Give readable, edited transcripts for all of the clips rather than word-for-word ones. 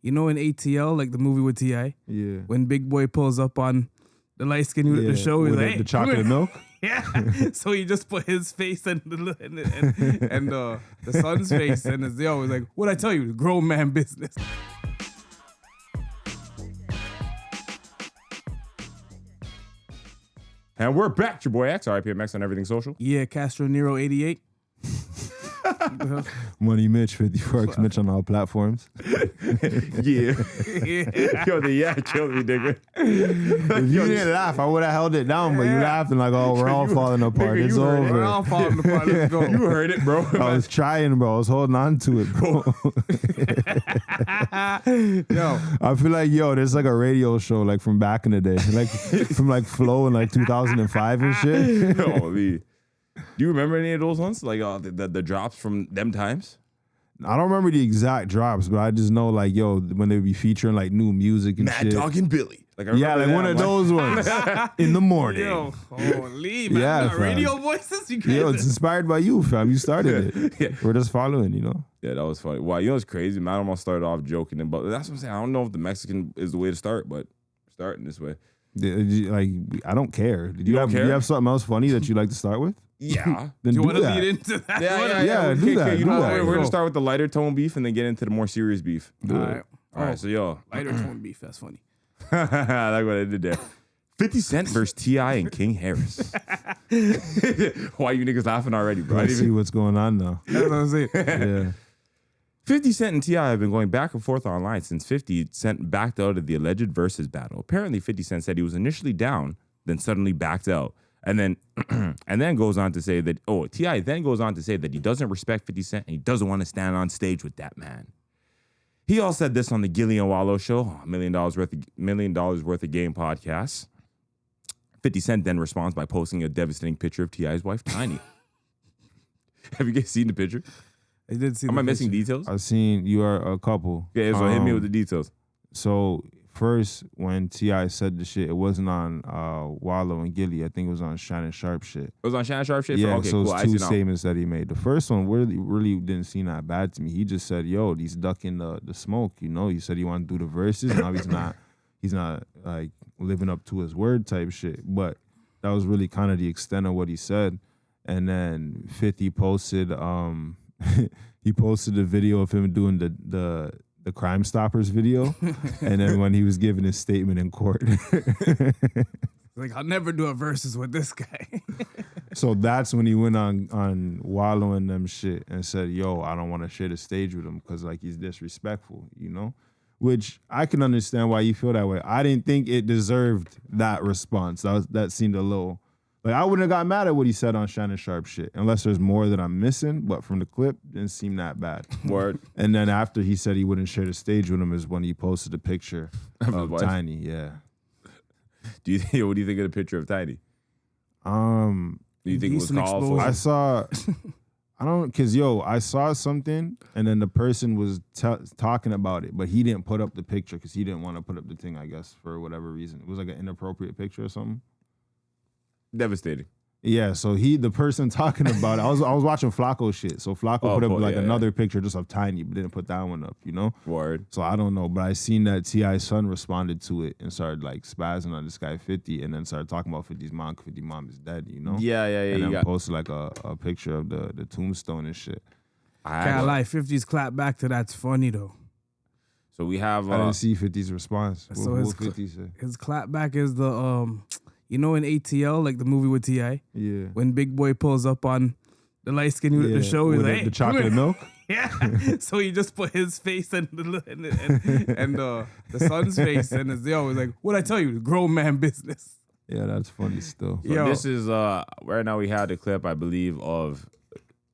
You know in ATL, like the movie with T.I? Yeah. When Big Boy pulls up on the light skin unit at the show, he's with like, the chocolate milk. Yeah. So he just put his face and the son's face, and it's always like, what'd I tell you? Grown man business. And we're back. Your boy X, RIPMX on everything social. Yeah, Castro Nero 88. Money Mitch, 54 X Mitch on all platforms. Yeah. Yo, the yeah killed me, nigga. If you didn't laugh, I would have held it down, but you laughed and like, oh, we're all falling apart. Nigga, it's over. We're all falling apart. Let's go. You heard it, bro. I was trying, bro. I was holding on to it, bro. Yo, I feel like, there's like a radio show like from back in the day, like from like Flow in like 2005 and shit. Holy. Do you remember any of those ones? Like the drops from them times? I don't remember the exact drops, but I just know like, when they would be featuring like new music and Mad shit. Dog and Billy. Like one of those ones in the morning. yo, holy, man. Yeah, We got fam. radio voices? You guys It's inspired by you, fam. You started it. Yeah. We're just following, Yeah, that was funny. Wow, you know what's crazy? Man, I almost started off joking, but that's what I'm saying. I don't know if the Mexican is the way to start, but starting this way. Like, I don't care. Do you don't care? Do you have something else funny that you like to start with? Yeah. Then Do you do want to that. lead into that? Yeah, do that. You know do what? that. We're going to start with the lighter tone beef and then get into the more serious beef. All right. All right, so yo. Lighter tone beef. That's funny. I like what I did there. 50 Cent versus T.I and King Harris. Why you niggas laughing already, bro? I see what's going on now. That's what I'm saying. Yeah. 50 Cent and T.I have been going back and forth online since 50 Cent backed out of the alleged versus battle. Apparently, 50 Cent said he was initially down, then suddenly backed out. And then goes on to say that, T.I then goes on to say that he doesn't respect 50 Cent and he doesn't want to stand on stage with that man. He all said this on the Gillian Wallow show, $1 million worth of game podcast. 50 Cent then responds by posting a devastating picture of T.I.'s wife, Tiny. Have you guys seen the picture? I did see. Am I missing details? I've seen you are a couple. Yeah, so hit me with the details. So first, when T.I said the shit, it wasn't on Wallow and Gilly. I think it was on Shannon Sharp shit. It was on Shannon Sharp shit? Yeah, Okay, so cool. it's two statements that he made. The first one really didn't seem that bad to me. He just said, he's ducking the smoke, He said he wanted to do the verses. Now he's not like living up to his word type shit. But that was really kind of the extent of what he said. And then 50 posted he posted a video of him doing the Crime Stoppers video. And then when he was giving his statement in court. Like, I'll never do a versus with this guy. So that's when he went on Wallow and them shit and said, I don't want to share the stage with him because like he's disrespectful, Which I can understand why you feel that way. I didn't think it deserved that response. That seemed a little like I wouldn't have got mad at what he said on Shannon Sharp shit unless there's more that I'm missing. But from the clip, it didn't seem that bad. Word. And then after he said he wouldn't share the stage with him is when he posted a picture of Tiny. Yeah. What do you think of the picture of Tiny? Do you think it was called for? I saw. I saw something and then the person was talking about it, but he didn't put up the picture because he didn't want to put up the thing, I guess, for whatever reason. It was like an inappropriate picture or something. Devastating. Yeah, so the person talking about it, I was watching Flacco shit. So Flacco put up another picture just of Tiny, but didn't put that one up, Word. So I don't know, but I seen that T.I.'s son responded to it and started like spazzing on this guy 50 and then started talking about 50's mom, 50's mom is dead, Yeah. And then posted like a picture of the tombstone and shit. Can't lie, 50's clap back to that's funny though. So we have I didn't see 50's response. So what 50 say? His clap back is the in ATL, like the movie with T.I? Yeah. When Big Boy pulls up on the light skin unit at the show, he's like, the chocolate milk? Yeah. So he just put his face and the son's face, and it's always like, what'd I tell you? Grown man business. Yeah, that's funny still. So this is right now we had a clip, I believe, of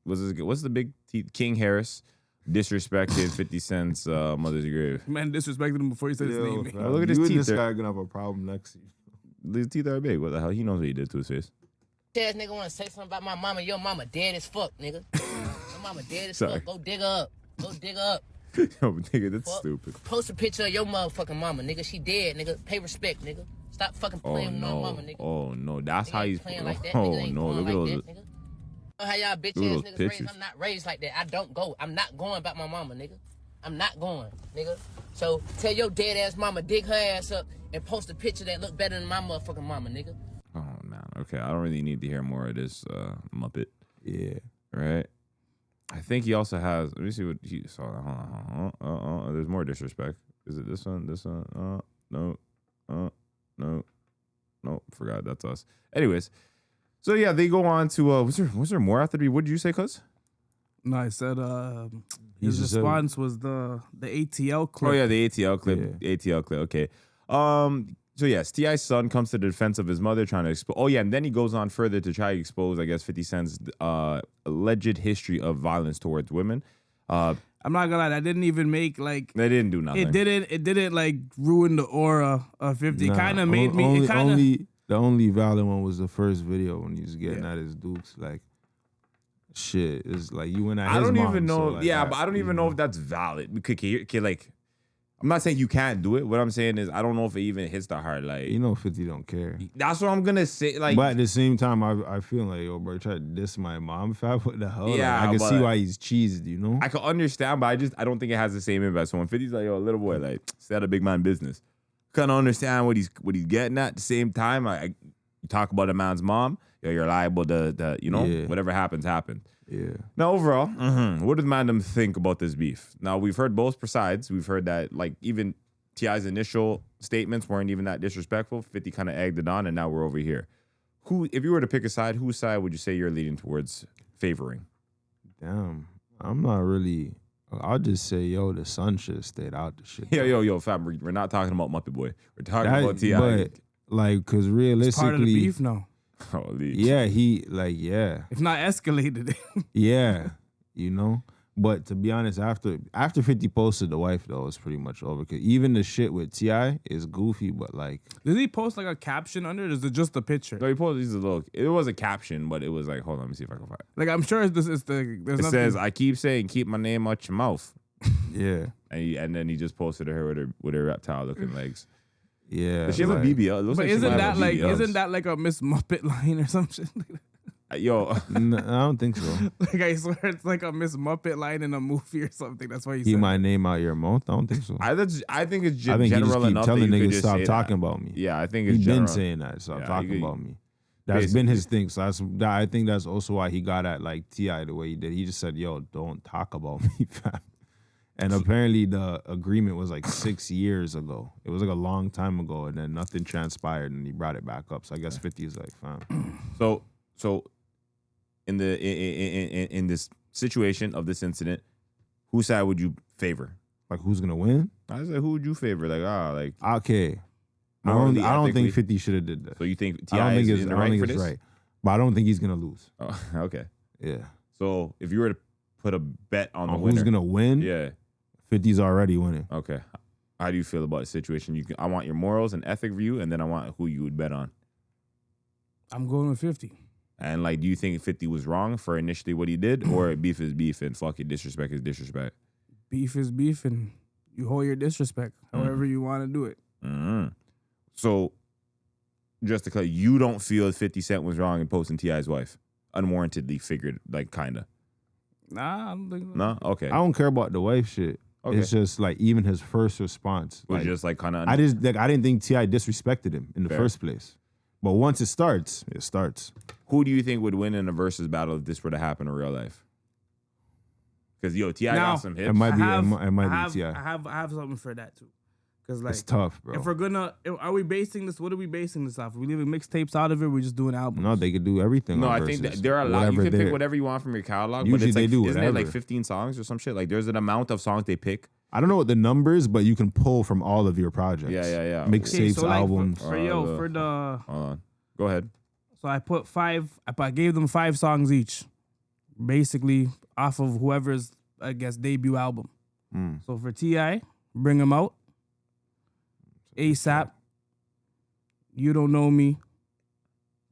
what's the big King Harris disrespected 50 Cent's mother's grave. Man disrespected him before he said his name. Look at his teeth. This guy gonna have a problem next to you. His teeth are big. What the hell? He knows what he did to his face. Ass nigga want to say something about my mama. Your mama dead as fuck, nigga. Your mama dead as fuck. Go dig her up. Go dig her up. Yo, nigga, that's stupid. Post a picture of your motherfucking mama, nigga. She dead, nigga. Pay respect, nigga. Stop fucking playing with my mama, nigga. Oh no, that's nigga how he's playing like that. Oh Nigga ain't no, going look at like those. that, nigga. How y'all bitch ass niggas raised? I'm not raised like that. I don't go. I'm not going about my mama, nigga. I'm not going, nigga. So tell your dead ass mama dig her ass up and post a picture that look better than my motherfucking mama, nigga. Oh man, okay. I don't really need to hear more of this Muppet. Yeah. Right. I think he also has. Let me see what he saw. Hold on. There's more disrespect. Is it this one? This one? No. No. Forgot. That's us. Anyways, so yeah, they go on to. Was there more after the? What did you say, cuz? No, I said his response was the ATL clip. Oh yeah, the ATL clip. Yeah. ATL clip. Okay. So yes, T.I.'s son comes to the defense of his mother, trying to expose. Oh yeah, and then he goes on further to try to expose, I guess, 50 Cent's alleged history of violence towards women. I'm not gonna lie, that didn't even make like. They didn't do nothing. It didn't like ruin the aura of 50. It kind of made me. The only valid one was the first video when he was getting at his dukes. Like, shit, it's like you went at his mom. I don't even know. So like but I don't even know if that's valid. Because like. I'm not saying you can't do it. What I'm saying is I don't know if it even hits the heart. Like 50 don't care. That's what I'm gonna say. Like, but at the same time, I feel like, yo, bro, try to diss my mom. Fab, what the hell? Yeah, like, I can see why he's cheesed. You know, I can understand, but I don't think it has the same impact. So when 50's like, yo, little boy, like, stay out of big man business. Kind of understand what he's getting at the same time. You talk about a man's mom, yo, you're liable to whatever happens. Yeah. Now, overall, what does Mandem think about this beef? Now, we've heard both sides. We've heard that, like, even T.I.'s initial statements weren't even that disrespectful. 50 kind of egged it on, and now we're over here. If you were to pick a side, whose side would you say you're leaning towards favoring? Damn. I'm not really. I'll just say, yo, the son should have stayed out the shit. Yo, fam, we're not talking about Muppet Boy. We're talking about T.I. But, like, because realistically. It's part of the beef now. Holy yeah, If not escalated. Yeah, you know. But to be honest, after 50 posted the wife, though, it's pretty much over. Cause even the shit with T.I. is goofy, but like. Did he post like a caption under it? Or is it just a picture? No, he posted a little. It was a caption, but it was like, hold on, let me see if I can find it. Like, I'm sure there's it nothing. Says, I keep saying, keep my name out your mouth. Yeah. And then he just posted her with her reptile looking legs. Yeah, does she have a BBL? But isn't that like a Miss Muppet line or some shit? Yo, no, I don't think so. Like, I swear it's like a Miss Muppet line in a movie or something. That's why you keep my name out your mouth. I don't think so. I think it's I think general he just keep enough telling that you niggas just stop say talking that. about me. Yeah, I think it's he's general. been saying that. Stop talking about me. That's been his thing. So I think that's also why he got at like T.I. the way he did. He just said, "Yo, don't talk about me, fam." And apparently the agreement was like 6 years ago. It was like a long time ago, and then nothing transpired, and he brought it back up. So I guess 50 is like, fam. So in this situation of this incident, whose side would you favor? Like, who's gonna win? I said, who would you favor? Okay. I don't think 50 should have did that. So you think T.I. is in the right for this? Right. But I don't think he's gonna lose. Oh, okay. Yeah. So if you were to put a bet on the winner, who's gonna win? Yeah. 50's already winning. Okay. How do you feel about the situation? I want your morals and ethic view, and then I want who you would bet on. I'm going with 50. And like, do you think 50 was wrong for initially what he did, or beef is beef and fuck it, disrespect is disrespect? Beef is beef, and you hold your disrespect however you want to do it. Mm-hmm. So, just to clarify, you don't feel 50 Cent was wrong in posting T.I.'s wife? Unwarrantedly figured, like, kind of. Nah, I don't think so. No? Okay. I don't care about the wife shit. Okay. It's just like even his first response was just like kind of. I didn't think T.I. disrespected him in the first place. But once it starts, it starts. Who do you think would win in a versus battle if this were to happen in real life? Because T.I. got some hits. It might be T.I. I have something for that too. Because like it's tough, bro. If we're gonna, are we basing this? What are we basing this off? Are we leaving mixtapes out of it? We're just doing albums. No, they could do everything. No, I think that there are a lot. You can pick whatever you want from your catalog. Usually but it's like, isn't it like 15 songs or some shit? Like there's an amount of songs they pick. I don't know what the numbers, but you can pull from all of your projects. Yeah. Mixtapes, so albums. For the. Hold on. Go ahead. So I put 5. I gave them 5 songs each, basically off of whoever's, I guess, debut album. So for T.I., Bring 'Em Out. ASAP, You Don't Know Me,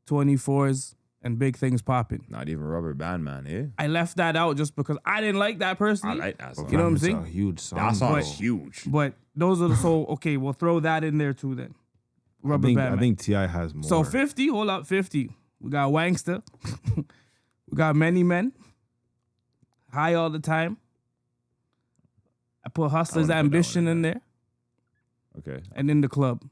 24s, and Big Things Poppin'. Not even Rubber Band Man, eh? I left that out just because I didn't like that personally. I like that song. You know what I'm saying? That's a huge song. That song is huge. But those are okay, we'll throw that in there too then. Rubber Band Man. I think T.I. has more. So 50, hold up, 50. We got Wangster. We got Many Men. High All the Time. I put Hustler's Ambition in there. Okay. and In the Club.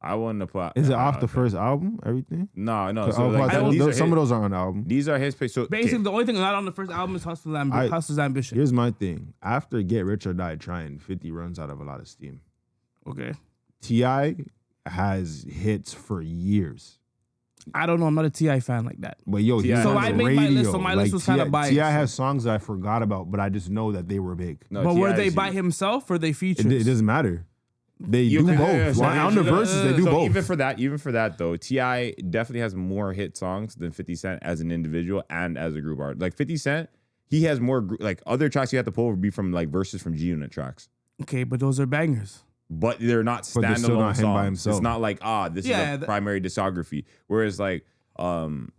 I wouldn't apply. Is it off the first album? Everything? No. So Oh, like, some of those are on the album. These are his page. So Basically, the only thing not on the first album is Hustler's Ambition. Here's my thing. After Get Rich or Die Trying, 50 runs out of a lot of steam. Okay. T.I. has hits for years. I don't know. I'm not a T.I. fan like that. But yo, he's So on I the made radio. my list, so my list was kind of biased. T.I. has songs that I forgot about, but I just know that they were big. No, But were T.I. they is by huge. himself or they featured? It doesn't matter. They do both. On the verses, they do so both. Even for that though, T.I. definitely has more hit songs than 50 Cent as an individual and as a group artist. Like 50 Cent, he has more like other tracks you have to pull would be from like verses from G Unit tracks. Okay, but those are bangers. But they're not But they're still standalone not him by songs. himself. It's not like this is a primary discography. Whereas like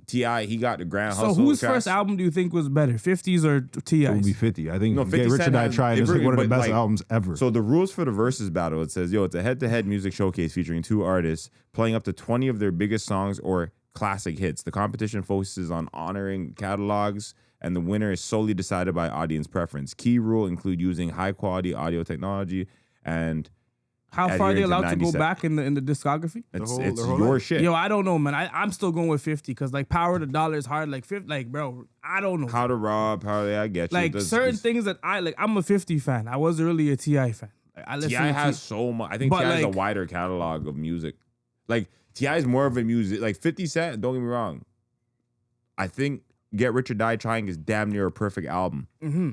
T.I. he got the Grand Hustle. So whose tracks. first album do you think was better, 50's or It would T.I.'s? be 50. I think No, 50 Get Rich or Cent Die has- Trying it is like really- one of the but, best like, albums ever. So the rules for the versus battle, it says, it's a head-to-head music showcase featuring two artists playing up to 20 of their biggest songs or classic hits. The competition focuses on honoring catalogs, and the winner is solely decided by audience preference. Key rule include using high-quality audio technology and How far are they adhering to allowed to go 97. back in the discography? it's whole your life. shit. Yo, I don't know, man. I'm still going with 50 because like Power to Dollar is hard. Like 50, like bro, I don't know. How to rob, I get you. Like certain things that I like. I'm a 50 fan. I wasn't really a T.I. fan. Like, I listen T.I. to has so much. I think But, T.I. has a like- wider catalog of music. Like T.I. is more of a music. Like 50 Cent, don't get me wrong. I think Get Rich or Die Trying is damn near a perfect album. Mm-hmm.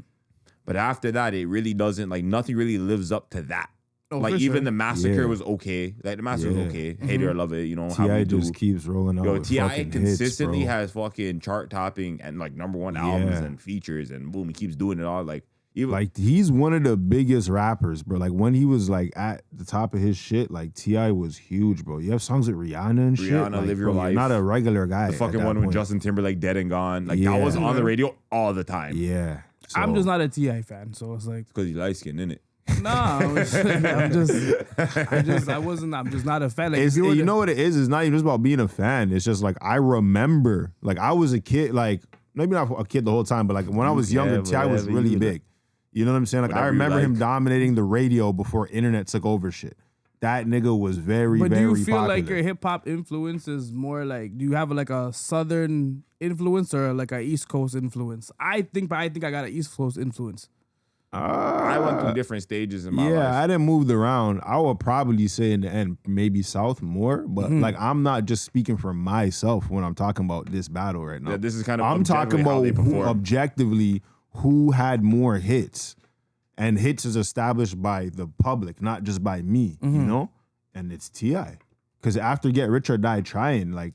But after that, it really doesn't, like nothing really lives up to that. Oh, like for even sure. the Massacre Yeah. was okay. Like the Massacre was Yeah. okay. Hate it or love it, you know. how T.I. we do. just keeps rolling out. Yo, with T.I. fucking consistently hits, bro. has fucking chart topping and like #1 albums Yeah. and features and boom, he keeps doing it all. Like even Like he's one of the biggest rappers, bro. Like when he was like at the top of his shit, like T.I. was huge, bro. You have songs with Rihanna and shit. Rihanna, Like, Live Your bro, you're Life. not a regular guy. the at fucking that one with point. Justin Timberlake, Dead and Gone. Like Yeah. that was on the radio all the time. Yeah. I'm So- just not a T.I. fan, so it's like Because you light skin, innit? no. I'm just not a fan. Like It's, if were you to- know what it is? It's not even just about being a fan. It's just like I remember, like I was a kid, like maybe not a kid the whole time, but like when I was younger, Yeah, T.I. was whatever really you- big. You know what I'm saying? Like I Whatever you remember him like. dominating the radio before internet took over shit. That nigga was very, But do very you feel popular. like your hip hop influence is more like? Do you have like a southern influence or like a East Coast influence? I think I got an East Coast influence. I went through different stages in my Yeah, life. I didn't move around. I would probably say in the end, maybe South more, but Mm-hmm. like I'm not just speaking for myself when I'm talking about this battle right now. Yeah, this is kind of I'm talking objectively how about they who perform. objectively who had more hits, and hits is established by the public, not just by me. Mm-hmm. You know, and it's T.I. Because after Get Rich or Die Trying, like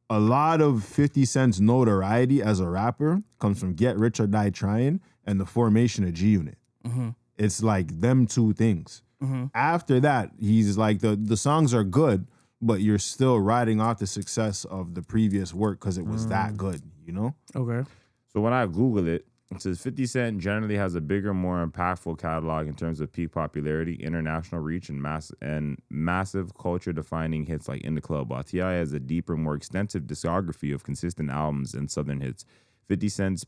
a lot of 50 Cent's notoriety as a rapper comes from Get Rich or Die Trying and the formation of G Unit. It's like them two things. After that, he's like the songs are good, but you're still riding off the success of the previous work because it was that good, you know? Okay. So when I Google it, it says 50 Cent generally has a bigger, more impactful catalog in terms of peak popularity, international reach, and massive culture-defining hits like In the Club, while T.I. has a deeper, more extensive discography of consistent albums and southern hits. 50 Cent's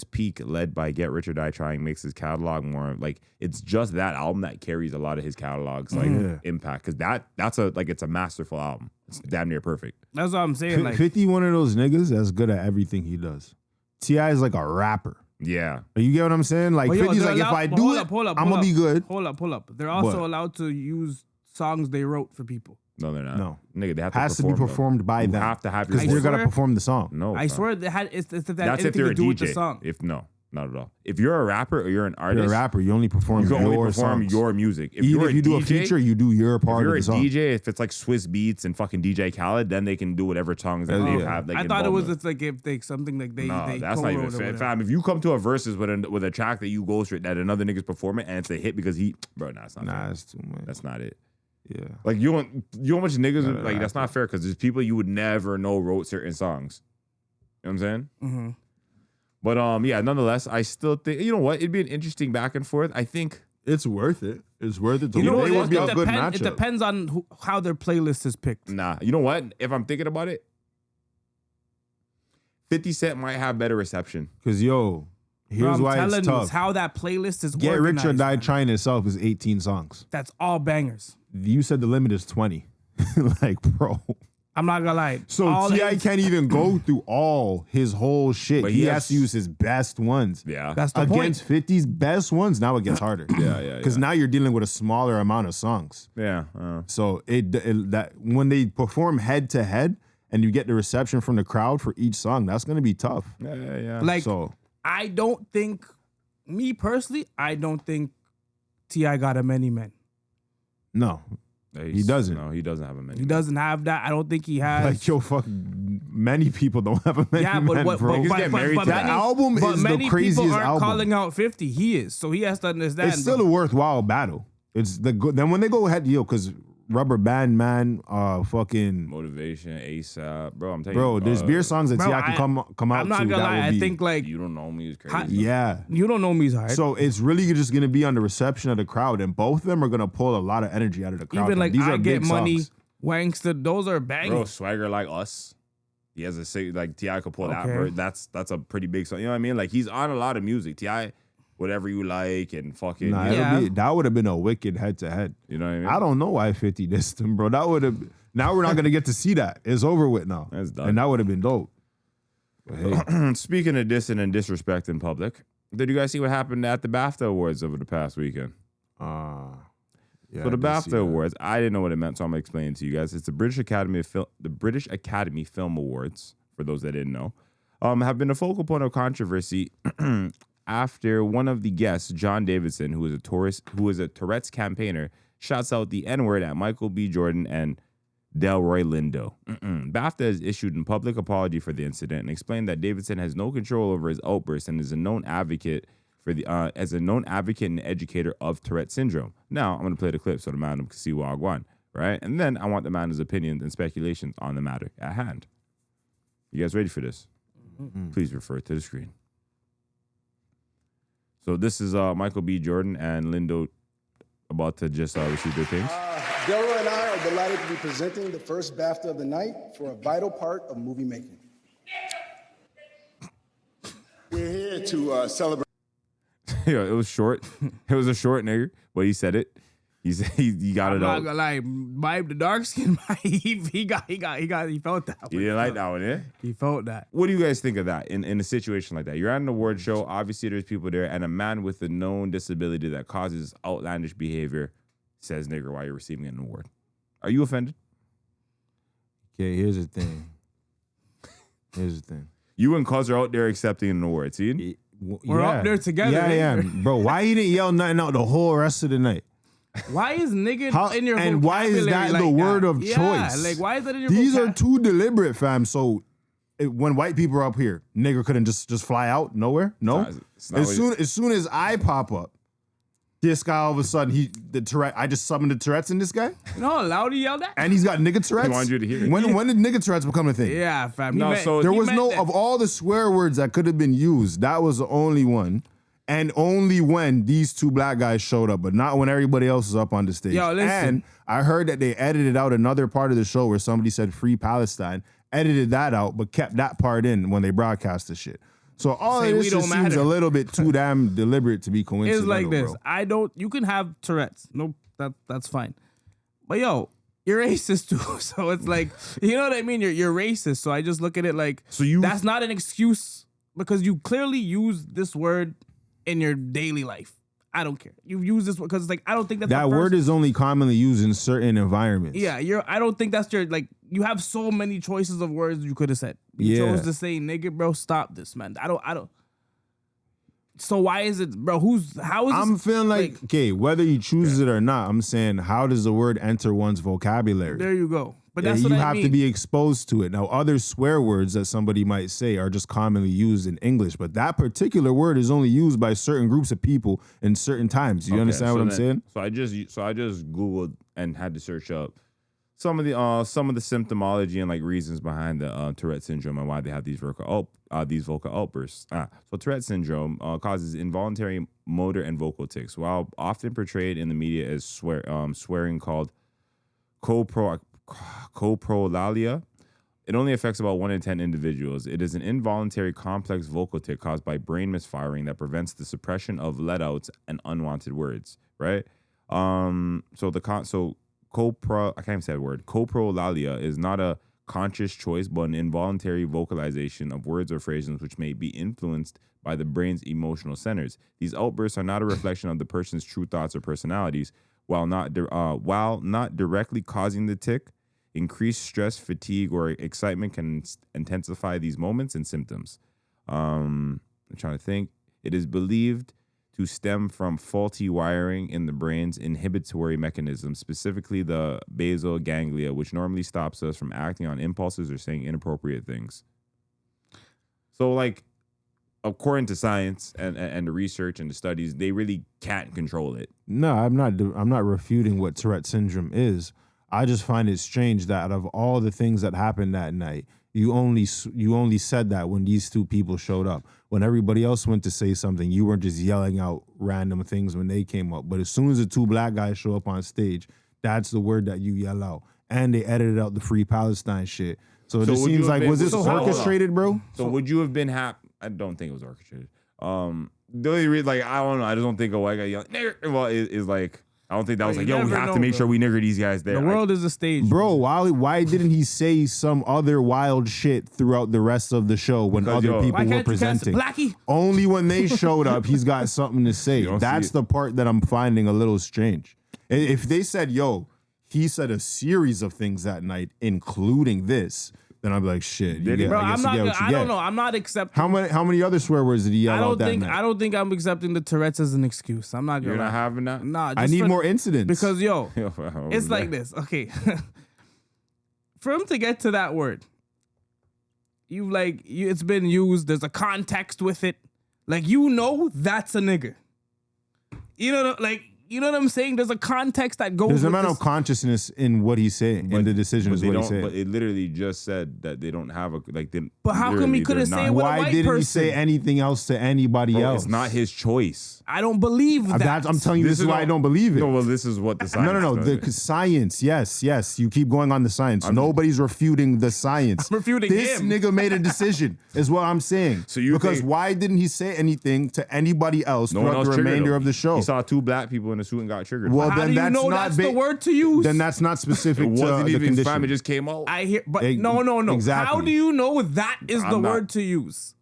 peak led by Get Rich or Die Trying makes his catalog more like it's just that album that carries a lot of his catalog's like impact because that's it's a masterful album. It's damn near perfect. That's what I'm saying. Like 50 one of those niggas that's good at everything he does. T.I. is like a rapper. Yeah. You get what I'm saying? Like But yo, 50's they're like, if allowed- I but do hold it, up, hold up, I'm hold gonna be up. good. Hold up. They're also What? allowed to use songs they wrote for people. No, they're not. No. Nigga, they have to Has to be perform them. performed by You them. have to have your Because I they're gonna swear- perform the song. No, I fam. swear they had it's if that That's if anything you're to a do with the DJ. song. If no, not at all. If you're a rapper or you're an artist, You're a rapper. You only perform you can your only perform songs. your music. If Even you're if you do a DJ, feature, you do your if part you're of a the song. DJ, if it's like Swiss Beats and fucking DJ Khaled, then they can do whatever songs that they Yeah. have. Like, I thought it was involved just like if they something like they in. No, they that's not even co-wrote or fair. whatever. Fam, if you come to a verses with a track that you go straight that another nigga's performing and it's a hit because bro, nah, it's not Nah, fair. it's too much. That's not it. Yeah. Like you want much niggas Not a like that's rapper. not fair because there's people you would never know wrote certain songs. You know what I'm saying? Mm-hmm. But yeah, nonetheless, I still think you know what it'd be an interesting back and forth. I think It's worth it. It's worth it to You know look. what? It would be a good It matchup. depends on how their playlist is picked. nah. You know what? If I'm thinking about it, 50 Cent might have better reception. Because, yo, Here's I'm why telling it's you, tough. it's how that playlist is Get Rich or organized, Die man. Trying itself is 18 songs. That's all bangers. You said the limit is 20. Like, bro. I'm not gonna lie. So all T.I. can't even go through all his whole shit. But He he has has- to use his best ones. Yeah. That's the Against point. 50's best ones, now it gets harder. Yeah. Because now you're dealing with a smaller amount of songs. Yeah. So that when they perform head to head and you get the reception from the crowd for each song, that's gonna be tough. Yeah. Like, So I don't think, me personally, I don't think T.I. got a many men. no. He doesn't. No, he doesn't have a many. He doesn't have that. I don't think he has. Like, yo, fuck, many people don't have a many yeah, but men, what? bro. Niggas get married to that album but is many the craziest people aren't album. calling out 50. He is, so he has to understand. It's still a worthwhile battle. It's the good. Then when they go ahead, because Rubber Band Man, fucking Motivation, ASAP, bro. I'm telling bro, you, there's beer songs that bro, T.I. can come out I'm not to. gonna That lie. would I be, think like you don't know me is crazy. How- yeah. you don't know me is hard. So it's really just gonna be on the reception of the crowd, and both of them are gonna pull a lot of energy out of the crowd. Even like These I are Get big Money, songs. Wankster, those are banging. Bro, Swagger Like Us. He has a say like T.I. could pull that. Okay. Bro. That's a pretty big song. You know what I mean? Like he's on a lot of music. T.I. Whatever you like and fucking. Nah, Yeah. that would have been a wicked head to head. You know what I mean? I don't know why 50 dissed him, bro. That would have. Now we're not gonna get to see that. It's over with now. That's done. And that would have been dope. But hey, Speaking of dissing and disrespect in public, did you guys see what happened at the BAFTA Awards over the past weekend? yeah, So the I did see BAFTA that. Awards, I didn't know what it meant, so I'm gonna explain it to you guys. It's the British Academy Film Awards, for those that didn't know, have been a focal point of controversy after one of the guests, John Davidson, who is a Tourette's campaigner, shouts out the N-word at Michael B. Jordan and Delroy Lindo. BAFTA has issued a public apology for the incident and explained that Davidson has no control over his outbursts and is a known advocate and educator of Tourette syndrome. Now, I'm going to play the clip so the man can see Wagwan, right? And then I want the man's opinions and speculations on the matter at hand. You guys ready for this? Please refer to the screen. So this is Michael B. Jordan and Lindo about to just receive their things. Delroy and I are delighted to be presenting the first BAFTA of the night for a vital part of movie making. We're here to celebrate. Yeah, it was short. It was a short nigger, but he said it. He said he got I'm it not out. gonna lie, the dark skin, he felt that. You didn't like that one, yeah? He felt that. What do you guys think of that in a situation like that? You're at an award show. Obviously, there's people there, and a man with a known disability that causes outlandish behavior says nigger while you're receiving an award. Are you offended? Okay, here's the thing. You and Cuz are out there accepting an award. See? We're up there together, Yeah, eh? bro. Why you didn't yell nothing out the whole rest of the night? Why is nigga How, in your and why is that vocabulary the like word that? of Yeah, choice? like why is that in your These are vocab- too deliberate, fam. So when white people are up here, nigger couldn't just fly out nowhere. No. It's not what As soon as I pop up, this guy all of a sudden the Tourette. I just summoned the Tourette's in this guy, You know how loud he yelled that? and he's got nigga Tourette's. He wanted you to hear it. When did nigga Tourette's become a thing? Yeah, fam. No, so There he was meant no that. of all the swear words that could have been used. That was the only one, and only when these two black guys showed up, but not when everybody else was up on the stage. Yo, listen. And I heard that they edited out another part of the show where somebody said "Free Palestine," edited that out, but kept that part in when they broadcast the shit. So all Say of we this don't just seems matter. a little bit too damn deliberate to be coincidental. It's like this. Bro. You can have Tourette's. No, that's fine. But yo, you're racist too. So it's like, you know what I mean? You're racist. So I just look at it like, that's not an excuse because you clearly use this word in your daily life. I don't care. You use this because it's like, I don't think that's That word is only commonly used in certain environments. Yeah, I don't think that's your, like, you have so many choices of words you could have said. You Yeah. chose to say nigga, bro. Stop this, man. I don't. So why is it, bro? How is I'm this, feeling like, okay, whether you choose it or not, I'm saying, how does the word enter one's vocabulary? there you go. But Yeah, that's you what I have mean. to be exposed to it. Now, other swear words that somebody might say are just commonly used in English, but that particular word is only used by certain groups of people in certain times. You Okay, understand so what I'm then- saying? So I just Googled and had to search up some of the symptomology and like reasons behind the Tourette syndrome and why they have these vocal outbursts. So Tourette syndrome causes involuntary motor and vocal tics, while often portrayed in the media as swearing called coprolalia. It only affects about 1 in 10 individuals. It is an involuntary complex vocal tic caused by brain misfiring that prevents the suppression of let-outs and unwanted words, right? I can't even say that word. Coprolalia is not a conscious choice, but an involuntary vocalization of words or phrases which may be influenced by the brain's emotional centers. These outbursts are not a reflection of the person's true thoughts or personalities. While not directly causing the tic, increased stress, fatigue, or excitement can intensify these moments and symptoms. I'm trying to think. It is believed to stem from faulty wiring in the brain's inhibitory mechanism, specifically the basal ganglia, which normally stops us from acting on impulses or saying inappropriate things. So, like, according to science and the research and the studies, they really can't control it. No, I'm not refuting what Tourette syndrome is. I just find it strange that out of all the things that happened that night, you only said that when these two people showed up. When everybody else went to say something, you weren't just yelling out random things when they came up. But as soon as the two black guys show up on stage, that's the word that you yell out. And they edited out the Free Palestine shit. So it just seems like, was this orchestrated, bro? So would you have been happy? I don't think it was orchestrated. The only reason, like, I don't know. I just don't think a white guy yelling, nigger, well, is like, I don't think that was like, yo, we have to make sure we nigger these guys there. The world is a stage. Bro, why didn't he say some other wild shit throughout the rest of the show when other people were presenting? Blackie? Only when they showed up, he's got something to say. That's the part that I'm finding a little strange. If they said, yo, he said a series of things that night, including this, then I'd be like, shit. Bro, I don't know. I'm not accepting. How many other swear words did he yell out that night? I don't think I'm accepting the Tourette's as an excuse. I'm not gonna. You're not having that? Nah. I need more incidents. Because, yo, it's like this. Okay. For him to get to that word, it's been used. There's a context with it. Like, that's a nigger. You know what I'm saying? There's a context that goes. There's an amount of consciousness in what he's saying, in the decision is what he's saying. But it literally just said that they don't have a like. But how come he couldn't say it with a white person? Why didn't he say anything else to anybody else? It's not his choice. I don't believe that. I'm telling you, this is why I don't believe it. No, well, this is what the science. No. The science. Yes. You keep going on the science. Nobody's refuting the science. I'm refuting this him. nigga made a decision, is what I'm saying. Because why didn't he say anything to anybody else throughout the remainder of the show? He saw two black people in a suit and got triggered. Well, how then do you know that's the word to use? Then that's not specific it to wasn't the even condition. fine. It just came out. I hear, but no. Exactly. How do you know that is the word to use?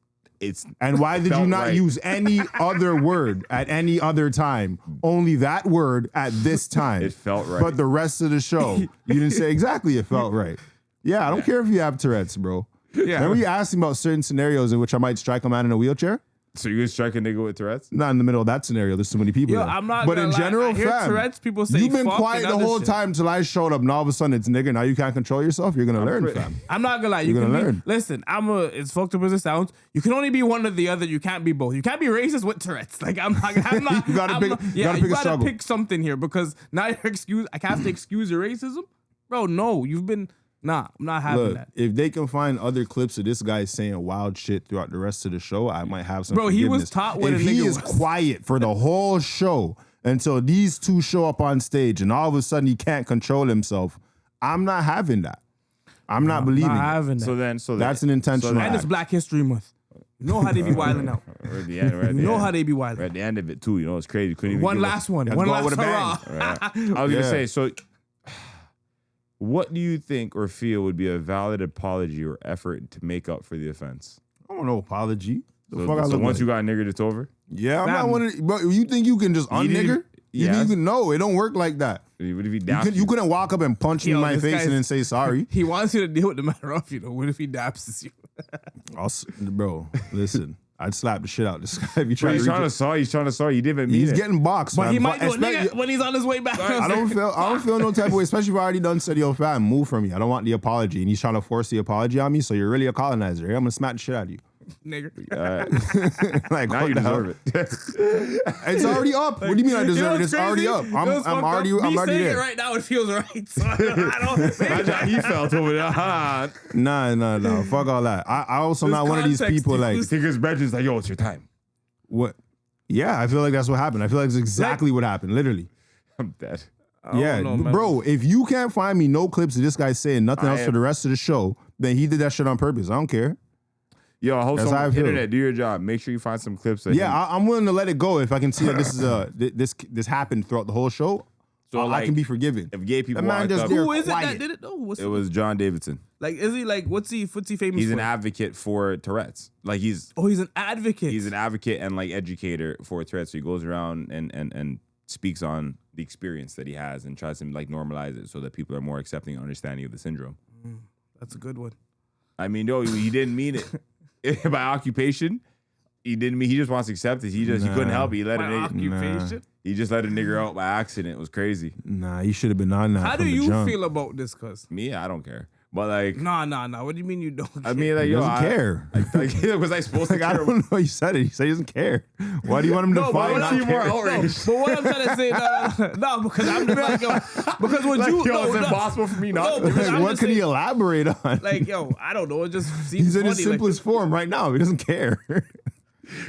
And why did you not use any other word at any other time? Only that word at this time. It felt right. But the rest of the show, you didn't say exactly it felt right. Yeah, I don't care if you have Tourette's, bro. Yeah. Remember you asked me about certain scenarios in which I might strike a man in a wheelchair? So you gonna strike a nigga with Tourette's? Not in the middle of that scenario. There's so many people there. I'm not. But gonna in lie. general, I hear fam, Tourette's people say you've been fuck quiet and the other whole shit. time till I showed up, and all of a sudden it's nigga. Now you can't control yourself. You're gonna learn, fam. I'm not gonna lie. You're gonna learn. Listen, it's fucked up as it sounds. You can only be one or the other. You can't be both. You can't be racist with Tourette's. Like I'm not. You gotta pick something here because now I have to excuse your racism, bro. No, you've been. Nah, I'm not having that. If they can find other clips of this guy saying wild shit throughout the rest of the show, I might have some. Bro, he forgiveness. was taught what if a nigga he is was. quiet for the whole show until these two show up on stage and all of a sudden he can't control himself, I'm not having that. I'm not believing it. So then that's an intentional and it's Black History Month. You know how they be wilding out. We're at the end. You know how they be wilding. We're at the end of it too. You know it's crazy. Couldn't even One last hurrah. I was gonna say so. What do you think or feel would be a valid apology or effort to make up for the offense? I don't know, apology. So once you got niggered, it's over? Yeah, I'm not one of the, but you think you can just un-nigger? You didn't even know. It don't work like that. What if he daps you couldn't walk up and punch me in my face and then say sorry. He wants you to deal with the matter of, what if he daps you? Bro, listen. I'd slap the shit out of this guy if you try he's trying to sorry. You didn't mean He's it. getting boxed, but man. he might do it nigga when he's on his way back. I don't feel no type of way, especially if I already done said, yo, fam, move from me. I don't want the apology. And he's trying to force the apology on me, so you're really a colonizer. I'm gonna smack the shit out of you. Nigger. Like, now you deserve it. It's already up. What do you mean I deserve it? It's already up. I'm already there. It right now, it feels right. So I don't Imagine how he felt over there. Nah. Fuck all that. I also not one of these people like. Think his bedroom's like, yo, it's your time. What? Yeah, I feel like that's what happened. I feel like it's exactly what happened. Literally. I'm dead. Yeah, bro. If you can't find me no clips of this guy saying nothing else for the rest of the show, then he did that shit on purpose. I don't care. Yo, host That's how I on feel. internet, do your job. Make sure you find some clips. Of him. I'm willing to let it go if I can see that this is this happened throughout the whole show. So, I like, can be forgiven. If gay people That man walked just up, there Who is it that quiet. did it though? it was John Davidson. Like, is he like, what's he famous He's for? an advocate for Tourette's. Like he's he's an advocate. an advocate and like educator for Tourette's. So he goes around and speaks on the experience that he has and tries to like normalize it so that people are more accepting and understanding of the syndrome. That's a good one. I mean, no, he didn't mean it by occupation. He didn't mean he just wants to accept it. He couldn't help it. He let My a nigga. occupation. He just let a nigga out by accident. It was crazy. Nah, he should have been on that. How do from the you jump. feel about this, cuz? Me, I don't care. But like, Nah. What do you mean you don't? I mean, like, He yo, doesn't care. Was I supposed to Like, I care? don't know. He said it. He said he doesn't care. Why do you want him to No, but fight? what not I'm- care? but what I'm trying to say, no, because I'm just like, yo, because when Like, you, yo, no, it's no, impossible for me not No, to. because I'm What just can he saying, elaborate on? like, yo, I don't know. It just seems He's in funny. his simplest form right now. He doesn't care.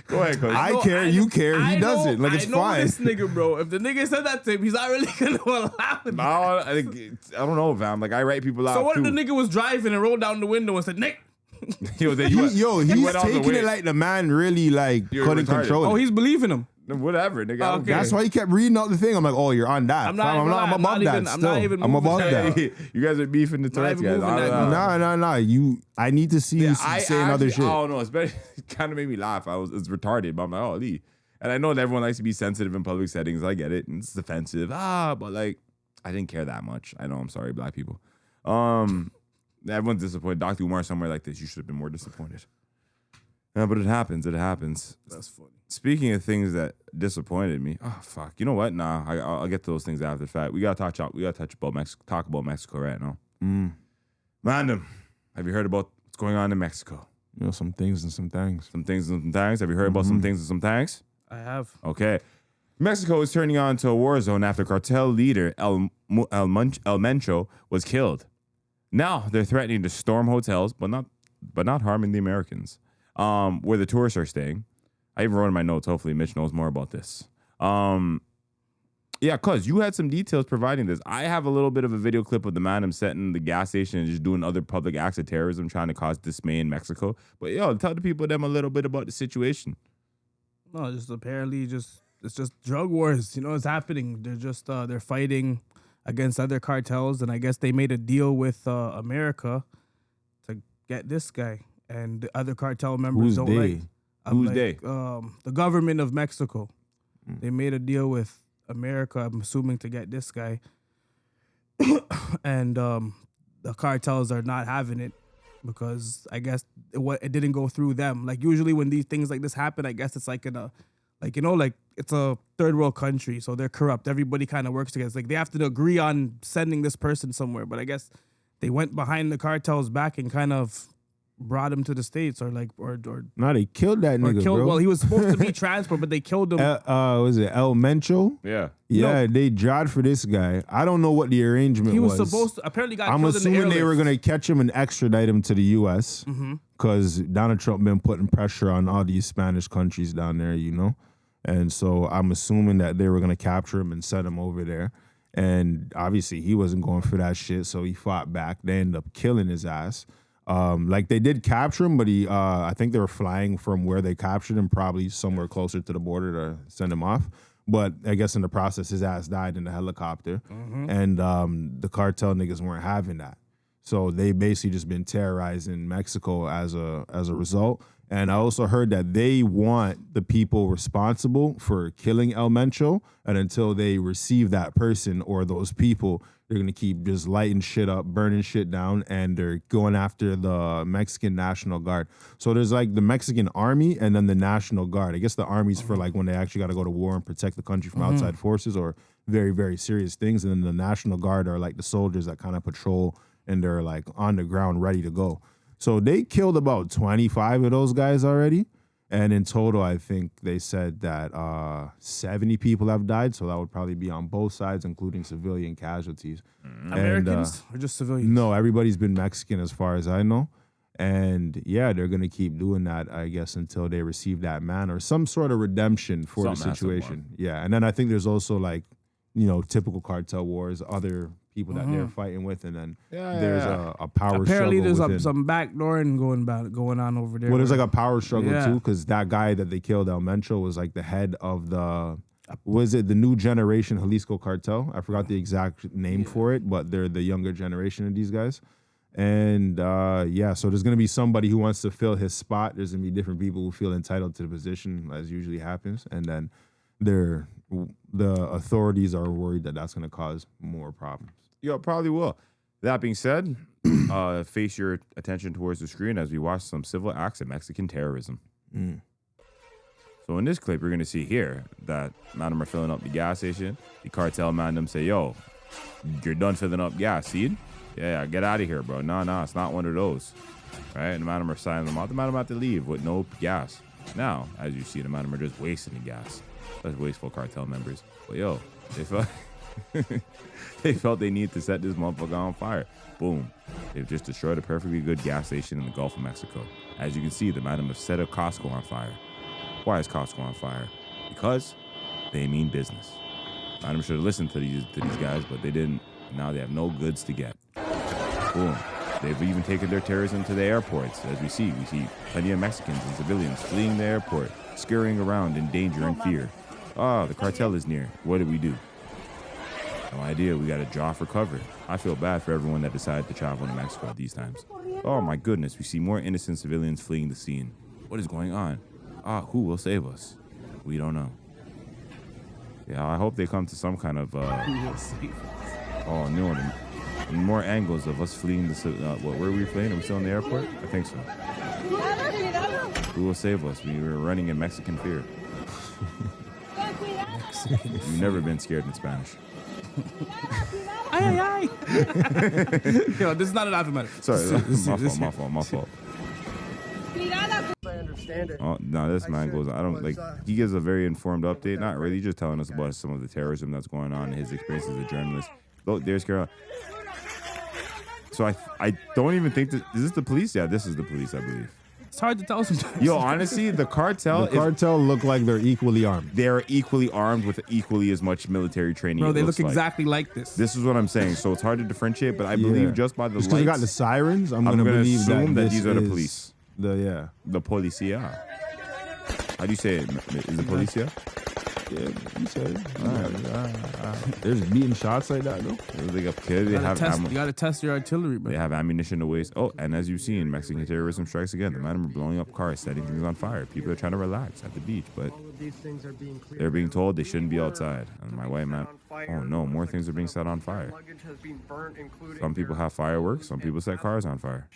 Go ahead, coach. I care, you care, he doesn't. Like, it's I know fine. this nigga, bro. If the nigga said that to him, he's not really gonna allow it. I don't know, fam. Like, I write people out. So what too. if the nigga was driving and rolled down the window and said, "Nick"? Yo, then you He's went out the taking way. it like the man really like You're couldn't retarded. control Oh, it. he's believing him. Whatever, nigga. I don't Okay. care. That's why he kept reading out the thing. I'm like, oh, you're on that. I'm not Fam, even- I'm I'm above not that even- I'm still. not even I'm moving above that. that. You guys are beefing the Tourette's even guys. moving that, Nah. I need to see you saying other shit. I don't know. It kind of made me laugh. It's retarded, but I'm like, oh, Lee. And I know that everyone likes to be sensitive in public settings. I get it. And it's offensive. But like, I didn't care that much. I know. I'm sorry, black people. Everyone's disappointed. Dr. Umar somewhere like this. You should have been more disappointed. Yeah, but it happens. It happens. That's funny. Speaking of things that disappointed me, oh fuck, you know what? Nah, I'll get to those things after the fact. We gotta talk about Mexico right now. Mandem, have you heard about what's going on in Mexico? You know, some things and some things. Some things and some things. Have you heard about some things and some things? I have. Okay. Mexico is turning on to a war zone after cartel leader El Mencho was killed. Now they're threatening to storm hotels, but not harming the Americans, where the tourists are staying. I even wrote in my notes. Hopefully, Mitch knows more about this. Yeah, cuz you had some details providing this. I have a little bit of a video clip of the man him setting the gas station and just doing other public acts of terrorism, trying to cause dismay in Mexico. But yo, tell the people them a little bit about the situation. No, just apparently it's just drug wars. You know, it's happening. They're just they're fighting against other cartels, and I guess they made a deal with America to get this guy, and the other cartel members Who's don't they? like. Who's like, they? The government of Mexico. They made a deal with America, I'm assuming, to get this guy, and the cartels are not having it because I guess it didn't go through them. Like usually when these things like this happen, I guess it's like in a, like, you know, like it's a third world country, so they're corrupt. Everybody kind of works together. It's like they have to agree on sending this person somewhere, but I guess they went behind the cartel's back and kind of brought him to the States, or No, they killed that nigga, killed. bro. Well, he was supposed to be transported, but they killed him. Was it El Mencho? Yeah. Yeah, they jawed for this guy. I don't know what the arrangement He was. was supposed to apparently got I'm killed in the assuming they were airlift. going to catch him and extradite him to the U.S. because Donald Trump been putting pressure on all these Spanish countries down there, you know? And so I'm assuming that they were going to capture him and send him over there. And obviously he wasn't going for that shit, so he fought back. They ended up killing his ass. Like they did capture him, but I think they were flying from where they captured him, probably somewhere closer to the border to send him off. But I guess in the process, his ass died in the helicopter, and the cartel niggas weren't having that. So they basically just been terrorizing Mexico as a result. And I also heard that they want the people responsible for killing El Mencho, and until they receive that person or those people, they're gonna keep just lighting shit up, burning shit down, and they're going after the Mexican National Guard. So there's like the Mexican Army and then the National Guard. I guess the Army's for like when they actually gotta go to war and protect the country from outside forces or very, very serious things. And then the National Guard are like the soldiers that kind of patrol and they're like on the ground ready to go. So they killed about 25 of those guys already. And in total, I think they said that 70 people have died. So that would probably be on both sides, including civilian casualties. Americans or just civilians? No, everybody's been Mexican as far as I know. And yeah, they're going to keep doing that, I guess, until they receive that man or some sort of redemption for Some the massive situation. one. Yeah. And then I think there's also like typical cartel wars, other people that they're fighting with, and then there's a power Apparently, struggle. there's some backdooring going on over there. Well, there's like a power struggle Yeah. too, because that guy that they killed, El Mencho, was like the head of the new generation Jalisco cartel. I forgot the exact name for it, but they're the younger generation of these guys. And so there's gonna be somebody who wants to fill his spot. There's gonna be different people who feel entitled to the position, as usually happens, and then the authorities are worried that that's gonna cause more problems. Yo, it probably will. That being said, face your attention towards the screen as we watch some civil acts of Mexican terrorism. So in this clip, you're going to see here that madam are filling up the gas station. The cartel madam say, yo, you're done filling up gas, see? Yeah, get out of here, bro. No, it's not one of those. Right? And the madam are signing them out. The madam have to leave with no gas. Now, as you see, the madam are just wasting the gas. That's wasteful cartel members. But yo, they felt... they felt they needed to set this motherfucker on fire. Boom. They've just destroyed a perfectly good gas station in the Gulf of Mexico. As you can see, the madam have set a Costco on fire. Why is Costco on fire? Because they mean business. Madam should have listened to these guys, but they didn't. Now they have no goods to get. Boom. They've even taken their terrorism to the airports. As we see plenty of Mexicans and civilians fleeing the airport, scurrying around in danger and fear. The cartel is near. What do we do? No idea. We got to draw for cover. I feel bad for everyone that decided to travel to Mexico at these times. Oh my goodness, we see more innocent civilians fleeing the scene. What is going on? Who will save us? We don't know. Yeah, I hope they come to some kind of more angles of us fleeing the where were we fleeing? Are we still in the airport? I think so. Who will save us? We were running in Mexican fear. You've never been scared in Spanish. Ay. Yo, this is not an automatic. Sorry, my fault. I understand it. Oh, no, this man goes, he gives a very informed update. Not really, just telling us about some of the terrorism that's going on and his experience as a journalist. Look, there's Carol. So I don't even think is this the police? Yeah, this is the police, I believe. It's hard to tell sometimes. Yo, honestly, the cartel look like they're equally armed. They're equally armed with equally as much military training. Bro, they look exactly like this. This is what I'm saying. So it's hard to differentiate, but I believe just by the lights. They got the sirens. I'm gonna assume that these are the is police. The policia. How do you say it? Is it policia? Yeah, you said it. There's beating shots like that, though. You gotta test your artillery, bro. They have ammunition to waste. Oh, and as you've seen, Mexican terrorism strikes again. The madam are blowing up cars, setting things on fire. People are trying to relax at the beach, but they're being told they shouldn't be outside. And my white man, oh no, more things are being set on fire. Some people have fireworks. Some people set cars on fire.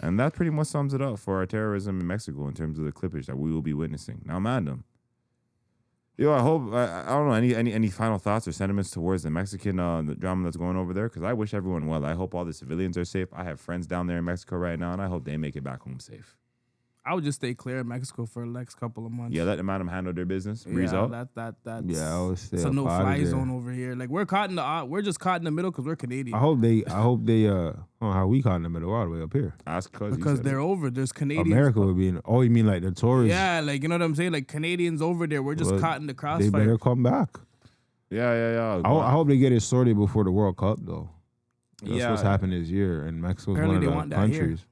And that pretty much sums it up for our terrorism in Mexico in terms of the clippage that we will be witnessing. Now, madam, yo, I hope, I don't know, any final thoughts or sentiments towards the Mexican the drama that's going over there? Because I wish everyone well. I hope all the civilians are safe. I have friends down there in Mexico right now, and I hope they make it back home safe. I would just stay clear of Mexico for the next couple of months. Yeah, let the madam handle their business. Breeze out. That's I would stay it's a no-fly zone over here. Like we're just caught in the middle because we're Canadian. I hope they how we caught in the middle all the way up here. Because they're over. There's Canadians. America would be in. Oh, you mean like the tourists? Yeah, like you know what I'm saying? Like Canadians over there. We're just caught in the crossfire. They better come back. Yeah. I hope they get it sorted before the World Cup though. That's what's happened this year, and Mexico's Apparently one of the countries.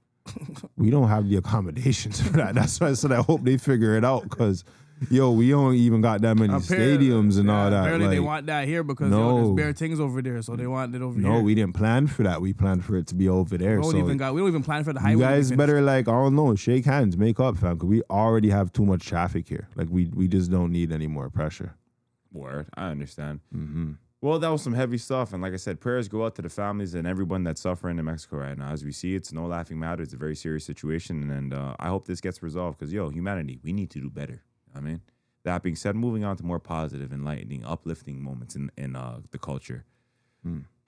We don't have the accommodations for that. That's why I said I hope they figure it out because, we don't even got that many stadiums and all that. Apparently they want that here because there's bare things over there, so they want it over here. No, we didn't plan for that. We planned for it to be over there. We don't even plan for the highway. You guys better I don't know, shake hands, make up, fam, because we already have too much traffic here. Like we just don't need any more pressure. Word, I understand. Mm-hmm. Well, that was some heavy stuff. And like I said, prayers go out to the families and everyone that's suffering in Mexico right now. As we see, it's no laughing matter. It's a very serious situation. And I hope this gets resolved because, humanity, we need to do better. I mean, that being said, moving on to more positive, enlightening, uplifting moments in the culture.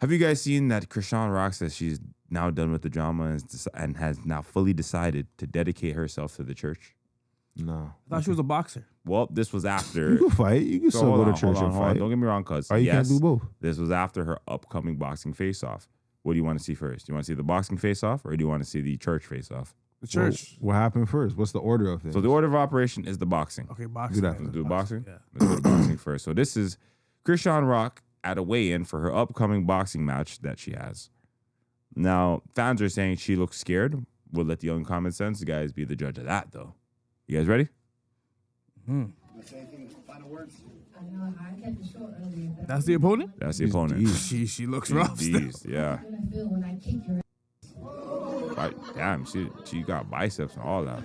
Have you guys seen that Chrisean Rock says she's now done with the drama and has now fully decided to dedicate herself to the church? No. I thought she was a boxer. Well, this was after. You can fight. You can still go to church and fight. Don't get me wrong, cuz. You can't do both. This was after her upcoming boxing face-off. What do you want to see first? Do you want to see the boxing face-off or do you want to see the church face-off? The church. What happened first? What's the order of things? So the order of operation is the boxing. Okay, boxing. Do that. Let's do boxing. Yeah. Let's go to boxing first. So this is Chrisean Rock at a weigh-in for her upcoming boxing match that she has. Now, fans are saying she looks scared. We'll let the uncommon sense guys be the judge of that, though. You guys ready? That's the opponent? That's the opponent. She looks rough still. Jeez, yeah. Damn, she got biceps and all that.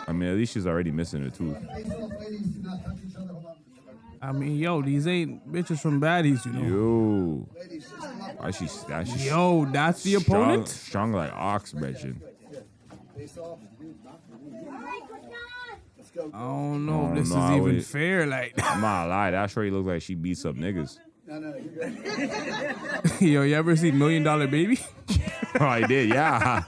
I mean, at least she's already missing a tooth. I mean, yo, these ain't bitches from baddies, you know. Yo. Why she Yo, that's the opponent? Strong like ox, bitchin'. I don't know if this no, is even fair. Like, I'm not lie. That sure looks like she beats up niggas. yo, you ever seen $1 Million Baby? Oh, I did, yeah.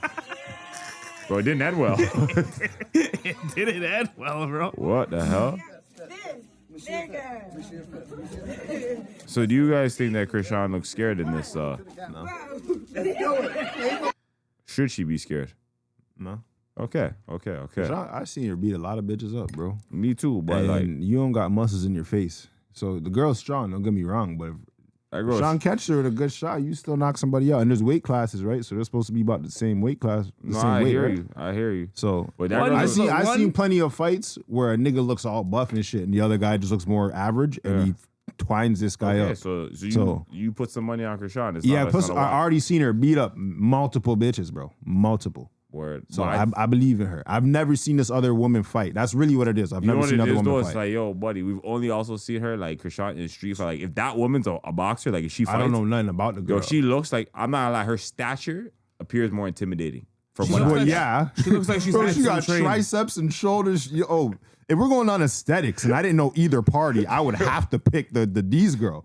Bro, it didn't end well. It didn't end well, bro. What the hell? So do you guys think that Chrisean looks scared in this? No. Should she be scared? No. Okay. I seen her beat a lot of bitches up, bro. Me too, but And like you don't got muscles in your face. So the girl's strong, don't get me wrong, but if that girl. Sean catches her with a good shot, you still knock somebody out. And there's weight classes, right? So they're supposed to be about the same weight class. No, same I weight, hear right? you. I hear you. So But that What girl, is it? I One- seen plenty of fights where a nigga looks all buff and shit, and the other guy just looks more average, and he twines this guy okay, up. so you put some money on Chrisean. It's Yeah, not, plus it's I not a watch. already seen her beat up multiple bitches, bro. Multiple. Word. So But I believe in her. I've never seen this other woman fight. That's really what it is. I've you know never what seen it another is woman though? fight. It's like, yo, buddy, we've only also seen her like Chrisean in the street fight. Like, if that woman's a boxer, like if she fights, I don't know nothing about the girl. yo, she looks like, I'm not gonna lie, her stature appears more intimidating. From She what looks I like- yeah. She looks like she's Bro, had she some got training. triceps and shoulders. Oh, if we're going on aesthetics and I didn't know either party, I would have to pick the D's girl.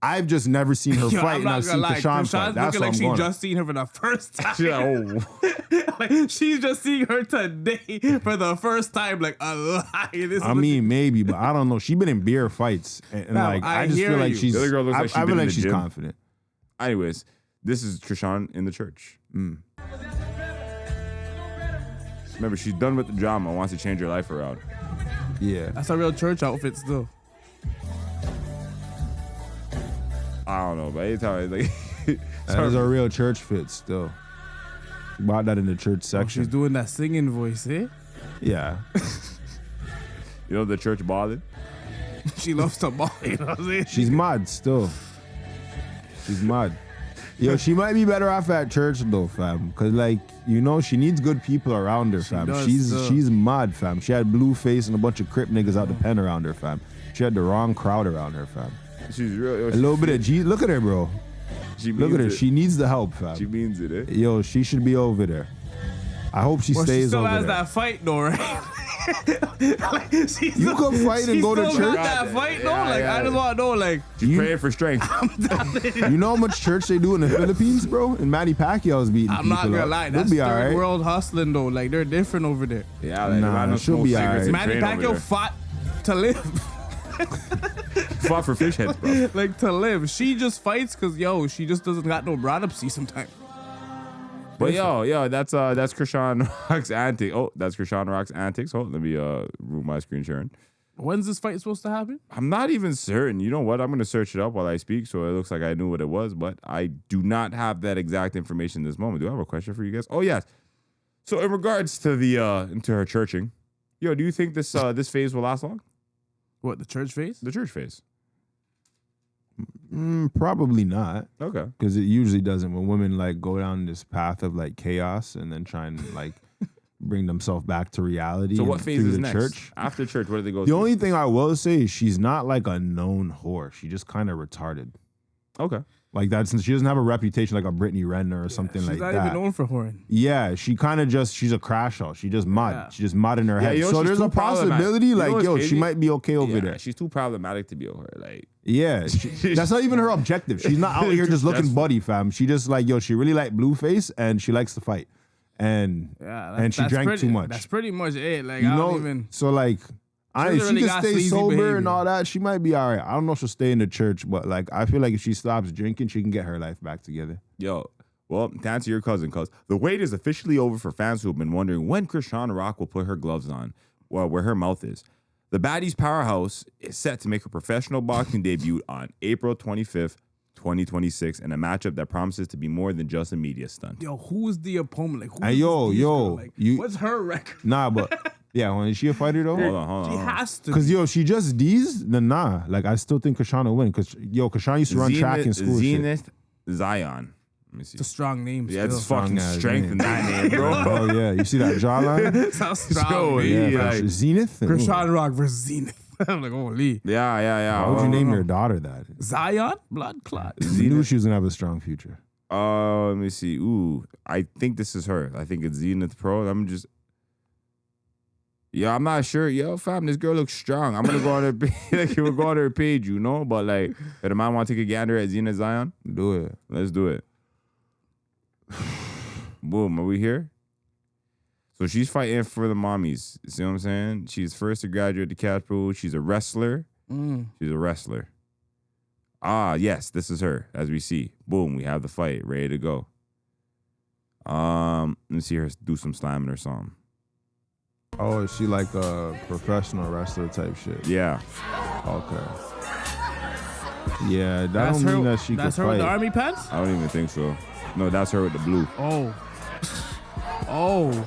I've just never seen her Yo, fight, I'm and not I've gonna seen lie. Chrisean fight. Krishan's That's looking what like I'm she going. just seen her for the first time. She's like, oh, Like, she's just seeing her today for the first time. Like, a lie. This I is mean, maybe, but I don't know. She's been in beer fights, and Fam, like I I just hear feel like you. she's. The other girl looks like she's I been feel in like the she's gym. confident. anyways, this is Chrisean in the church. Remember, she's done with the drama and wants to change her life around. Yeah, that's a real church outfit still. I don't know, but anytime like that is a real church fit still. Bought that in the church Oh, section. she's doing that singing voice, eh? Yeah, you know the church balling. She loves to ball, you know what I'm saying? she's mad still. She's mad. Yo, she might be better off at church though, fam. Cause like, you know, she needs good people around her, fam. does, She's mad, fam. She had Blueface and a bunch of Crip niggas out the pen around her, fam. She had the wrong crowd around her, fam. She's real. A little bit of G. Look at her, bro. She Look at her. means it. She needs the help, fam. She means it, eh? Yo, she should be over there. I hope she Well, she stays still over has there. that fight though, right? Like, You can fight and go to She still church? got that fight though. Yeah, Like, yeah. I just want to know, like, She's praying for strength. You know how much church they do in the Philippines, bro? And Manny Pacquiao's beating I'm people not gonna up. lie, They'll that's be third all right. world hustling though. Like, they're different over there. Yeah, like, Nah, the man don't she'll smoke be cigarettes alright. and Manny train over Pacquiao there. fought to live. Fought for fish heads, bro. Like, to live. She just fights because, yo, she just doesn't got no broad up see sometimes. But yo, that's Chrisean Rock's antics. Oh, that's Chrisean Rock's antics. Hold, let me remove my screen sharing. When's this fight supposed to happen? I'm not even certain. You know what? I'm gonna search it up while I speak, so it looks like I knew what it was, but I do not have that exact information in this moment. Do I have a question for you guys? Oh yes. So in regards to the into her churching, yo, do you think this this phase will last long? What, the church phase? The church phase. Probably not. Okay. Because it usually doesn't. When women like go down this path of like chaos and then try and like bring themselves back to reality. So and what phase through is the next? church. After church, what do they go The through? only thing I will say is she's not like a known whore. She just kind of retarded. Okay. Like that, since she doesn't have a reputation like a Brittany Renner or something She's like not that. even known for whoring. Yeah, she kind of just, she's a crash out. She just mud. Yeah. She just mud in her Yeah, head. you know, So she's there's too a possibility, problematic. You know like, what's yo, she crazy? might be okay over Yeah, there. she's too problematic to be over. Like, Yeah, that's not even her objective. She's not out here just looking That's- buddy, fam. She just like, yo, she really like Blueface and she likes to fight. And Yeah, and she that's drank pretty, too much. That's pretty much it. Like, You I know, don't even. so like, If she really can got stay sleazy sober behavior. and all that, she might be all right. I don't know if she'll stay in the church, but like I feel like if she stops drinking, she can get her life back together. Yo, well, to answer your cousin, cuz the wait is officially over for fans who have been wondering when Chrisean Rock will put her gloves on, well, where her mouth is. The Baddies powerhouse is set to make her professional boxing debut on April 25th, 2026, in a matchup that promises to be more than just a media stunt. Yo, who is the opponent? Like, who Hey, is yo, this yo, girl? Like, you- what's her record? Nah, but yeah, is she a fighter though? Hold on. She has to. Cause yo, she just D's, then nah. Like I still think Chrisean will win. Cause yo, Chrisean used to run track in school. and shit. Zenith Zion. Let me see. It's a strong name. Yeah, it's still. fucking Strong-ass strength name. in that name, bro. Oh yeah, you see that jawline? Sounds strong. Yo, man. yeah, for like- Zenith. Chrisean Rock versus Zenith. I'm like, holy. Yeah. Why would you name your daughter that? Zion? Blood clot. You knew she was gonna have a strong future. Let me see. Ooh, I think this is her. I think it's Zenith Pro. I'm not sure. Yo, fam, this girl looks strong. I'm gonna go on her page. Like, we'll go on her page, you know. But like, if the man want to take a gander at Zenith Zion, Do it. let's do it. Boom. Are we here? So she's fighting for the mommies. You see what I'm saying? She's first to graduate the catch pool. She's a wrestler. She's a wrestler. Ah, yes, this is her. As we see, boom, we have the fight ready to go. Let me see her do some slamming or something. Oh, is she like a professional wrestler type shit? Yeah, Okay. Yeah, that That's don't her. mean that she That's could her with fight. the army pants. I don't even think so. No, that's her with the blue. Oh. Oh.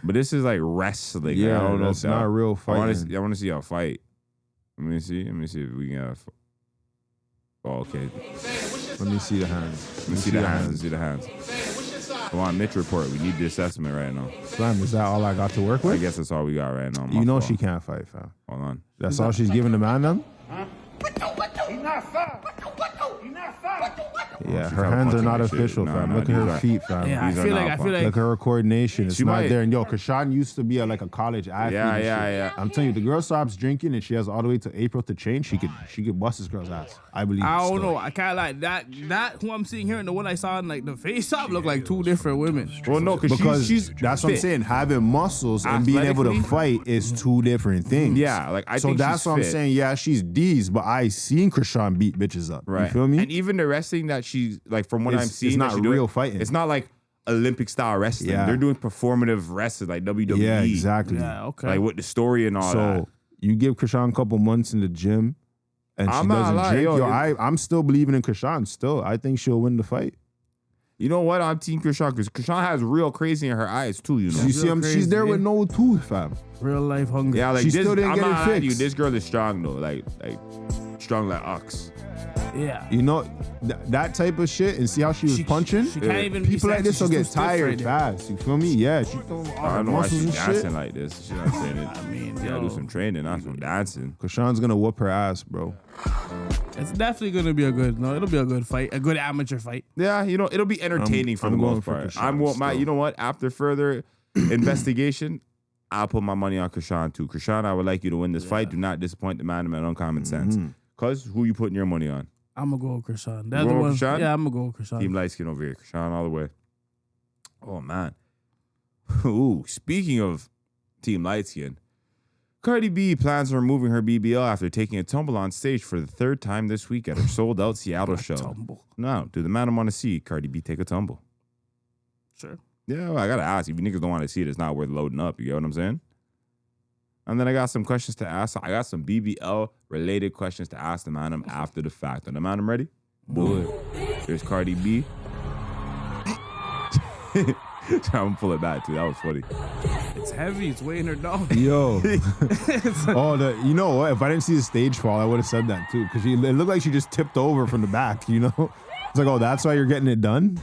But this is like wrestling. Yeah, I don't know that's if that- not real I want fighting. to see her fight. Let me see if we can have. Oh, okay. Let me see the hands. Let me see the hands. Let's see the hands. Come on, Mitch report. We need the assessment right now. Fam, is that all I got to work I with? guess that's all we got right now. You know My she fault. can't fight, fam. Hold on. That's all she's giving the man them? Yeah, her kinda hands are punching not that shit. official, Nah, fam. nah, Look at these her are- feet, fam. Yeah, I These are feel not like I fun. feel like Look at her coordination. It's She not might- there. And yo, Chrisean used to be like a college athlete. Yeah, and yeah, shit. yeah. I'm telling you, the girl stops drinking and she has all the way to April to change. She could bust this girl's ass. I believe. I it don't still. know. I kind of like that. Who I'm seeing here and the one I saw in like the face shop look like two different women. Well, no, Because she's that's what I'm fit. saying. Having muscles and being able to Athletically? fight is two different things. Yeah, like I So think that's she's what I'm fit. saying. Yeah, she's D's, but I seen Chrisean beat bitches up. Right. You feel me? And even the wrestling that she's like, from what It's- I'm seeing, it's that not she doing, real fighting. It's not like Olympic style wrestling. Yeah. They're doing performative wrestling like WWE. yeah, exactly. Yeah. Okay. Like with the story and all So that. you give Chrisean a couple months in the gym, and she I'm not doesn't lying, drink. yo, I'm still believing in Chrisean. Still, I think she'll win the fight. You know what? I'm Team Chrisean because Chrisean has real crazy in her eyes too. You know. You see, she's crazy, there with yeah. no tooth, fam. Real life hungry. Yeah, like She this. still didn't I'm get it not lying to you. fixed. This girl is strong though. Like strong like ox. Yeah. You know that type of shit, and see how she was punching. She can't even be People like sexy. this will She's get too stiff tired right there. fast. You feel me? Yeah, she throwing all I her don't know why muscles she's and dancing shit. like this. She's not saying it. I mean, You gotta yo, do some training, not some dancing. Chrisean's gonna whoop her ass, bro. it's definitely gonna be it'll be a good fight, a good amateur fight. Yeah, you know, it'll be entertaining for I'm the going most for part. Chrisean I'm want my, still. you know what? After further investigation, I'll put my money on Chrisean too. Chrisean, I would like you to win this fight. Do not disappoint the man of uncommon sense. Cause who you putting your money on? I'm gonna go with Chrisean. That's the going one. with Chrisean? Yeah, I'm gonna go with Chrisean. Team light skin over here. Chrisean all the way. Oh man. Ooh, speaking of team light skin, Cardi B plans on removing her BBL after taking a tumble on stage for the third time this week at her sold out Seattle show. Tumble. Now, do the man want to see Cardi B take a tumble? Sure. Yeah, well, I gotta ask. If you niggas don't want to see it, it's not worth loading up. You get what I'm saying? And then I got some questions to ask. I got some BBL related questions to ask the man after the fact. Are the man ready? Boy, here's Cardi B. I'm gonna pull it back too. That was funny. It's heavy. It's weighing her down. Yo. You know what? If I didn't see the stage fall, I would have said that too. Because it looked like she just tipped over from the back, you know? It's like, oh, that's why you're getting it done?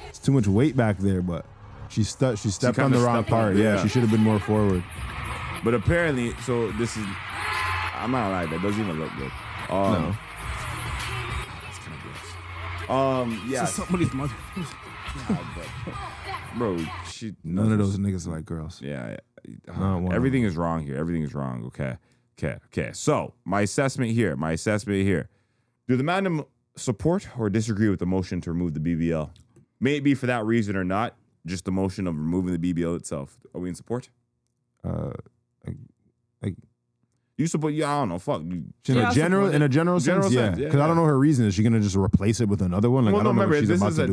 It's too much weight back there, but she stepped on kinda the wrong stepped on part. it, Yeah, yeah. she should have been more forward. But apparently, so this is. I'm not like that. Doesn't even look good. No. It's kind of gross. Yeah, Somebody's mother. bro. She None of those niggas like girls. Yeah. Not one of Everything is wrong here. Everything is wrong. Okay. So my assessment here. Do the man support or disagree with the motion to remove the BBL? May it be for that reason or not, just the motion of removing the BBL itself. Are we in support? You support? Yeah, I don't know. Fuck. In a general sense, yeah. Because I don't know her reason. Is she gonna just replace it with another one? Like, well, I don't know remember, what she's about to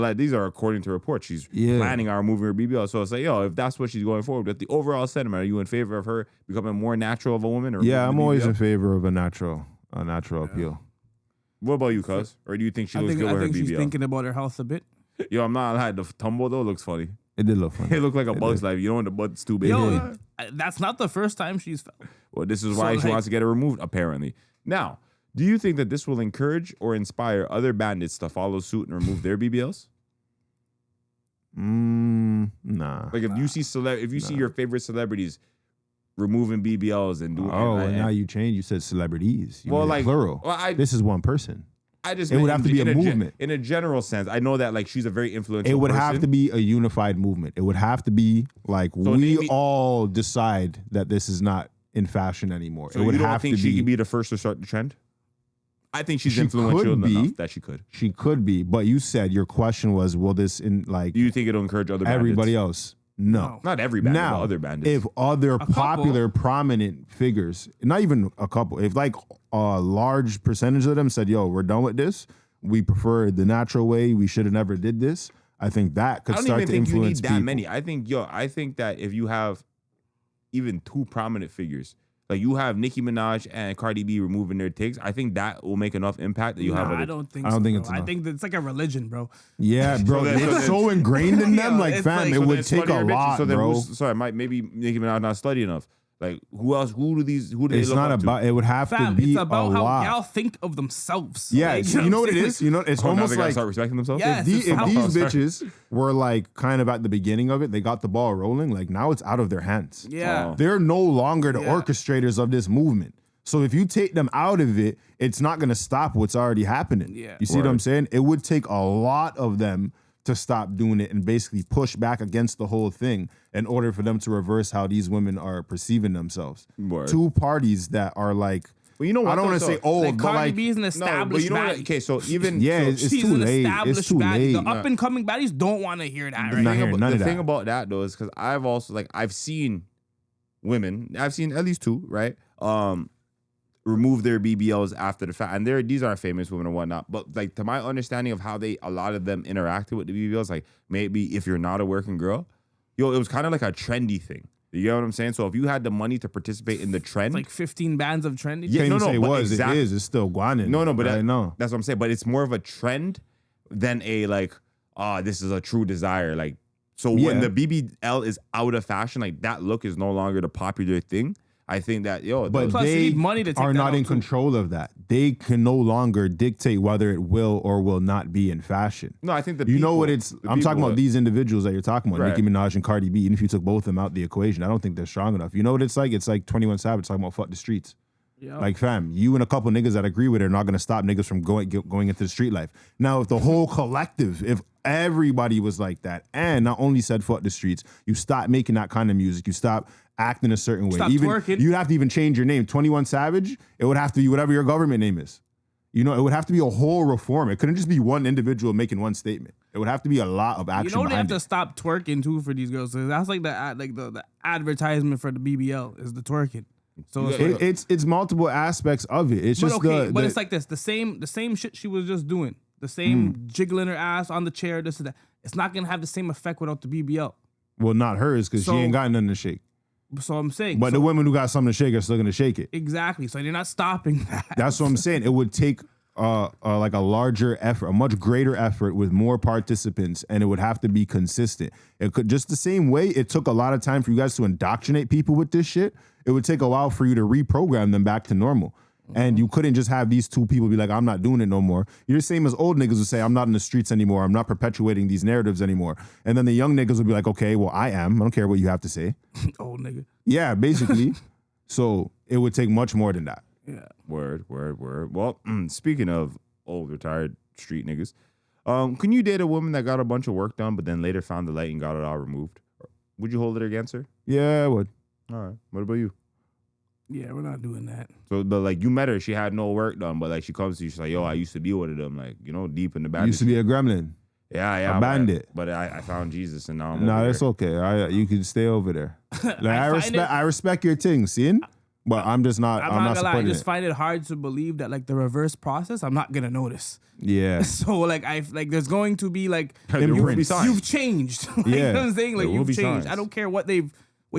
do. these are according to reports. She's planning on removing her BBL. So it's like, yo, if that's what she's going forward with, the overall sentiment, are you in favor of her becoming more natural of a woman? Or I'm always in favor of a natural appeal. What about you, cuz? Or do you think she looks good with her BBL? I think she's thinking about her health a bit. Yo, I'm not lying. The tumble though looks funny. It did look funny. It looked like a Bug's Life. You know when the butt's too big. Yo, that's not the first time she's fell. Well, this is why she wants to get it removed, apparently. Now, do you think that this will encourage or inspire other bandits to follow suit and remove their BBLs? Nah. Like if you see your favorite celebrities removing BBLs and doing now you changed. You said celebrities. You well, made it like plural. Well, this is one person. It would have to be a movement. In a general sense, I know that like she's a very influential. It would person. have to be a unified movement. It would have to be like all decide that this is not in fashion anymore. So it would you don't have think to she be. could be the first to start the trend? I think she's influential enough that she could. She could be, but you said your question was, will this do you think it'll encourage other everybody bandits? else? No, not every bandit, but other bandits. If other popular, prominent figures, not even a couple, if like a large percentage of them said, "Yo, we're done with this. We prefer the natural way. We should have never did this." I think that could start to influence people. I don't even think you need that many. I think that if you have even two prominent figures, like you have Nicki Minaj and Cardi B removing their tics, I think that will make enough impact that you have. I don't think it's enough. I think it's like a religion, bro. Yeah, bro. It's so ingrained in them, like fam. It would take a lot, bro. Maybe Nicki Minaj not study enough. Like who else? Who do they it's look not up about. to? It would have to be it's about a how lot. y'all think of themselves. Yeah, like, you know what it is. You know, it's almost now they like start respecting themselves. Yes, if these bitches were like kind of at the beginning of it, they got the ball rolling. Like now it's out of their hands. Yeah, they're no longer the orchestrators of this movement. So if you take them out of it, it's not going to stop what's already happening. Yeah. You see what I'm saying? It would take a lot of them to stop doing it and basically push back against the whole thing in order for them to reverse how these women are perceiving themselves. Word. Two parties that are like, well, you know what? I don't want to say old, like but Cardi like, B is an established baddie. Okay, so even it's she's too an late. established It's too baddie. late. The up and coming baddies don't want to hear that. Right? The thing about that though is because I've also I've seen women, I've seen at least two, right? Remove their BBLs after the fact, and these aren't famous women and whatnot. But like to my understanding of how a lot of them interacted with the BBLs, like maybe if you're not a working girl, it was kind of like a trendy thing. You get what I'm saying? So if you had the money to participate in the trend, like 15 bands of trendy. Yeah, it is. It's still guanin. No, but I know that's what I'm saying. But it's more of a trend than a this is a true desire. Like so, when the BBL is out of fashion, like that look is no longer the popular thing. I think that but plus they you need money to take are not in too. control of that. They can no longer dictate whether it will or will not be in fashion. No, I think I'm talking about these individuals that you're talking about, right. Nicki Minaj and Cardi B. Even if you took both of them out the equation, I don't think they're strong enough. You know what it's like? It's like 21 Savage talking about fuck the streets. Yep. Like fam, you and a couple niggas that agree with it are not gonna stop niggas from going into the street life. Now, if the whole collective, if everybody was like that, and not only said fuck the streets, you stop making that kind of music, you stop acting a certain way. Stop twerking. You'd have to even change your name. 21 Savage, it would have to be whatever your government name is. You know, it would have to be a whole reform. It couldn't just be one individual making one statement. It would have to be a lot of action. You know they have to stop twerking too for these girls. So that's like the advertisement for the BBL is the twerking. So it's multiple aspects of it. It's just but it's like this: the same shit she was just doing, the same jiggling her ass on the chair, this and that. It's not gonna have the same effect without the BBL. Well, not hers because she ain't got nothing to shake. So I'm saying, but the women who got something to shake are still gonna shake it. Exactly. So they're not stopping that. That's what I'm saying. It would take like a larger effort, a much greater effort with more participants, and it would have to be consistent. It could just the same way it took a lot of time for you guys to indoctrinate people with this shit. It would take a while for you to reprogram them back to normal. And you couldn't just have these two people be like, I'm not doing it no more. You're the same as old niggas who say, I'm not in the streets anymore. I'm not perpetuating these narratives anymore. And then the young niggas will be like, okay, well, I am. I don't care what you have to say. Old nigga. Yeah, basically. So it would take much more than that. Yeah. Word. Well, speaking of old retired street niggas, can you date a woman that got a bunch of work done, but then later found the light and got it all removed? Would you hold it against her? Yeah, I would. All right. What about you? Yeah, we're not doing that. So, but like you met her, she had no work done, but like she comes to you, she's like, yo, I used to be one of them, like, you know, deep in the back. Used to be a gremlin. Yeah. A bandit. But I found Jesus, and now I'm No, over that's here. okay. You can stay over there. Like I I respect your thing, seeing? But I'm just not. I'm I'm not not gonna lie, I supporting just it. find it hard to believe that like the reverse process, I'm not gonna notice. Yeah. So like there's going to be like There will be signs. you've changed. Like, Yeah. you know what I'm saying? Like There will you've be changed. signs. I don't care what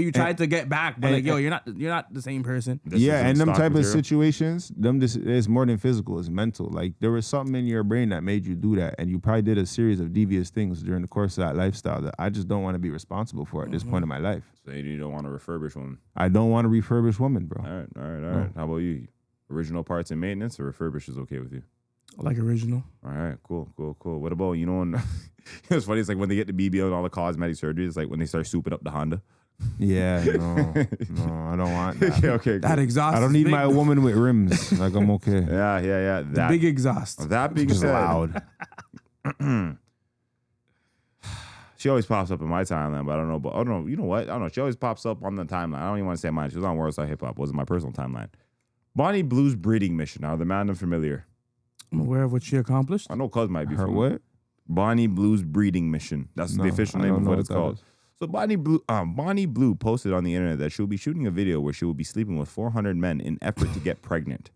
you tried to get back, but and- like yo, you're not the same person. This Yeah, isn't and them stock type material. of situations, it's more than physical, it's mental. Like there was something in your brain that made you do that, and you probably did a series of devious things during the course of that lifestyle that I just don't want to be responsible for at this point in my life. So you don't want to refurbish one. I don't want to refurbish women, bro. All right. How about you? Original parts and maintenance, or refurbish is okay with you? Like original. All right, cool. What about, it's funny, it's like when they get the BBL and all the cosmetic surgery, it's like when they start souping up the Honda. Yeah, no, I don't want that. Okay. That exhaust. I don't is need big. my woman with rims. Like I'm okay. Yeah. The big exhaust. That being Just said, loud. she always pops up in my timeline, but I don't know. But I don't know. You know what? I don't know. She always pops up on the timeline. I don't even want to say mine. She was on Worldstar Hip Hop. Wasn't my personal timeline. Bonnie Blue's breeding mission. Now the man I'm familiar. I'm aware of what she accomplished. I know Cuz might be Her familiar. what? Bonnie Blue's breeding mission. That's No, the official I name don't of know what what it's that called. is. So Bonnie Blue posted on the internet that she'll be shooting a video where she will be sleeping with 400 men in effort to get pregnant.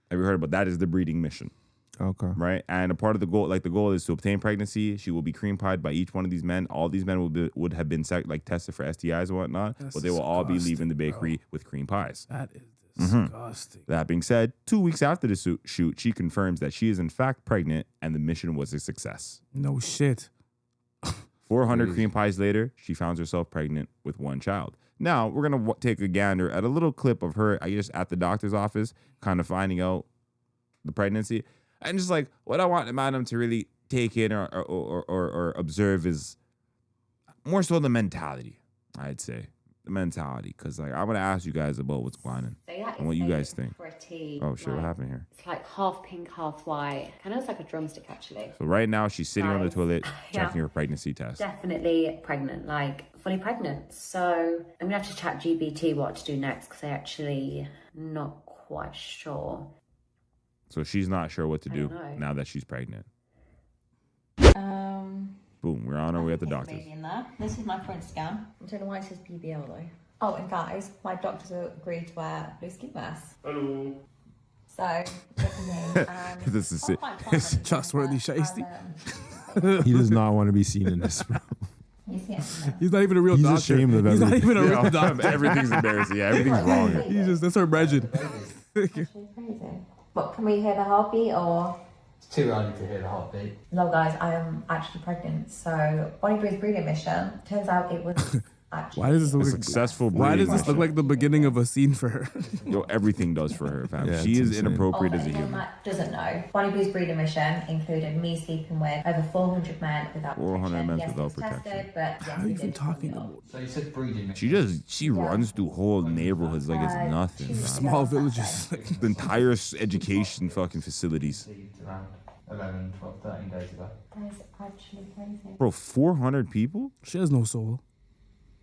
Have you heard about that? Is the breeding mission, Okay. right? And a part of the goal is to obtain pregnancy. She will be cream pied by each one of these men. All these men would have been tested for STIs and whatnot, That's but they will all be disgusting, leaving the bakery with cream pies. That is disgusting. That being said, 2 weeks after the shoot, she confirms that she is in fact pregnant and the mission was a success. No shit. 400 cream pies later, she finds herself pregnant with one child. Now, we're going to take a gander at a little clip of her, I guess, at the doctor's office, kind of finding out the pregnancy. And just like, what I want the madam to really take in or observe is more so the mentality, I'd say. The mentality. Because like, I'm going to ask you guys about what's going on and what you guys think. Pretty, Oh, shit, what happened here? It's like half pink, half white. Kind of looks like a drumstick, actually. So right now, she's sitting on the Guys, toilet yeah. checking her pregnancy test. Definitely pregnant, like fully pregnant. So I'm gonna have to chat GPT what to do next because I actually not quite sure. So she's not sure what to I do don't know. now that she's pregnant. Um, Boom, we're on our way at the okay, doctor's. maybe in there. This is my print scan. I don't know why it says BBL though. Oh, and guys, my doctors have agreed to wear blue ski masks. Hello. So, look at me. And This is it. It's trustworthy, shiesty. He does not want to be seen in this, bro. You see it? He's not even a real He's doctor. ashamed of He's not everything. even a real doctor. Everything's embarrassing. Yeah, everything's wrong here. He's just, that's her brethren. Crazy. What, can we hear the heartbeat or? It's too early to hear the heartbeat. No, guys, I am actually pregnant. So, Bonnie Bree's breeding mission. Turns out it was actually. Why does this look like, Successful why does breeding this look mission. like the beginning of a scene for her? Yo, everything does for her, fam. Yeah, She it's is insane. inappropriate as a anyone human. that doesn't know, Bonnie Bree's breeding mission included me sleeping with over 400 men without 400 protection. men yes, without it was protection. Tested, but yes, How are we you even did talking follow. about So you said breeding. She runs through whole neighborhoods like it's nothing, fam. small villages? The entire education fucking facilities. Conceived around 11, 12, 13 days ago. That is actually crazy. Bro, 400 people? She has no soul.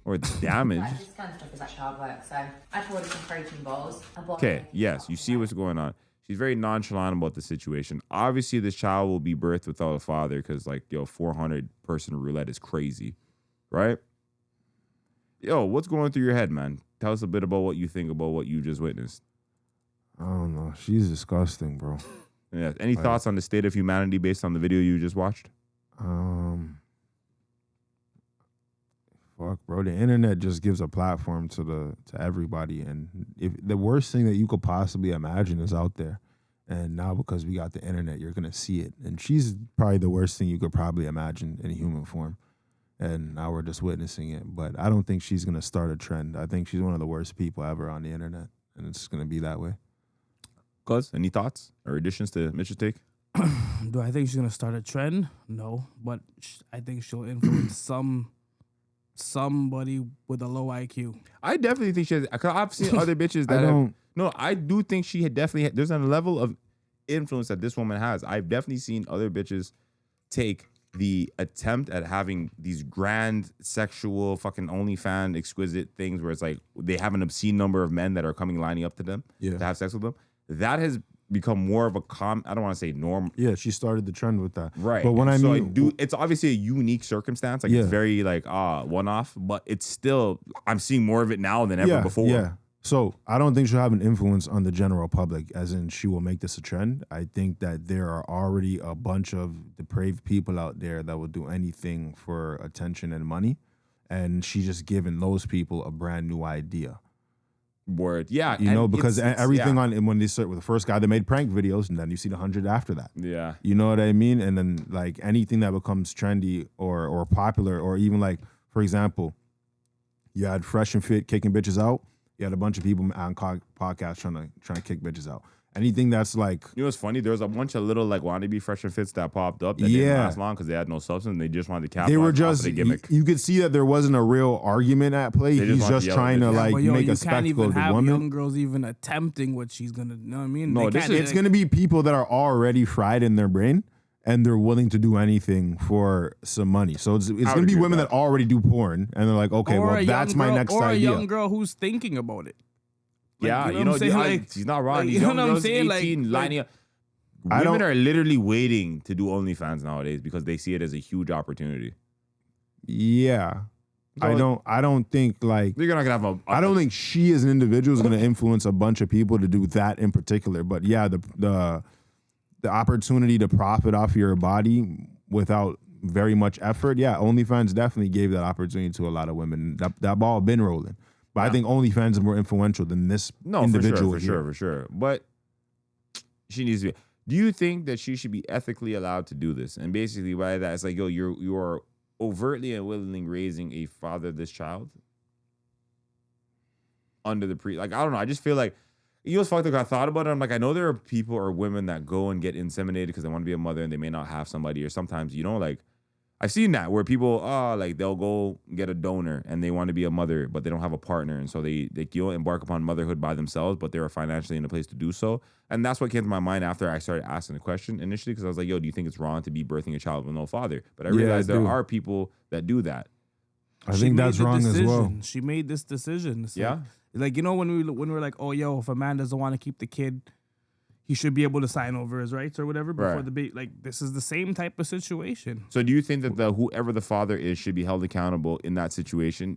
Or damage? Right, this kind of stuff is actually hard work. So I had to order some protein balls. I bought Okay, them. yes, you see what's going on. She's very nonchalant about the situation. Obviously, this child will be birthed without a father because, like, 400 person roulette is crazy, right? Yo, what's going through your head, man? Tell us a bit about what you think about what you just witnessed. I don't know. She's disgusting, bro. Yeah. Any thoughts on the state of humanity based on the video you just watched? Fuck, bro. The internet just gives a platform to everybody, and if the worst thing that you could possibly imagine is out there, and now because we got the internet, you're gonna see it. And she's probably the worst thing you could probably imagine in human form, and now we're just witnessing it. But I don't think she's gonna start a trend. I think she's one of the worst people ever on the internet, and it's gonna be that way. Cuz, any thoughts or additions to Mitch's take? Do I think she's gonna start a trend? No, but I think she'll influence somebody with a low IQ. I definitely think she has. Cause I've seen other bitches that no, I do think she had definitely. There's a level of influence that this woman has. I've definitely seen other bitches take the attempt at having these grand sexual fucking OnlyFans exquisite things where it's like they have an obscene number of men that are coming lining up to them to have sex with them. That has become more of a I don't want to say norm. Yeah, she started the trend with that. Right. But when so I mean, it's obviously a unique circumstance. Like it's very like one off, but it's still I'm seeing more of it now than ever before. Yeah. So I don't think she'll have an influence on the general public, as in she will make this a trend. I think that there are already a bunch of depraved people out there that will do anything for attention and money. And she's just giving those people a brand new idea. Word. Yeah. You know, because everything on when they start with the first guy that made prank videos, and then you see the 100 after that. Yeah. You know what I mean? And then like anything that becomes trendy or popular, or even like, for example, you had Fresh and Fit kicking bitches out. You had a bunch of people on podcasts trying to kick bitches out. Anything that's like, you know what's funny? There was a bunch of little like wannabe Fresh and Fits that popped up that didn't last long because they had no substance. They just wanted to capitalize. They were off just of the gimmick. you could see that there wasn't a real argument at play. He's just trying to like make a spectacle of the woman. Young girls even attempting what she's gonna. You know what I mean? No, it's gonna be people that are already fried in their brain. And they're willing to do anything for some money. So it's going to be women that already do porn. And they're like, okay, well, that's my next idea. Or a young girl who's thinking about it. Like, yeah, you know what I'm saying? Like, she's not wrong. Like, These you know young what I'm girls, saying? 18, lining up. Women are literally waiting to do OnlyFans nowadays because they see it as a huge opportunity. Yeah. So I don't think like you're not gonna have I don't think she as an individual is going to influence a bunch of people to do that in particular. But yeah, the opportunity to profit off your body without very much effort, yeah, OnlyFans definitely gave that opportunity to a lot of women. That ball been rolling. But I think OnlyFans is more influential than this individual. For sure. But she needs to be. Do you think that she should be ethically allowed to do this? And basically by that, it's like, yo, you are overtly and willingly raising a fatherless child under the like, I don't know. I just feel like, you know what's fucked up? I thought about it. I'm like, I know there are people or women that go and get inseminated because they want to be a mother and they may not have somebody. Or sometimes, you know, like I've seen that where people, like they'll go get a donor and they want to be a mother, but they don't have a partner. And so they embark upon motherhood by themselves, but they're financially in a place to do so. And that's what came to my mind after I started asking the question initially, because I was like, yo, do you think it's wrong to be birthing a child with no father? But I realized there are people that do that. I think that's wrong as well. She made this decision. So, yeah. Like, you know, when we're like, oh, yo, if a man doesn't want to keep the kid, he should be able to sign over his rights or whatever before the baby. Like, this is the same type of situation. So do you think that whoever the father is should be held accountable in that situation,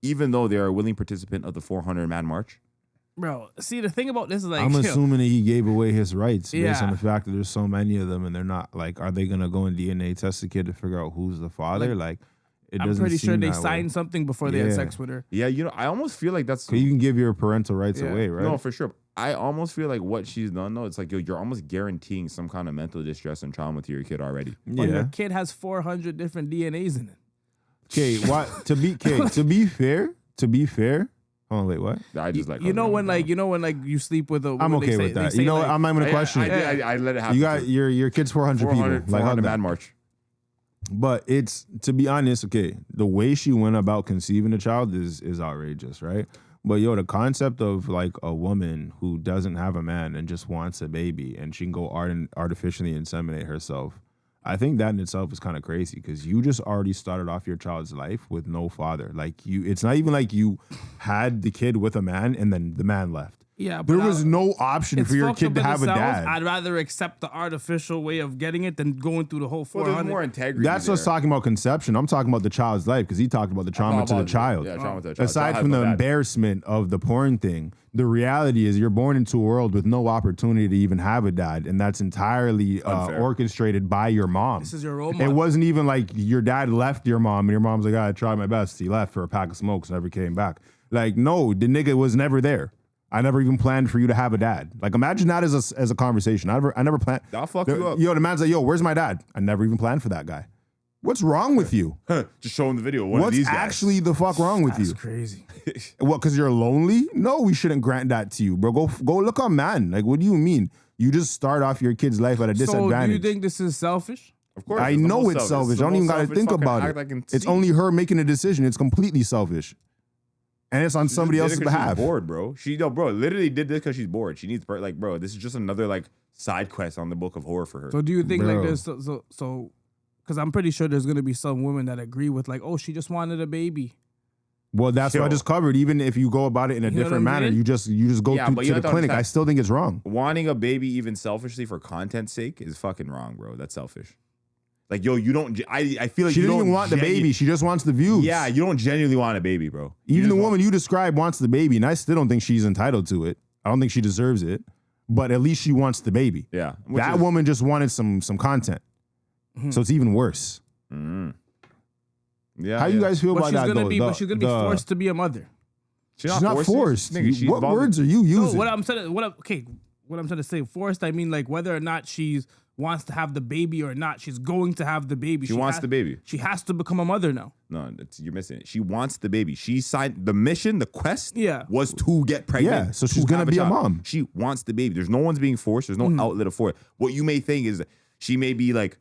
even though they are a willing participant of the 400-man march? Bro, see, the thing about this is like, I'm assuming that he gave away his rights based on the fact that there's so many of them and they're not like, are they going to go and DNA test the kid to figure out who's the father? Like I'm pretty sure they signed something before they had sex with her. Yeah, you know, I almost feel like that's... You can give your parental rights away, right? No, for sure. I almost feel like what she's done, though, it's like, you're almost guaranteeing some kind of mental distress and trauma to your kid already. But your kid has 400 different DNAs in it. Okay, to be fair. Oh wait, what? I just like when you sleep with a. I'm okay with that. You know what? I'm not even gonna question it. I let it happen. You got your kid's 400 people. Like 400-man march. But it's, to be honest, okay, the way she went about conceiving a child is outrageous, right? But yo, the concept of like a woman who doesn't have a man and just wants a baby and she can go artificially inseminate herself, I think that in itself is kind of crazy because you just already started off your child's life with no father. Like it's not even like you had the kid with a man and then the man left. Yeah, there was no option for your kid to have a dad. I'd rather accept the artificial way of getting it than going through the whole 400. There's more integrity. That's what's talking about conception. I'm talking about the child's life because he talked about the trauma to the child. Yeah, trauma to the child. Aside from the embarrassment of the porn thing, the reality is you're born into a world with no opportunity to even have a dad, and that's entirely orchestrated by your mom. This is your role model. It wasn't even like your dad left your mom and your mom's like, I tried my best. He left for a pack of smokes, never came back. Like, no, the nigga was never there. I never even planned for you to have a dad. Like, imagine that as a conversation. I never planned. I'll fuck you up. Yo, the man's like, yo, where's my dad? I never even planned for that guy. What's wrong with you? Just show him the video. What's actually the fuck wrong with you? That's crazy. What, because you're lonely? No, we shouldn't grant that to you, bro. Go look on man. Like, what do you mean? You just start off your kid's life at a disadvantage. So do you think this is selfish? Of course. I know it's selfish. I don't even got to think about it. It's only her making a decision. It's completely selfish. And it's on somebody else's behalf. She's bored, bro. Bro, literally did this because she's bored. She needs, like, bro, this is just another, like, side quest on the book of horror for her. So do you think, like, there's, so, because I'm pretty sure there's going to be some women that agree with, like, oh, she just wanted a baby. Well, that's what I just covered. Even if you go about it in a different manner, you just go to the clinic. I still think it's wrong. Wanting a baby even selfishly for content's sake is fucking wrong, bro. That's selfish. Like, yo, you don't. I feel like she you doesn't don't even want the baby. She just wants the views. Yeah, you don't genuinely want a baby, bro. Even the woman you described wants the baby, and I still don't think she's entitled to it. I don't think she deserves it, but at least she wants the baby. Yeah, that woman just wanted some content, so it's even worse. Yeah. How you guys feel about that? But she's gonna be forced to be a mother. She's not forced. Nigga, what words are you using? No, what I'm trying to say, forced, I mean like whether or not she wants to have the baby or not, she's going to have the baby. She wants the baby. She has to become a mother now. No, you're missing it. She wants the baby. She signed the mission, the quest was to get pregnant. Yeah, so she's gonna be a mom. She wants the baby. There's no one's being forced. There's no outlet for it. What you may think is she may be like,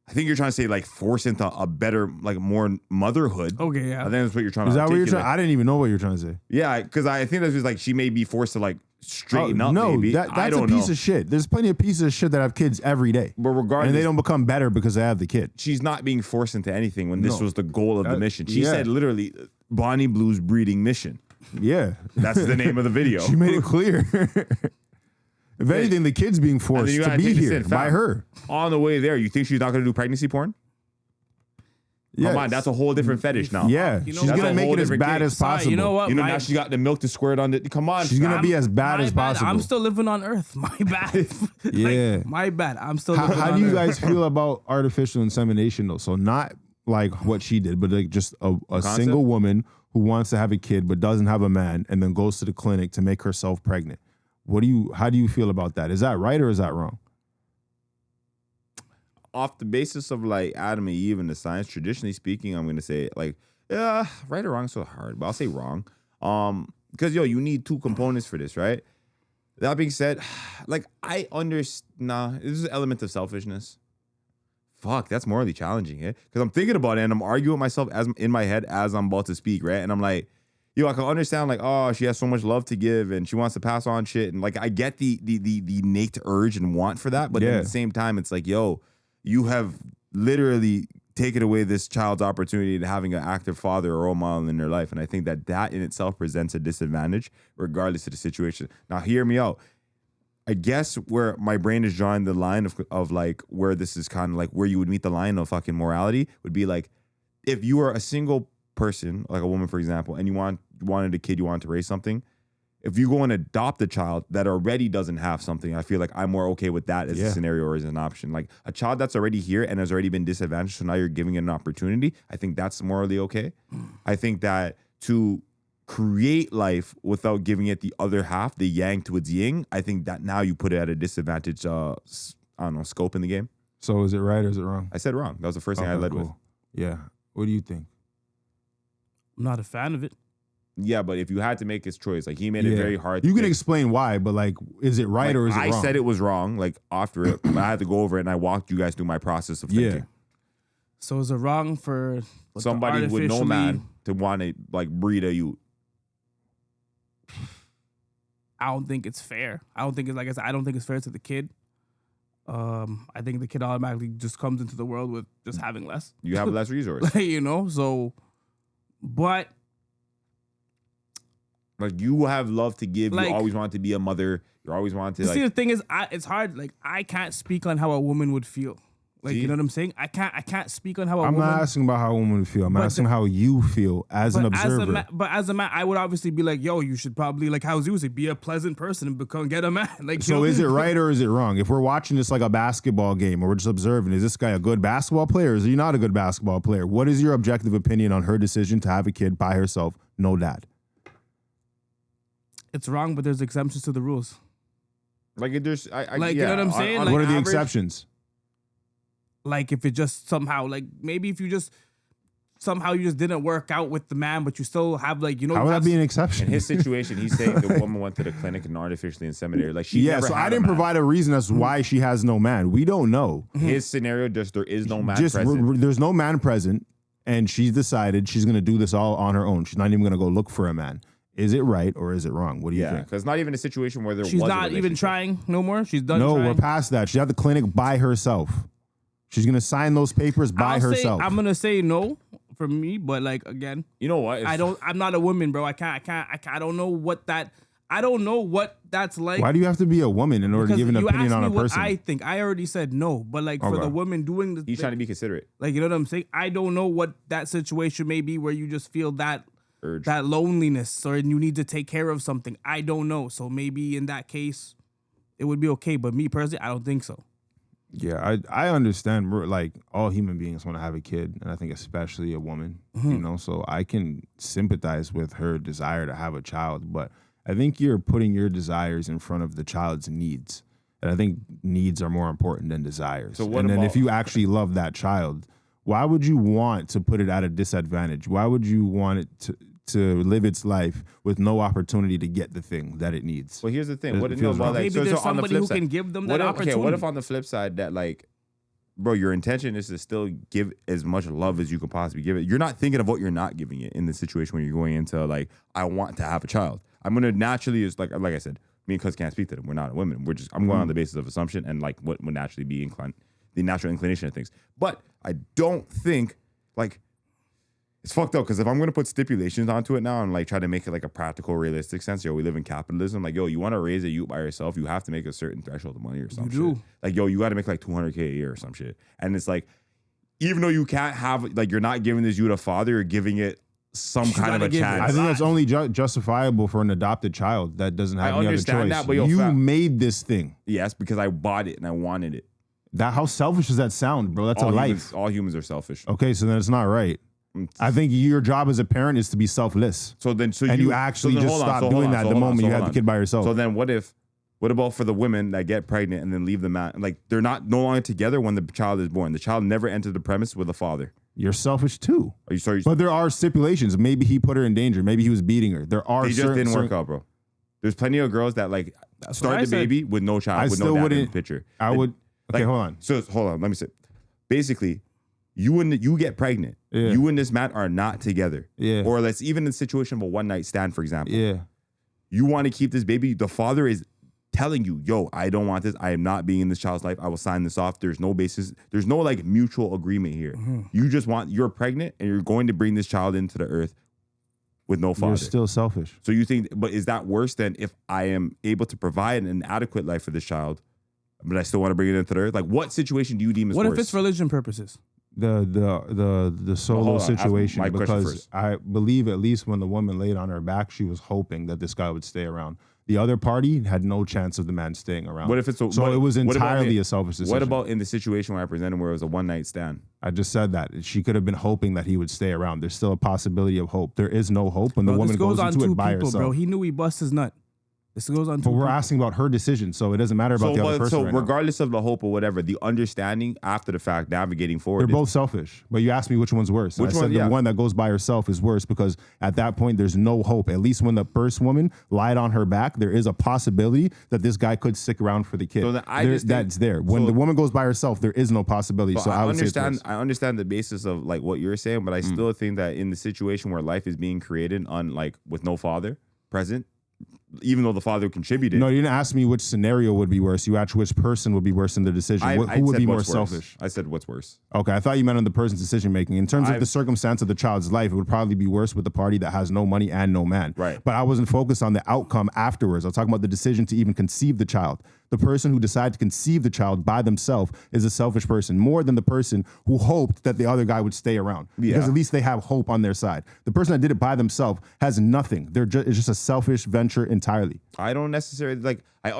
I think you're trying to say like force into a better, like more motherhood. Okay, yeah. I think that's what you're trying to Is that what you're articulate. trying? I didn't even know what you're trying to say. Yeah, because I think that's just like she may be forced to like straighten up. No, maybe. that's I don't a piece know. of shit. There's plenty of pieces of shit that have kids every day. But regardless, and they don't become better because they have the kid. She's not being forced into anything when this was the goal of the mission. She yeah. said literally, Bonnie Blue's breeding mission. Yeah. That's the name of the video. She made it clear. If anything, the kid's being forced to be here by her. On the way there, you think she's not going to do pregnancy porn? Yes. Come on, that's a whole different fetish now. Yeah, she's going to make it as bad as possible. You know what? Now she got the milk to squirt on the. Come on, she's going to be as bad as possible. I'm still living on Earth. My bad. Yeah. My bad. I'm still living on Earth. How do you guys feel about artificial insemination, though? So not like what she did, but like just a single woman who wants to have a kid but doesn't have a man and then goes to the clinic to make herself pregnant. How do you feel about that? Is that right or is that wrong? Off the basis of like Adam and Eve and the science, traditionally speaking, I'm gonna say like, yeah, right or wrong is so hard, but I'll say wrong. Because you need two components for this, right? That being said, like I understand, this is an element of selfishness. Fuck, that's morally challenging, eh? Because I'm thinking about it and I'm arguing with myself as in my head as I'm about to speak, right? And I'm like, I can understand like, oh, she has so much love to give and she wants to pass on shit, and like I get the innate urge and want for that, but then at the same time, it's like, you have literally taken away this child's opportunity to having an active father or role model in their life. And I think that in itself presents a disadvantage regardless of the situation. Now, hear me out. I guess where my brain is drawing the line of like where this is kind of like where you would meet the line of fucking morality would be like if you are a single person, like a woman, for example, and you wanted a kid, you wanted to raise something. If you go and adopt a child that already doesn't have something, I feel like I'm more okay with that as a scenario or as an option. Like a child that's already here and has already been disadvantaged, so now you're giving it an opportunity. I think that's morally okay. I think that to create life without giving it the other half, the yang to its yin, I think that now you put it at a disadvantage, scope in the game. So is it right or is it wrong? I said wrong. That was the first thing I led with. Yeah. What do you think? I'm not a fan of it. Yeah, but if you had to make his choice, like he made it very hard. You can explain why, but like, is it right or is it wrong? I said it was wrong. Like after it, I had to go over it and I walked you guys through my process of thinking. So is it wrong for somebody with no man to want to like breed a youth? I don't think it's fair. I don't think it's like I said, I don't think it's fair to the kid. I think the kid automatically just comes into the world with just having less. You have less resources, so, but. Like you have love to give. You always want to be a mother. You always want to. See, the thing is, it's hard. Like I can't speak on how a woman would feel. Like you know what I'm saying? I can't speak on how a woman. I'm not asking about how a woman would feel. I'm asking how you feel as an observer. But as a man, I would obviously be like, yo, you should probably like how you say, be a pleasant person and get a man. Like, so is it right or is it wrong? If we're watching this like a basketball game or we're just observing, is this guy a good basketball player or is he not a good basketball player? What is your objective opinion on her decision to have a kid by herself, no dad? It's wrong, but there's exemptions to the rules. Like there's, you know what I'm saying? Like, what are the exceptions? Like if it just somehow, like maybe if you just somehow you just didn't work out with the man, but you still have like how would that be an exception? In his situation, he's saying the woman went to the clinic and artificially inseminated. Like she never so had I didn't provide a reason as to why she has no man. We don't know. His scenario, just there is no man present. There's no man present, and she's decided she's going to do this all on her own. She's not even going to go look for a man. Is it right or is it wrong? What do you think? Because not even a situation where she's not even trying no more. She's done. No, trying. we're past that. She's at the clinic by herself. She's gonna sign those papers by herself. I'm gonna say no for me, but like again, you know what? I'm not a woman, bro. I don't know what that's like. Why do you have to be a woman in order to give an opinion on a person? I think I already said no, but like for the woman doing the, he's trying to be considerate. Like, you know what I'm saying? I don't know what that situation may be where you just feel that urge, that loneliness, or you need to take care of something. I don't know. So maybe in that case, it would be okay. But me personally, I don't think so. Yeah, I understand. Like, all human beings want to have a kid, and I think especially a woman, you know, so I can sympathize with her desire to have a child, but I think you're putting your desires in front of the child's needs. And I think needs are more important than desires. So and then if you actually love that child, why would you want to put it at a disadvantage? Why would you want it to live its life with no opportunity to get the thing that it needs? Well, here's the thing. Maybe there's somebody who can give them that opportunity. Okay, what if on the flip side that, like, bro, your intention is to still give as much love as you can possibly give it. You're not thinking of what you're not giving it in the situation when you're going into, like, I want to have a child. I'm going to naturally, is like I said, me and Cuz can't speak to them. We're not women. I'm going on the basis of assumption and like what would naturally be the natural inclination of things. But I don't think, like, it's fucked up, because if I'm going to put stipulations onto it now and like try to make it like a practical, realistic sense, yo, we live in capitalism. Like, yo, you want to raise a youth by yourself, you have to make a certain threshold of money or some shit. Like, yo, you got to make like $200K a year or some shit. And it's like, even though you can't have, like, you're not giving this youth a father, you're giving it some kind of a chance. I think that's only justifiable for an adopted child that doesn't have any other choice. That, but you made this thing. Yes, because I bought it and I wanted it. How selfish does that sound, bro? That's all a humans, life. All humans are selfish. Okay, so then it's not right. I think your job as a parent is to be selfless. You actually just stop doing that the moment you have the kid by yourself. So then what about for the women that get pregnant and then leave the man? Like, they're no longer together when the child is born. The child never entered the premise with a father. You're selfish too. Are you sorry? But there are stipulations. Maybe he put her in danger. Maybe he was beating her. They just didn't work out, bro. There's plenty of girls that like start the baby with no child, with no dad in the picture. Hold on. So hold on. Let me say. Basically, you get pregnant. Yeah. You and this man are not together. Yeah. Or let's even in the situation of a one night stand, for example. Yeah. You want to keep this baby. The father is telling you, yo, I don't want this. I am not being in this child's life. I will sign this off. There's no basis. There's no like mutual agreement here. You just you're pregnant and you're going to bring this child into the earth with no father. You're still selfish. So you think, but is that worse than if I am able to provide an adequate life for this child, but I still want to bring it into the earth? Like, what situation do you deem as worse? What if it's for religion purposes? The solo situation, because I believe at least when the woman laid on her back, she was hoping that this guy would stay around. The other party had no chance of the man staying around. What if it's it was entirely a selfish decision? What about in the situation where I presented where it was a one night stand? I just said that she could have been hoping that he would stay around. There's still a possibility of hope. There is no hope when the woman goes into it by herself. Bro, he knew he bust his nut. This goes on. But we're asking about her decision, so it doesn't matter about the other person. So right regardless of the hope or whatever, the understanding after the fact, navigating forward, they're both selfish. But you asked me which one's worse. I said the one that goes by herself is worse, because at that point there's no hope. At least when the first woman lied on her back, there is a possibility that this guy could stick around for the kid. So that's there. When the woman goes by herself, there is no possibility. So I would understand. say I understand the basis of like what you're saying, but I still think that in the situation where life is being created on like with no father present, even though the father contributed. No, you didn't ask me which scenario would be worse. You asked which person would be worse in the decision. Who would be more selfish? I said what's worse. Okay, I thought you meant on the person's decision making. In terms of the circumstance of the child's life, it would probably be worse with the party that has no money and no man. Right. But I wasn't focused on the outcome afterwards. I was talking about the decision to even conceive the child. The person who decided to conceive the child by themselves is a selfish person, more than the person who hoped that the other guy would stay around. Yeah. Because at least they have hope on their side. The person that did it by themselves has nothing. It's just a selfish venture entirely. I don't necessarily like. Here's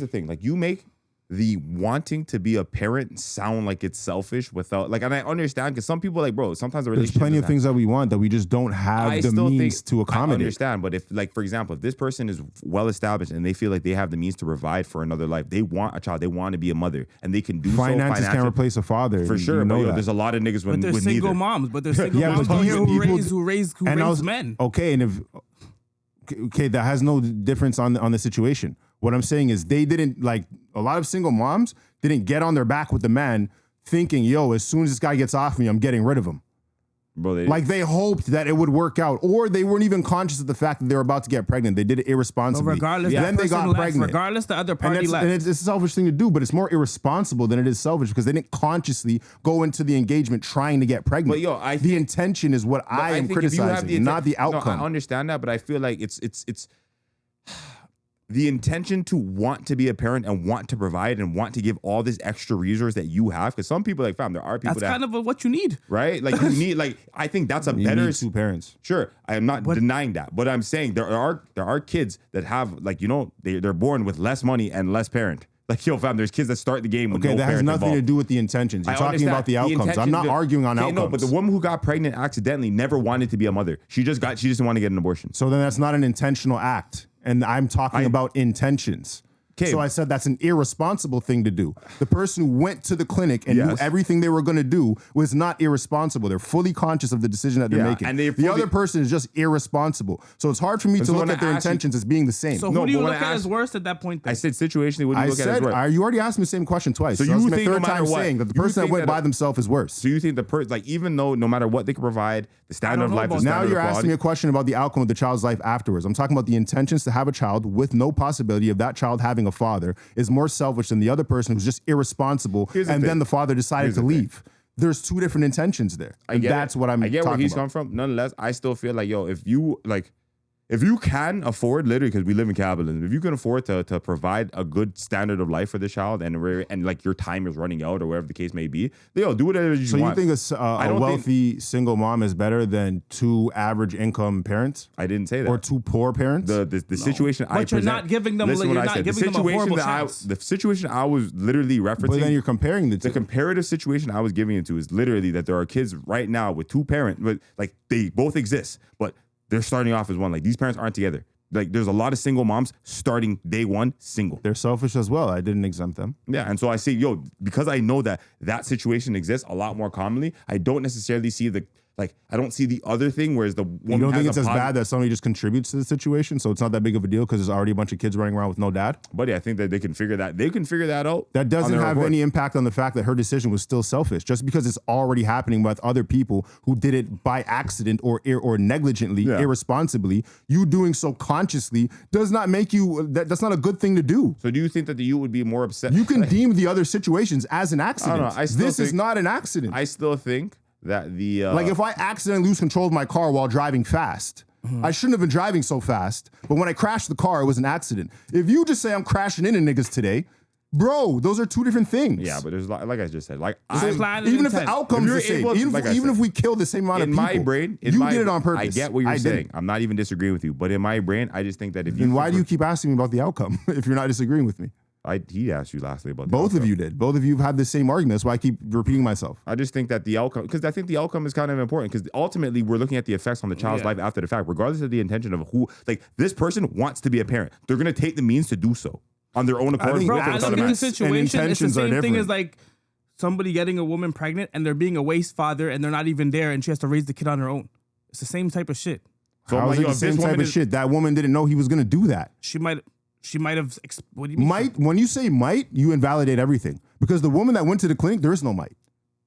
the thing. Like, you make the wanting to be a parent sound like it's selfish without like, and I understand because some people like, bro, sometimes the relationship. There's plenty of things that we want that we just don't have the means to accommodate. I understand, but if like, for example, if this person is well established and they feel like they have the means to provide for another life, they want a child, they want to be a mother, and they can do finances can't replace a father for sure. But there's a lot of niggas with they're single neither. moms, but they're single moms who raise men. Okay, and that has no difference on the situation. What I'm saying is they didn't, like, a lot of single moms didn't get on their back with the man thinking, yo, as soon as this guy gets off me, I'm getting rid of him. Bro, like they hoped that it would work out, or they weren't even conscious of the fact that they were about to get pregnant. They did it irresponsibly. Regardless, then they got pregnant. Regardless, the other party left. And it's a selfish thing to do, but it's more irresponsible than it is selfish because they didn't consciously go into the engagement trying to get pregnant. But the intention is what I am criticizing, not the outcome. No, I understand that, but I feel like it's the intention to want to be a parent and want to provide and want to give all this extra resource that you have. Because some people, like, fam, there are people that's kind of what you need, right? Like you need, like, I think that's a better need two parents. Sure, I am not denying that, but I'm saying there are kids that have, like, you know, they're born with less money and less parent. Like, yo, fam, there's kids that start the game with no that has parent nothing to do with the intentions. You're talking about the outcomes. I'm not arguing on outcomes. No, but the woman who got pregnant accidentally never wanted to be a mother. She just didn't want to get an abortion. So then that's not an intentional act. And I'm talking about intentions. So I said that's an irresponsible thing to do. The person who went to the clinic and knew everything they were going to do was not irresponsible. They're fully conscious of the decision that they're making. And the other person is just irresponsible. So it's hard for me to look at their intentions as being the same. So who do you look at as worse at that point? Then? I said situationally, what do you look at as worse? You already asked me the same question twice. So you think the third time saying that the person that went by themselves is worse. So you think the person, like, even though no matter what they can provide, the standard of life is now you're asking me a question about the outcome of the child's life afterwards. I'm talking about the intentions to have a child with no possibility of that child having a father is more selfish than the other person who's just irresponsible then the father decided to leave. There's two different intentions there. And that's what I'm talking about. I get where he's come from. Nonetheless, I still feel like, yo, if you can afford, literally, because we live in capitalism, if you can afford to provide a good standard of life for the child and like your time is running out or whatever the case may be, yo, do whatever you want. So you think a wealthy single mom is better than two average income parents? I didn't say that. Or two poor parents? The situation I present. But you're not giving them. You're not giving them a horrible chance. The situation I was literally referencing. But then you're comparing the two. The comparative situation I was giving it to is literally that there are kids right now with two parents, but like they both exist, but they're starting off as one. Like, these parents aren't together. Like, there's a lot of single moms starting day one single. They're selfish as well. I didn't exempt them. Yeah, and so I say, yo, because I know that situation exists a lot more commonly, I don't necessarily see I don't see the other thing, whereas the woman You don't think it's as bad that somebody just contributes to the situation, so it's not that big of a deal because there's already a bunch of kids running around with no dad? Buddy, I think that they can figure that out. That doesn't have any impact on the fact that her decision was still selfish. Just because it's already happening with other people who did it by accident or negligently, irresponsibly, you doing so consciously does not make you, that's not a good thing to do. So do you think that you would be more upset? You can deem the other situations as an accident. I don't know. This is not an accident. I still think that the like if I accidentally lose control of my car while driving fast, I shouldn't have been driving so fast, but when I crashed the car, it was an accident. If you just say I'm crashing into niggas today, bro, those are two different things. Yeah, but there's like I just said, like even if the outcome's the same, even if we kill the same amount of people, my brain, you did it on purpose. I get what you're saying. I'm not even disagreeing with you, but in my brain, I just think that if you then why do you keep asking me about the outcome if you're not disagreeing with me? He asked you lastly about both of you did. Both of you have had the same argument. That's why I keep repeating myself. I just think that the outcome, because I think the outcome is kind of important, because ultimately we're looking at the effects on the child's life after the fact, regardless of the intention of who, like, this person wants to be a parent. They're going to take the means to do so on their own accord. I look at the situation, it's the same thing as like somebody getting a woman pregnant and there being a waste father and they're not even there and she has to raise the kid on her own. It's the same type of shit. So how is it the same type of shit? That woman didn't know he was going to do that. She might have. What do you mean? Might, when you say might, you invalidate everything. Because the woman that went to the clinic, there is no might.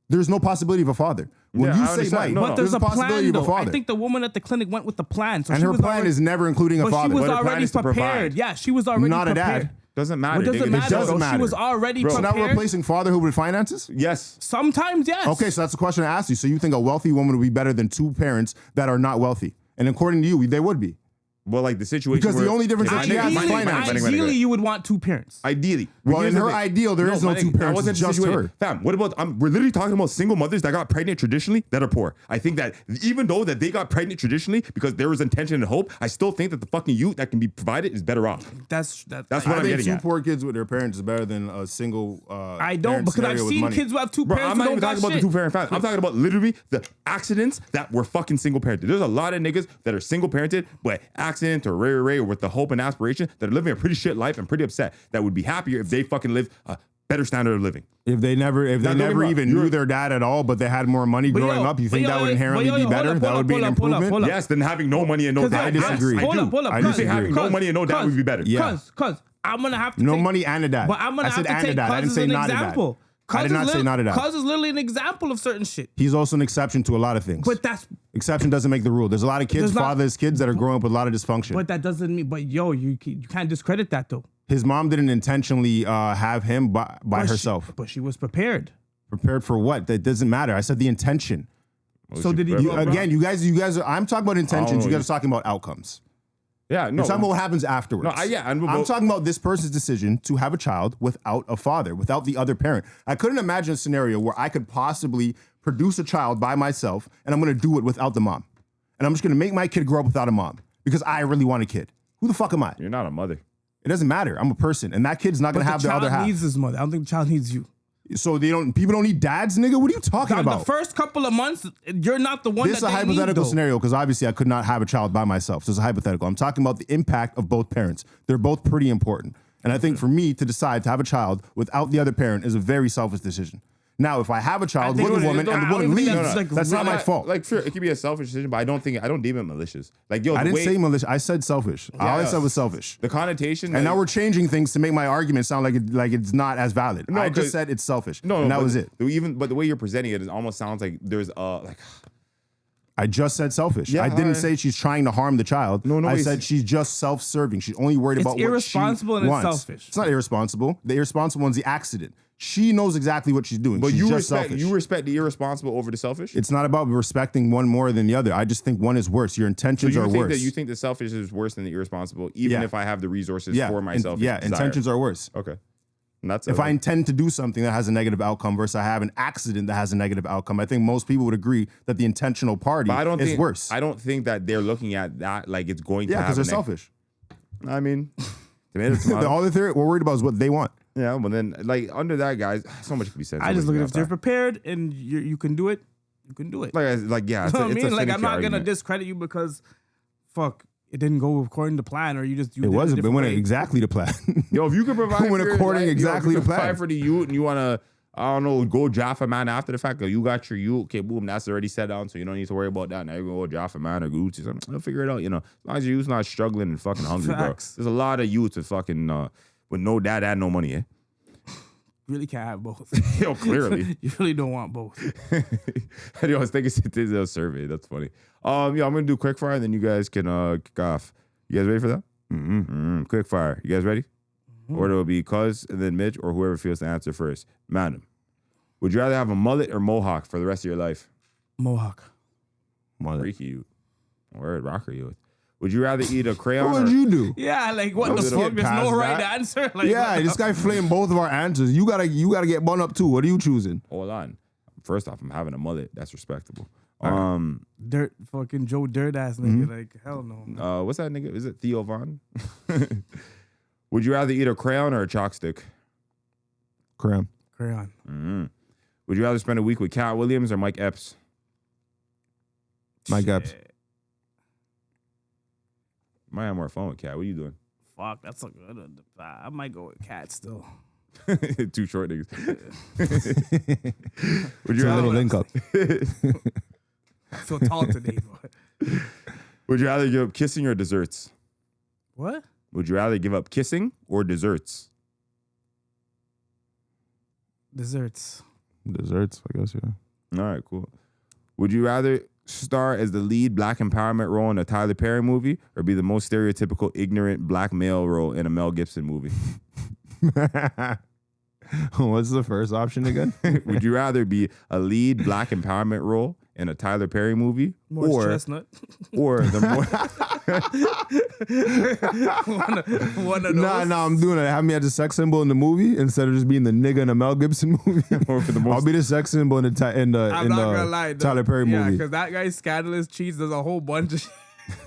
There's no possibility of a father. When you say might, but there's a possibility of a father. I think the woman at the clinic went with the plan. So and her plan is never including a father. She was already prepared. Yeah, she was already not prepared. A dad. Doesn't matter. It doesn't matter. She was already prepared. So now replacing fatherhood with finances? Yes. Sometimes, yes. Okay, so that's the question I asked you. So you think a wealthy woman would be better than two parents that are not wealthy? And according to you, they would be. Well, like the situation, because the only difference that she has is finances. Ideally, you would want two parents. Ideally, well, in her ideal, there is no two parents. It's just her. Fam, what about? We're literally talking about single mothers that got pregnant traditionally that are poor. I think that even though that they got pregnant traditionally because there was intention and hope, I still think that the fucking youth that can be provided is better off. That's what I'm getting at. Two poor kids with their parents is better than a single. I don't, because I've seen kids who have two parents. I'm not even talking about the two parent family. I'm talking about literally the accidents that were fucking single parented. There's a lot of niggas that are single parented, but accident or rare or with the hope and aspiration that are living a pretty shit life and pretty upset that would be happier if they fucking lived a better standard of living. If they never even knew their dad at all, but they had more money growing up, you think that would inherently be better? That would be an improvement? Yes, than having no money and no dad. I disagree. I do think having no money and no dad would be better. Because I'm gonna have to no money and a dad. But I'm gonna have to take Cuz as an example. I did not say none of that. Cuz is literally an example of certain shit. He's also an exception to a lot of things. But that's exception doesn't make the rule. There's a lot of kids, fatherless kids that are growing up with a lot of dysfunction. But that doesn't mean. But yo, you can't discredit that though. His mom didn't intentionally have him by herself. But she was prepared. Prepared for what? That doesn't matter. I said the intention. So did he? Again, you guys are. I'm talking about intentions. You guys are talking about outcomes. Yeah, no. You're talking about what happens afterwards. No, I'm talking about this person's decision to have a child without a father, without the other parent. I couldn't imagine a scenario where I could possibly produce a child by myself and I'm going to do it without the mom. And I'm just going to make my kid grow up without a mom because I really want a kid. Who the fuck am I? You're not a mother. It doesn't matter. I'm a person, and that kid's not going to have the other half. The child needs his mother. I don't think the child needs you. So people don't need dads, nigga? What are you talking about? The first couple of months, you're not the one this is a hypothetical scenario because obviously I could not have a child by myself. So it's a hypothetical. I'm talking about the impact of both parents. They're both pretty important. And I think for me to decide to have a child without the other parent is a very selfish decision. Now, if I have a child with a woman and the woman leaves, that's not my fault. Like, sure, it could be a selfish decision, but I don't deem it malicious. Like, yo, I didn't say malicious. I said selfish. All I said was selfish. The connotation. And now we're changing things to make my argument sound like it's not as valid. No, I just said it's selfish. No, and that was it. But the way you're presenting it almost sounds like there's like. I just said selfish. Yeah, I didn't say she's trying to harm the child. No, I said she's just self-serving. She's only worried about what she wants. It's irresponsible and it's selfish. It's not irresponsible. The irresponsible one's the accident. She knows exactly what she's doing. But she's just selfish. You respect the irresponsible over the selfish? It's not about respecting one more than the other. I just think one is worse. Your intentions are worse. You think the selfish is worse than the irresponsible, even if I have the resources for myself? Intentions are worse. Okay. If I intend to do something that has a negative outcome versus I have an accident that has a negative outcome, I think most people would agree that the intentional party is worse. I don't think that they're looking at that like it's going to happen. Yeah, because they're selfish. I mean, all we're worried about is what they want. Yeah, but then like under that, guys, so much could be said. I just look at if you're prepared and you can do it, you can do it. Like yeah, you know what I mean? Like I'm not gonna discredit you because it didn't go according to plan, or it wasn't. But went exactly to plan. Yo, if you could provide went according exactly to plan for the youth, and you wanna, I don't know, go draft a man after the fact, or you got your youth, okay, boom, that's already set down, so you don't need to worry about that. Now you're gonna go draft a man or Gucci, something. I'll figure it out. You know, as long as your youth's not struggling and fucking hungry, bro. There's a lot of youths with fucking with no dad and no money, eh? You really can't have both. Yo, clearly. You really don't want both. Yo, I was thinking this is a survey. That's funny. I'm gonna do quickfire, and then you guys can kick off. You guys ready for that? Quickfire. You guys ready? Order will be Cuz and then Mitch, or whoever feels to answer first. Madam, would you rather have a mullet or mohawk for the rest of your life? Mohawk. Mullet. Freaky you. Word rocker you. Would you rather eat a crayon? What would you do? Yeah, like what the fuck? There's no right answer. Like, this guy flamed both of our answers. You gotta get bun up too. What are you choosing? Hold on. First off, I'm having a mullet. That's respectable. Dirt fucking Joe Dirt ass nigga. Like hell no. What's that nigga? Is it Theo Von? Would you rather eat a crayon or a chalk stick? Crayon. Would you rather spend a week with Cat Williams or Mike Epps? Mike Epps. Might have more fun with Cat. What are you doing? Fuck, that's a good. I might go with Cat still. Two short niggas. Would you rather link up? I feel tall today, boy. Would you rather give up kissing or desserts? What? Would you rather give up kissing or desserts? Desserts. Desserts, I guess, yeah. All right, cool. Would you rather star as the lead black empowerment role in a Tyler Perry movie or be the most stereotypical ignorant black male role in a Mel Gibson movie? What's the first option again? Would you rather be a lead black empowerment role in a Tyler Perry movie Morris Chestnut or the more one of those? Nah, I'm doing it. Have me as a sex symbol in the movie instead of just being the nigga in a Mel Gibson movie. I'll be the sex symbol in the Tyler Perry movie. Yeah, because that guy's scandalous cheats. There's a whole bunch of shit.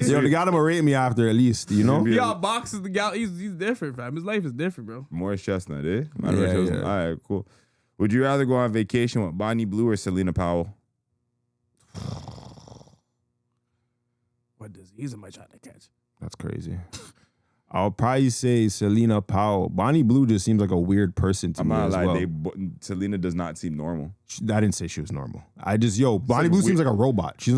Yo, the guy that rate me after at least, you know? Y'all boxes the guy. He's different, fam. His life is different, bro. Morris Chestnut, eh? Yeah. All right, cool. Would you rather go on vacation with Bonnie Blue or Selena Powell? What disease am I trying to catch? That's crazy. I'll probably say Selena Powell. Bonnie Blue just seems like a weird person to me as well. Selena does not seem normal. I didn't say she was normal. Bonnie Blue seems like a robot. She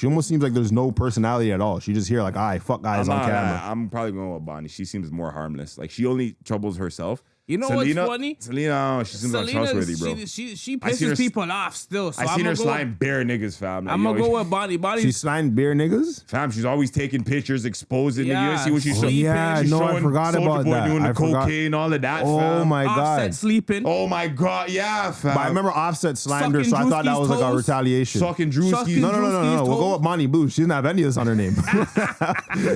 almost seems like there's no personality at all. She just here like, fuck guys on camera. I'm probably going with Bonnie. She seems more harmless. Like she only troubles herself. You know what's funny? Selena, she seems untrustworthy, bro. She pisses people off still. So I seen her slime bare niggas, fam. I'm gonna go with Bonnie. She slime bare niggas? Fam, she's always taking pictures, exposing. Yeah. You see what she's showing? Yeah, no, I forgot about that. Doing the I forgot. cocaine, all of that, Oh fam. my God. Offset sleeping. Oh my God, yeah, fam. But I remember Offset slimed her, Sucking so I thought that was like a Drewski's retaliation. Sucking Drewski's. No. We'll go with Bonnie Blue. She doesn't have any of this on her name.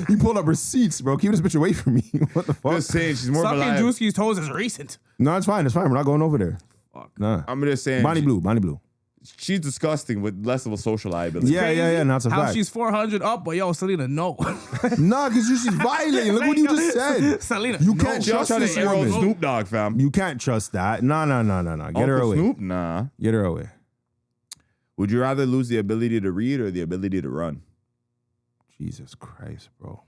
You pulled up receipts, bro. Keep this bitch away from me. What the fuck? Just saying, she's more Sucking reliable. Drewski's toes is recent. No, it's fine. It's fine. We're not going over there. Fuck. Nah. I'm just saying. Bonnie Blue. She's disgusting with less of a social liability. Yeah. That's a How fact. she's 400 up, but yo, Selena, no. Nah, because she's violating. Look what you just said. Selena, You no. can't trust Just this the arrow woman. Snoop Dogg, fam. You can't trust that. No. Get her Uncle away. Snoop? Nah. Get her away. Would you rather lose the ability to read or the ability to run? Jesus Christ, bro.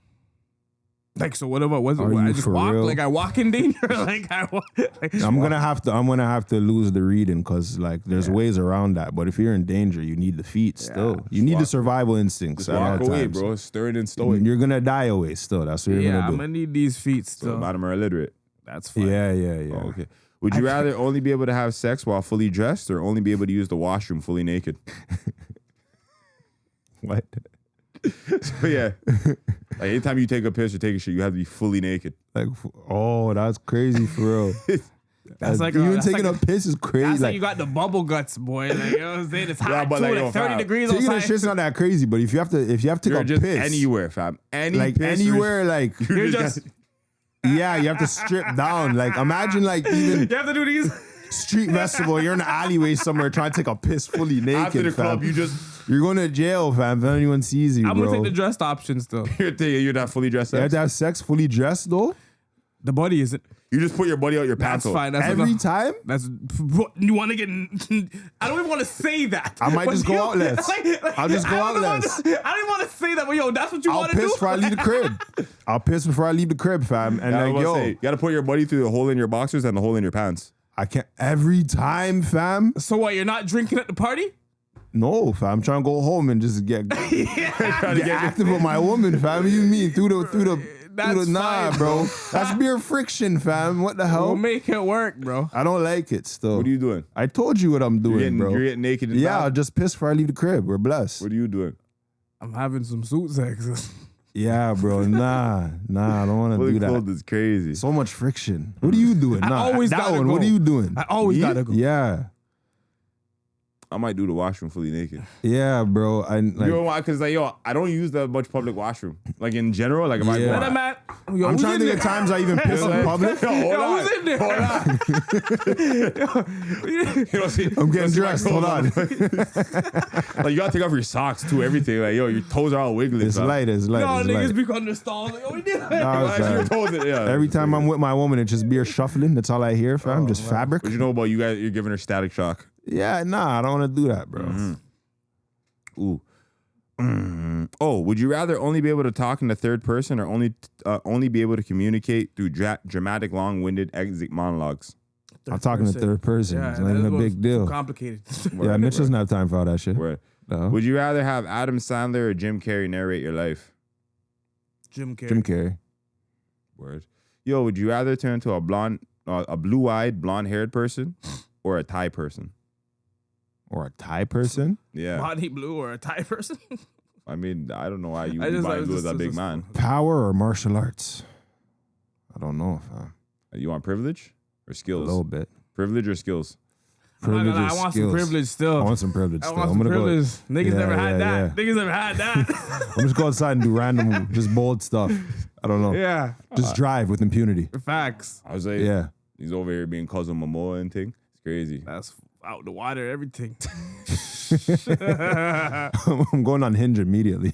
Like, so whatever was it? Are I you just for walk real? like I walk in danger. Like I'm gonna have to lose the reading because like there's ways around that. But if you're in danger, you need the feet still. You need the survival instincts. Just walk away, bro. Stern and stoic. You're gonna die away still. That's what you're Yeah, gonna do. I'm gonna need these feet So still. bottom are illiterate. That's fine. Yeah. Oh, okay. Would you rather only be able to have sex while fully dressed or only be able to use the washroom fully naked? What? So yeah. Like anytime you take a piss or take a shit, you have to be fully naked. Like, oh, that's crazy for real. That's like even that's taking like a piss is crazy. That's like you got the bubble guts, boy. Like, you know what I'm saying? It's hot Yeah, but too, like, like yo, 30 fam, degrees taking a outside. shit's not that crazy, but if you have to take You're a just piss anywhere, fam. Any like piss anywhere, like You're just yeah, you have to strip down. Like imagine like even you have to do these. street festival, you're in an alleyway somewhere trying to take a piss fully naked. After the club, fam. You're going to jail, fam. If anyone sees you, I'm bro. gonna take the dressed option still. you're not fully dressed You up. have to have sex fully dressed though. The body isn't. You just put your body out your pants. That's fine. That's Every enough. time. That's you want to get. I don't even want to say that. I might But just go you- out less. I'll just go I out don't want less. to- I don't want to say that, but yo, that's what you I'll want to do. piss before I leave the crib. I'll piss before I leave the crib, fam. And I was like, about to yo, say, you got to put your body through the hole in your boxers and the hole in your pants. I can't every time, fam. So what? You're not drinking at the party? No, fam. I'm trying to go home and just get active with my woman, fam. You mean through the That's nah, fine, bro. That's mere friction, fam. What the hell? We'll make it work, bro. I don't like it still. What are you doing? I told you what I'm doing, bro. You're getting naked. Yeah, I'll just piss before I leave the crib. We're blessed. What are you doing? I'm having some suit sex. Yeah, bro. Nah. I don't want to Fully do that. clothed is crazy. So much friction. What are you doing? I Nah, always that gotta one. go. What are you doing? I always gotta go. Yeah, I might do the washroom fully naked. yeah, bro. I You like. know why? Because like, yo, I don't use that much public washroom. Like in general, like if I Yeah. go Let out. him at. Yo, I'm who's trying to in think of there? times I even piss in public. Yo, hold Yo, on. who's in there? Hold on. You don't see, I'm getting see my dressed. Hold on. Like you gotta take off your socks too. Everything. Like yo, your toes are all wiggly. It's light. It's light. No, It's niggas light. be under stalls. Like, yo, we did. Nah, it's Your fine. toes, yeah. Every time I'm with my woman, it's just beer shuffling. That's all I hear, fam. Just fabric. What you know about you guys? You're giving her static shock. Yeah, nah. I don't want to do that, bro. Ooh. Oh, would you rather only be able to talk in the third person or only be able to communicate through dramatic, long-winded exit monologues? I'm talking to third person. Yeah, It's not even a big deal. Too complicated. Yeah, Mitch doesn't have time for all that shit. Word. No. Would you rather have Adam Sandler or Jim Carrey narrate your life? Jim Carrey. Jim Carrey. Word. Yo, would you rather turn to a blue-eyed, blonde-haired person or a Thai person? Or a Thai person? Yeah. Body blue or a Thai person? I mean, I don't know why you I would just- buy I was blue as just- a big just- man. Power or martial arts? I don't know, fam. You want privilege or A skills? little bit. Privilege or skills? I'm not gonna lie, Privilege I or want some skills? privilege still. I want some privilege I still. want I'm some gonna privilege. go. Niggas Yeah, never had yeah, that. Niggas never had that. I'm just go outside and do random, just bold stuff. I don't know. Yeah. Just drive with impunity. Facts. I was like, Yeah. he's over here being cousin Momoa and thing. It's crazy. That's out the water, everything. I'm going on Hinge immediately.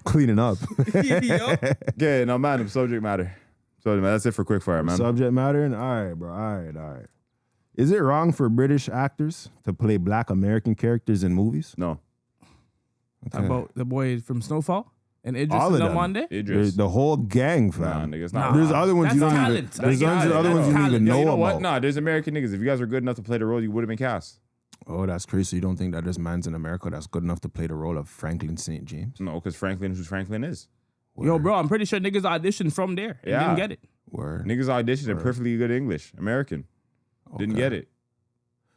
Cleaning up. Yo. Okay, now, man, subject matter. So that's it for Quickfyre, man. Subject matter. All right, bro. All right. Is it wrong for British actors to play Black American characters in movies? No. Okay. About the boy from Snowfall and Idris All of and them them. one day? Idris. There's the whole gang, Nah, fam. nigga, it's Nah. not. There's other ones you That's don't talent. even. There's That's other ones you don't talent. even Yo, know you know about. what? Nah, there's American niggas. If you guys are good enough to play the role, you would have been cast. Oh, that's crazy. So you don't think that there's mans in America that's good enough to play the role of Franklin St. James? No, because Franklin, who's Franklin is. Yo, bro, I'm pretty sure niggas auditioned from there and Yeah. didn't get it. Word. Niggas auditioned in perfectly good English, American. Didn't Okay. get it.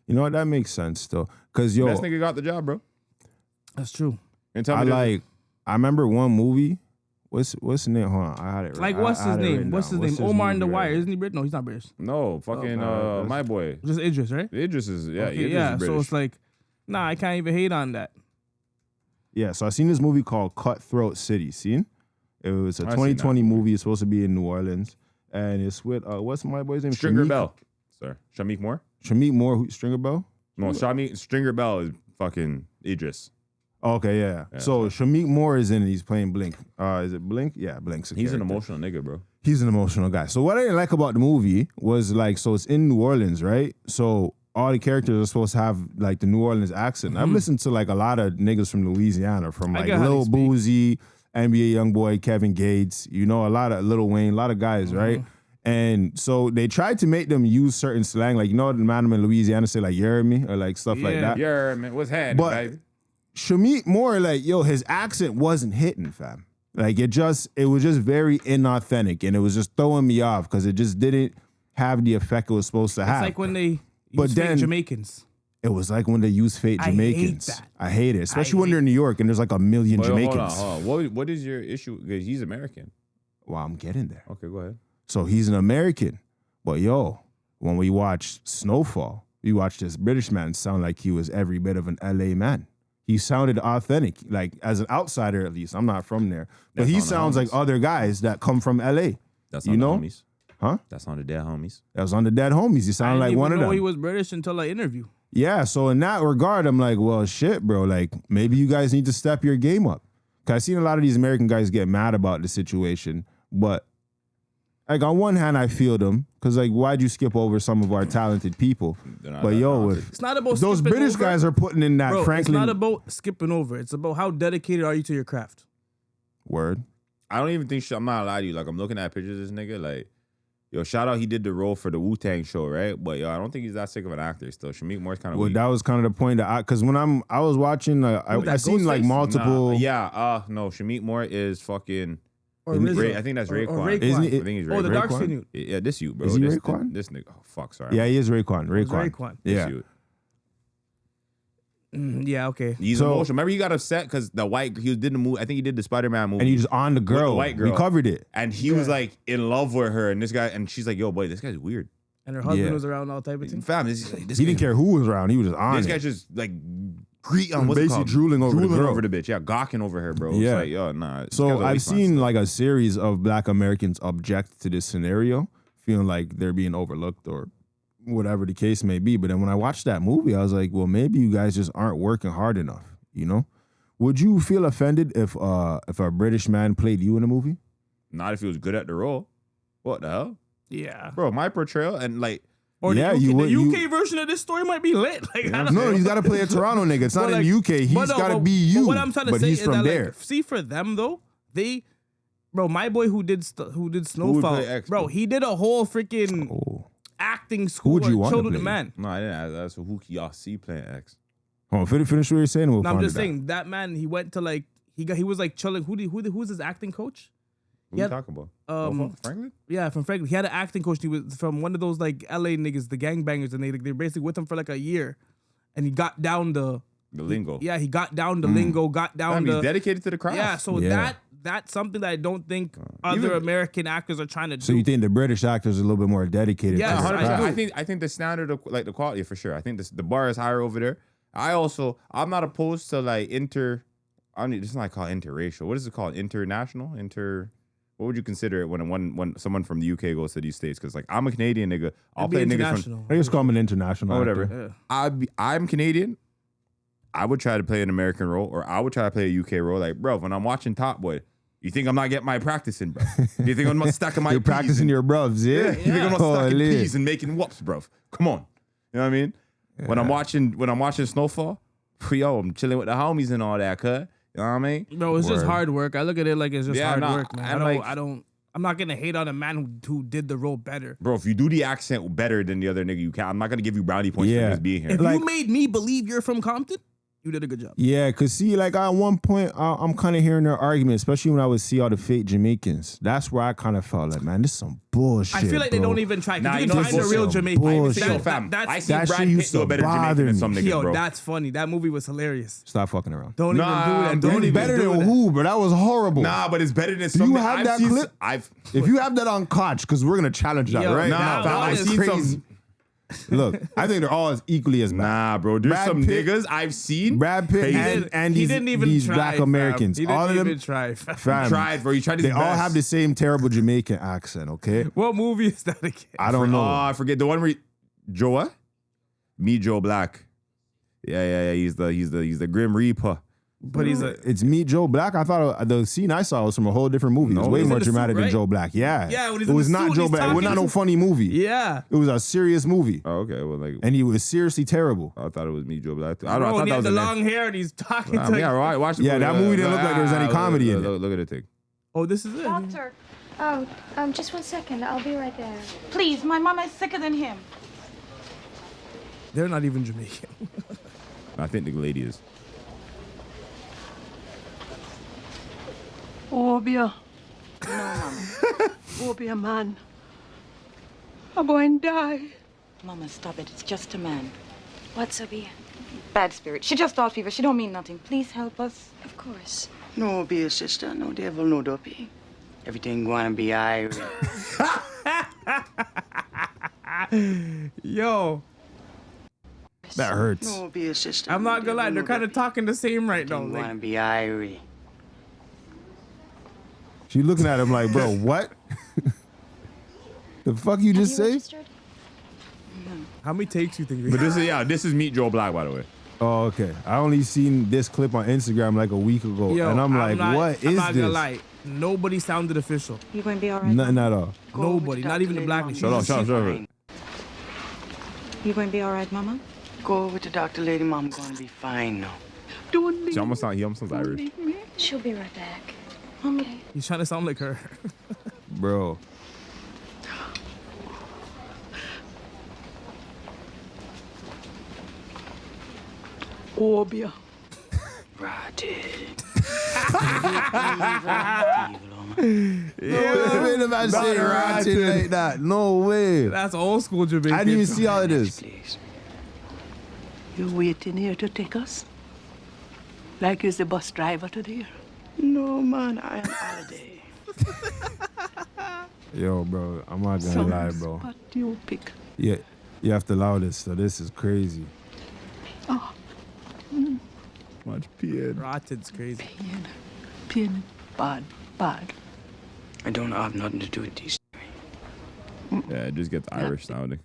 You know what? That makes sense though. Cause yo, Best nigga got the job, bro. That's true. And tell me I remember one movie. What's the name? Hold on, I had it. Like, I what's his had it name? written What's down. his name? Omar in the movie Wire. right Isn't he British? No, he's not British. No, fucking man, my boy. Just Idris, right? Idris is Okay, Idris yeah. is British. So it's like, nah, I can't even hate on that. Yeah, so I seen this movie called Cutthroat City. Seen? It was a I seen 2020 that. movie. It's supposed to be in New Orleans, and it's with what's my boy's name? Stringer Shamik? Bell. Sorry. Shamik Moore? Shamik Moore, Stringer Bell. No, Stringer Bell is fucking Idris. Okay, yeah. So Shamik Moore is in it. He's playing Blink. Is it Blink? Yeah, Blink's a He's an character. emotional nigga, bro. He's an emotional guy. So what I didn't like about the movie was like, so it's in New Orleans, right? So all the characters are supposed to have like the New Orleans accent. I've listened to like a lot of niggas from Louisiana, from I like get how they Lil speak. Boozy, NBA YoungBoy, Kevin Gates, you know, a lot of Lil Wayne, a lot of guys, right? And so they tried to make them use certain slang, like, you know, the man in Louisiana say like, you heard me, or like stuff like that. Yeah, man. What's happening, But baby? Shamik Moore, like, yo, his accent wasn't hitting, fam. Like, it was just very inauthentic, and it was just throwing me off because it just didn't have the effect it was supposed to have. It's like when they But use fake then- Jamaicans. It was like when they use fake I hate Jamaicans. that. I hate it, especially I when they're in New York and there's like a million But Jamaicans. Hold on. What is your issue? Because he's American. Well, I'm getting there. Okay, go ahead. So he's an American. But yo, when we watched Snowfall, we watched this British man sound like he was every bit of an LA man. He sounded authentic, like as an outsider at least. I'm not from there. But That's he on the sounds like homies. other guys that come from LA. That's You on know? the homies. Huh? That's on the dead homies. That was on the Dead Homies. He I sounded didn't like even one of know them. he was British until I interview. Yeah, so in that regard, I'm like, well, shit, bro. Like, maybe you guys need to step your game up. Because I've seen a lot of these American guys get mad about the situation. But, like, on one hand, I feel them. Because, like, why'd you skip over some of our talented people? not But, that yo, talented. if It's not about those skipping British over. guys are putting in that Bro, Franklin it's not about skipping over. It's about how dedicated are you to your craft. word. I don't even think I'm not gonna lie to you. Like, I'm looking at pictures of this nigga. Like, yo, shout out, he did the role for the Wu-Tang show, right? But yo, I don't think he's that sick of an actor still. Shamik Moore's kind of Well, weak. that was kind of the point that because when I was watching, I seen like Ghostface? multiple. No, Shamik Moore is fucking. Or Isn't he- Rizzo. I think that's Or Raekwon. Isn't he- I think he's Oh, the Raekwon. dark skin. Yeah, this you, bro. Is he this, Raekwon? This nigga. Oh, fuck, sorry. Yeah, he is Raekwon. Raekwon. Raekwon. Yeah. This you. Yeah, okay. He's So- emotional. Remember, he got upset because the white he did the movie. I think he did the Spider-Man movie. And he just on the girl. white girl. We covered it. and he was like in love with her, and this guy, and she's like, "Yo, boy, this guy's weird." And her husband Yeah. was around all type of thing. Fam, this He guy- didn't care who was around. He was just on This it. guy's just like what's it basically called? drooling over the girl. over the bitch. Yeah, gawking over her, bro. Yeah. It's like, yo, nah. this guy's So a I've waste man seen still. like a series of Black Americans object to this scenario, feeling like they're being overlooked or whatever the case may be. But then when I watched that movie, I was like, well, maybe you guys just aren't working hard enough. You know? Would you feel offended if a British man played you in a movie? Not if he was good at the role. What the hell, Yeah. bro? My portrayal and like, Or Yeah, the UK, you would- the UK you- version of this story might be lit. Like, I don't No, know. he's got to play a Toronto nigga. It's not But, in like, UK. He's but no, got to but- be but you. what I'm trying to but say he's is from that, there. like, see, for them though, bro, my boy who did Snowfall, play X, bro, bro? he did a whole freaking Oh. acting school. would you on want to Children of play? Man. no, I didn't ask. That's who y'all see playing X. Oh, finish what you're saying. We'll No, I'm ponder just that. saying that man. He went to like he was like chilling. Who's his acting coach? Who Yeah, you talking about? Franklin? Yeah, from Franklin. He had an acting coach. He was from one of those like LA niggas, the gangbangers, and they're basically with him for like a year, and he got down the The lingo. he got down the lingo, got down Fam, the he's dedicated to the craft. yeah. So Yeah. that's something that I don't think other American actors are trying to do. So you think the British actors are a little bit more dedicated? Yeah, to their 100%. craft? I think the standard of like the quality for sure. I think the bar is higher over there. I'm not opposed to like it's not called interracial. What is it called? International? What would you consider it when someone from the UK goes to these states? Because like I'm a Canadian nigga. I'll It'd be play niggas from international. I just call him an international. or whatever. actor. Yeah. I'm Canadian. I would try to play an American role, or I would try to play a UK role. Like, bro, when I'm watching Top Boy, you think I'm not getting my practice in, bro? You think I'm not stacking my You're peas practicing and- your bruvs, yeah? You think I'm not stacking Holy. peas and making whoops, bro? Come on, you know what I mean? When I'm watching Snowfall, yo, I'm chilling with the homies and all that, cuz. You know what I mean? Bro, it's just Word. hard work. I look at it like it's just Yeah, hard nah, work, man. and I'm not gonna hate on a man who did the role better. Bro, if you do the accent better than the other nigga, you can. I'm not gonna give you brownie points Yeah. for just being here. If Like- you made me believe you're from Compton, You did a good job. Yeah, cause see, like at one point, I'm kind of hearing their argument, especially when I would see all the fake Jamaicans. That's where I kind of felt like, man, this is some bullshit. I feel like they bro. don't even try. Nah, You you can know find what's a real bullshit? Jamaican. Bullshit. Yo, fam, That's I see that Brad shit Pitt used do a to better Jamaican bother than me. some niggas, Yo, bro. that's funny. That movie was hilarious. Stop fucking around. Don't even do that. Don't It's even better do than that. who, bro? That was horrible. Nah, but it's better than Do some. you have that clip? If you have that on Koch, because we're gonna challenge that, Yo, right? Nah, fam, I've seen some. Look, I think they're all as equally as bad. Nah, bro. There's Brad some Pitt- niggas I've seen. Brad Pitt and he these, didn't even these try, black fam. Americans, He all didn't of them, even try. Fam. fam, Tried, bro. He tried his they best. all have the same terrible Jamaican accent. Okay, What movie is that again? I don't know. Oh, I forget the one where Joe what? Me Joe Black. Yeah. He's the Grim Reaper. But he's a. It's Meet Joe Black. I thought the scene I saw was from a whole different movie. It was No, way he's more in the suit, dramatic than right? Joe Black. Yeah, Yeah, when he's it in was the not suit, Joe he's Black. It was not talking no to- funny movie. Yeah. It was a serious movie, Oh, okay. Well, like and he was seriously terrible. I thought it was Me Joe Black. Bro, I don't know. I thought he that had was the the long hair and he's talking to. Yeah, right. Watch the Yeah, that movie didn't look like there was any comedy in it. Look at the thing. Oh, this is it. Doctor. Oh, just 1 second. I'll be right there. Please, my mama is sicker than him. They're not even Jamaican. I think the lady is. Obia. No, mama. Obia, man. I'm going to die. Mama, stop it. It's just a man. What's Obia? Bad spirit. She just all fever. She don't mean nothing. Please help us. Of course. No, be a sister. No devil, no dopey. Everything gonna be alright. Yo, That hurts. No, be a sister. I'm no not gonna lie. devil, They're no kind of dopey. talking the same right now. Everything Like, gonna be alright. She looking at him like, bro, what? The fuck you just say? how many takes you think? They But this is Meet Joe Black, by the way. Oh, okay. I only seen this clip on Instagram like a week ago, Yo, and I'm like, what is I'm not this? gonna lie. Nobody sounded official. You going to be all right? Nothing at all. Nobody, not even the black lady. Shut up. You going to be all right, mama? Go with the doctor, lady. Mom gonna be fine now. Don't leave He almost sounds Irish. me. She'll be right back. Okay. He's trying to sound like her. Bro. Obia. Rotted. No way the man say ratchet like that. No way. That's old school Jamaican. I didn't even see all of this. Please. You waiting here to take us? Like you're the bus driver today? No, man, I am holiday. Yo, bro, I'm not gonna lie, bro. What do you pick? Yeah, you have to allow this. So this is crazy. Oh, Much peeing. Rotted's crazy. pain, bad. I don't have nothing to do with these. Yeah, it just gets Irish sounding.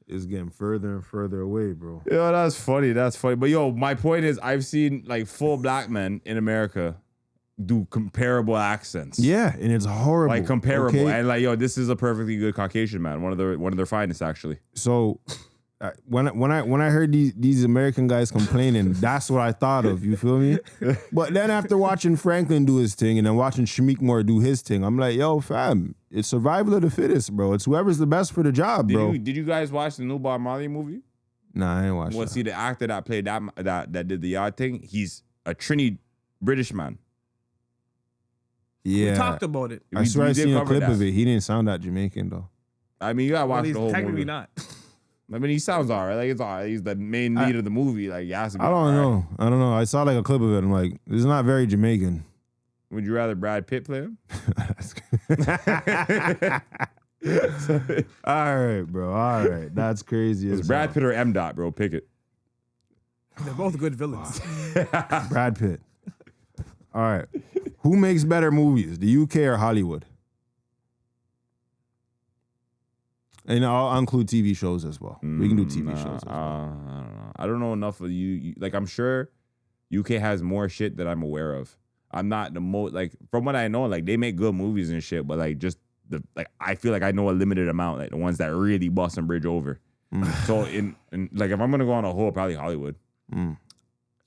It's getting further and further away, bro. Yo, that's funny. But yo, my point is, I've seen like full black men in America do comparable accents. Yeah, and it's horrible. Like comparable, okay? and like yo, this is a perfectly good Caucasian man. One of their finest, actually. So when I heard these American guys complaining, that's what I thought of. You feel me? But then after watching Franklin do his thing and then watching Shamik Moore do his thing, I'm like, yo, fam, it's survival of the fittest, bro. It's whoever's the best for the job, bro. Did you guys watch the new Bob Marley movie? Nah, I ain't watched Well, that. see, the actor that played that did the yard thing, he's a Trini British man. Yeah, We talked about it. I swear I did seen a cover clip that. of it. He didn't sound that Jamaican though. I mean, you gotta Well, watch he's the whole technically movie. not. I mean, he sounds all right. Like it's all right. He's the main lead of the movie. Like, he has to be I don't all right. know. I don't know. I saw like a clip of it. I'm like, this is not very Jamaican. Would you rather Brad Pitt play him? All right, bro. All right. That's crazy. It's as Brad hell. Pitt or M. Dot, bro. Pick it. They're both good villains. Brad Pitt. All right. Who makes better movies, the UK or Hollywood? And I'll include TV shows as well. We can do TV shows as well. I don't know. I don't know enough of you. Like, I'm sure UK has more shit that I'm aware of. I'm not the most, like, from what I know, like, they make good movies and shit, but, like, just, I feel like I know a limited amount, like, the ones that really bust and bridge over. So, like, if I'm going to go on a whole, probably Hollywood.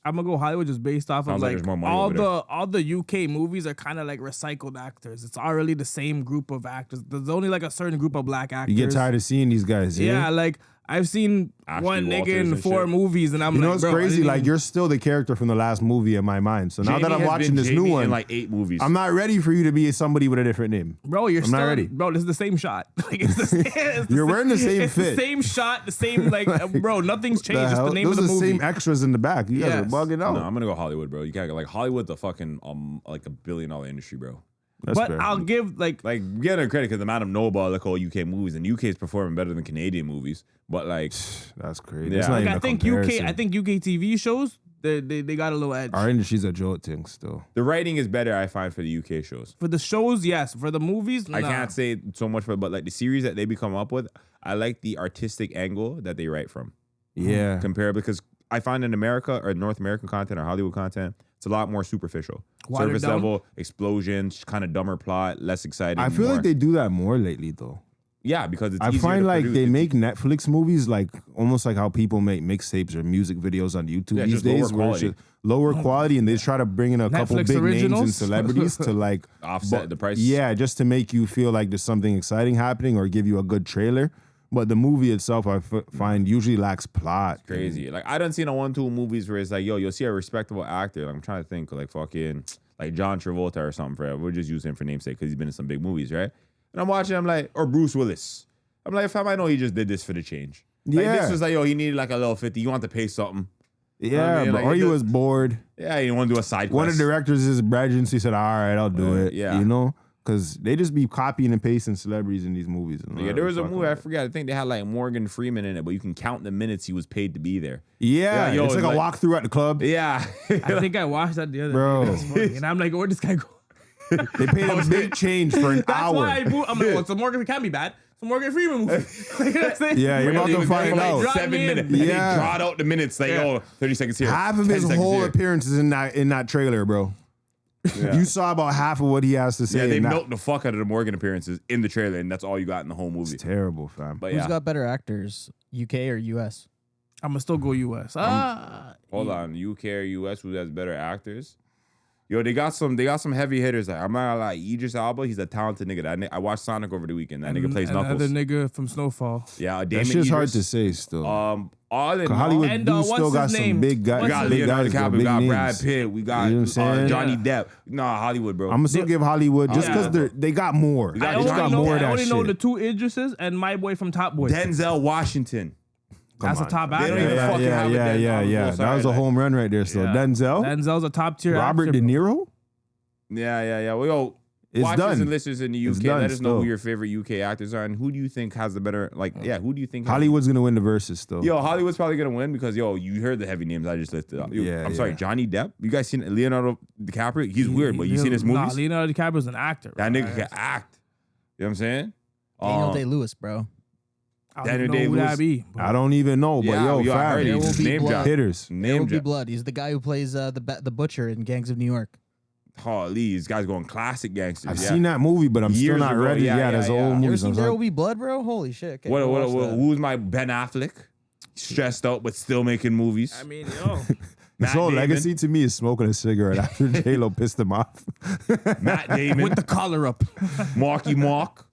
I'm gonna go Hollywood just based off Sounds of like like there's more money over there. all the UK movies are kind of like recycled actors. It's all really the same group of actors. There's only like a certain group of black actors. You get tired of seeing these guys, Yeah, like I've seen Ashley one nigga Walters in and 4 shit. movies, and I'm You know like, what's bro, I crazy? didn't Like even- you're still the character from the last movie in my mind. So now that Jamie I'm has watching been this new Jamie one, in like 8 movies. I'm not ready for you to be somebody with a different name. Bro, you're I'm still not ready. Bro, this is the same shot. Like, it's You're wearing the same it's fit. the same shot, the same like, bro. Nothing's changed. Just the name Those of the are the movie. same extras in the back. You guys are Yes. bugging out. No, I'm gonna go Hollywood, bro. You can't like Hollywood, the fucking like $1 billion industry, bro. That's but fair. I'll give like get her credit because the amount of know about like all UK movies and UK is performing better than Canadian movies. But like that's crazy. Yeah. That's not like even I a think comparison. UK TV shows they got a little edge. Our industry's a joke thing still. the writing is better, I find, for the UK shows. For the shows, yes. For the movies, I nah. can't say so much for, but like the series that they become up with, I like the artistic angle that they write from. Yeah. Compare because I find in America or North American content or Hollywood content, it's a lot more superficial. Watered Surface down? level, explosions, kind of dumber plot, less exciting. I feel more- like they do that more lately though. yeah, because it's I easier find to like produce. they make Netflix movies like almost like how people make mixtapes or music videos on YouTube Yeah, these just lower days, where it's quality. just lower quality, and they try to bring in a couple Netflix big names and originals? celebrities to like Offset the price. Yeah, just to make you feel like there's something exciting happening or give you a good trailer. But the movie itself, I find usually lacks plot. Crazy. Like I done seen a 1-2 movies where it's like, yo, you'll see a respectable actor. Like, I'm trying to think, like fucking like John Travolta or something. For we'll just use him for namesake because he's been in some big movies, right? And I'm watching, I'm like, or Bruce Willis. I'm like, fam, I know he just did this for the change. Like, Yeah. this was like, yo, he needed like a little 50. You want to pay something? You know what I Yeah, mean? but Like, or he it was bored. Yeah, you want to do a side quest. One of the directors is Bradgens. He said, "All right, I'll do it." yeah. You know, because they just be copying and pasting celebrities in these movies. Yeah, there was a movie, I forget. I think they had like Morgan Freeman in it, but you can count the minutes he was paid to be there. Yeah, yo, it's like a walkthrough at the club. Yeah. I think I watched that the other Bro. day. That's funny. And I'm like, where'd this guy go? They paid him big change for an That's hour. why I'm like, well, so Morgan can't be bad. So Morgan Freeman movie. Like, you know what I'm saying? Yeah, you're about to find out. Drop 7 me in. minutes. And Yeah. they drawed out the minutes, like, Yeah. oh, 30 seconds here. Half of 10 his seconds whole here. appearances in that trailer, bro. Yeah. You saw about half of what he has to say. Yeah, they in that. milked the fuck out of the Morgan appearances in the trailer, and that's all you got in the whole movie. It's terrible, fam. But Who's yeah, got better actors, UK or US? I'm gonna still go US. hold on, UK or US, who has better actors? Yo, they got some heavy hitters. Like, I'm not gonna lie, Idris Elba, he's a talented nigga. I watched Sonic over the weekend. That nigga plays Another Knuckles. nigga from Snowfall. Yeah, That Damon shit's hard Idris. to say still. All in all, Hollywood And, do what's still his got name? some big guys. we got big Leonardo guys, though, DiCaprio, we big got names. Brad Pitt, we got You know what I'm saying? Johnny Depp. Nah, Hollywood, bro. I'm gonna still give Hollywood just Yeah. because they got more. got I They only, just got know, more of I that only know the shit. 2 Idrises and my boy from Top Boy. Denzel Washington. That's a top They actor. don't even Yeah, fucking have a yeah, Denzel. yeah, I'm yeah. so That was sorry, a home run right there. So Yeah. Denzel, Denzel's a top tier Robert actor. De Niro. Yeah. Well, yo, It's watchers done. and listeners in the It's UK, done let us know still. who your favorite UK actors are and who do you think has the better, who do you think has- Hollywood's gonna win the verses still. Yo, Hollywood's probably gonna win because you heard the heavy names I just listed up. Yeah, I'm sorry, yeah. Johnny Depp. You guys seen Leonardo DiCaprio? He's weird, but you seen his movies? Nah, Leonardo DiCaprio's an actor. That bro. nigga can act. You know what I'm saying? Daniel Day-Lewis, bro. I don't Daniel even know who Day-Lewis. that be. bro. I don't even know, but Yeah, yo, I fam, heard it. There will Just be name blood. drop. hitters. There Name will be drop. blood. He's the guy who plays the butcher in Gangs of New York. Holy, these guys going classic gangsters. I've yeah. seen that movie, but I'm still Years not ago, ready. yeah, Yeah, there's yeah, old yeah. You ever movies. seen I'm There sorry. Will Be Blood, bro? Holy shit. Okay, What, go watch that. who's my Ben Affleck? Stressed out, but still making movies. I mean, yo. His Matt whole Damon. legacy to me is smoking a cigarette after J-Lo pissed him off. Matt Damon. With the collar up. Marky Mark.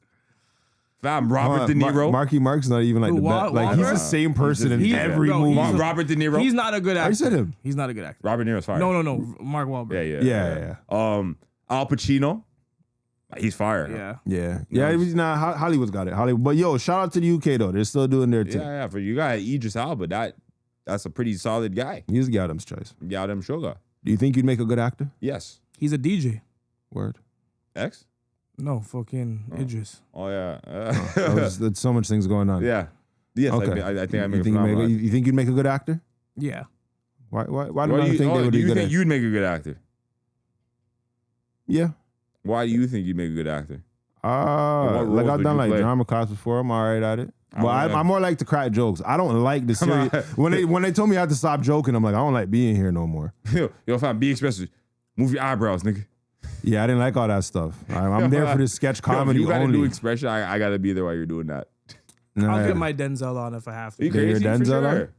Fam, Robert De Niro. Marky Mark's not even like Who, the best. Like he's Wahlberg? the same person in He's- every bro, movie. he's a- Robert De Niro. He's not a good actor. I said him. He's not a good actor. Robert De Niro's fire. No. Mark Wahlberg. Yeah. Al Pacino. He's fire. Yeah. Yeah. It was not Hollywood's got it. Hollywood, but yo, shout out to the UK though. They're still doing their thing. Yeah. For you got Idris Elba, that's a pretty solid guy. He's got him's choice. Got him sugar. Do you think you'd make a good actor? Yes. He's a DJ. Word. X? No, fucking Idris. Oh yeah. There's so much things going on. Yeah. Yes. Okay. I think I you make think a phenomenal. you think you'd make a good actor? Yeah. Why do Why I do you think they would do be you good think at? you'd make a good actor? Yeah. Why do you think you'd make a good actor? Like roles I've would done you like play? drama class before. I'm all right at it. I But wanna- I'm more like to crack jokes. I don't like the serious. when they told me I had to stop joking, I'm like, I don't like being here no more. Yo, fam, be expressive. Move your eyebrows, nigga. Yeah, I didn't like all that stuff. I'm there for the sketch comedy Yo, if you gotta only. do expression. I gotta be there while you're doing that. Nah, I'll yeah. get my Denzel on if I have to. Are you Get your crazy? For Denzel sure. on?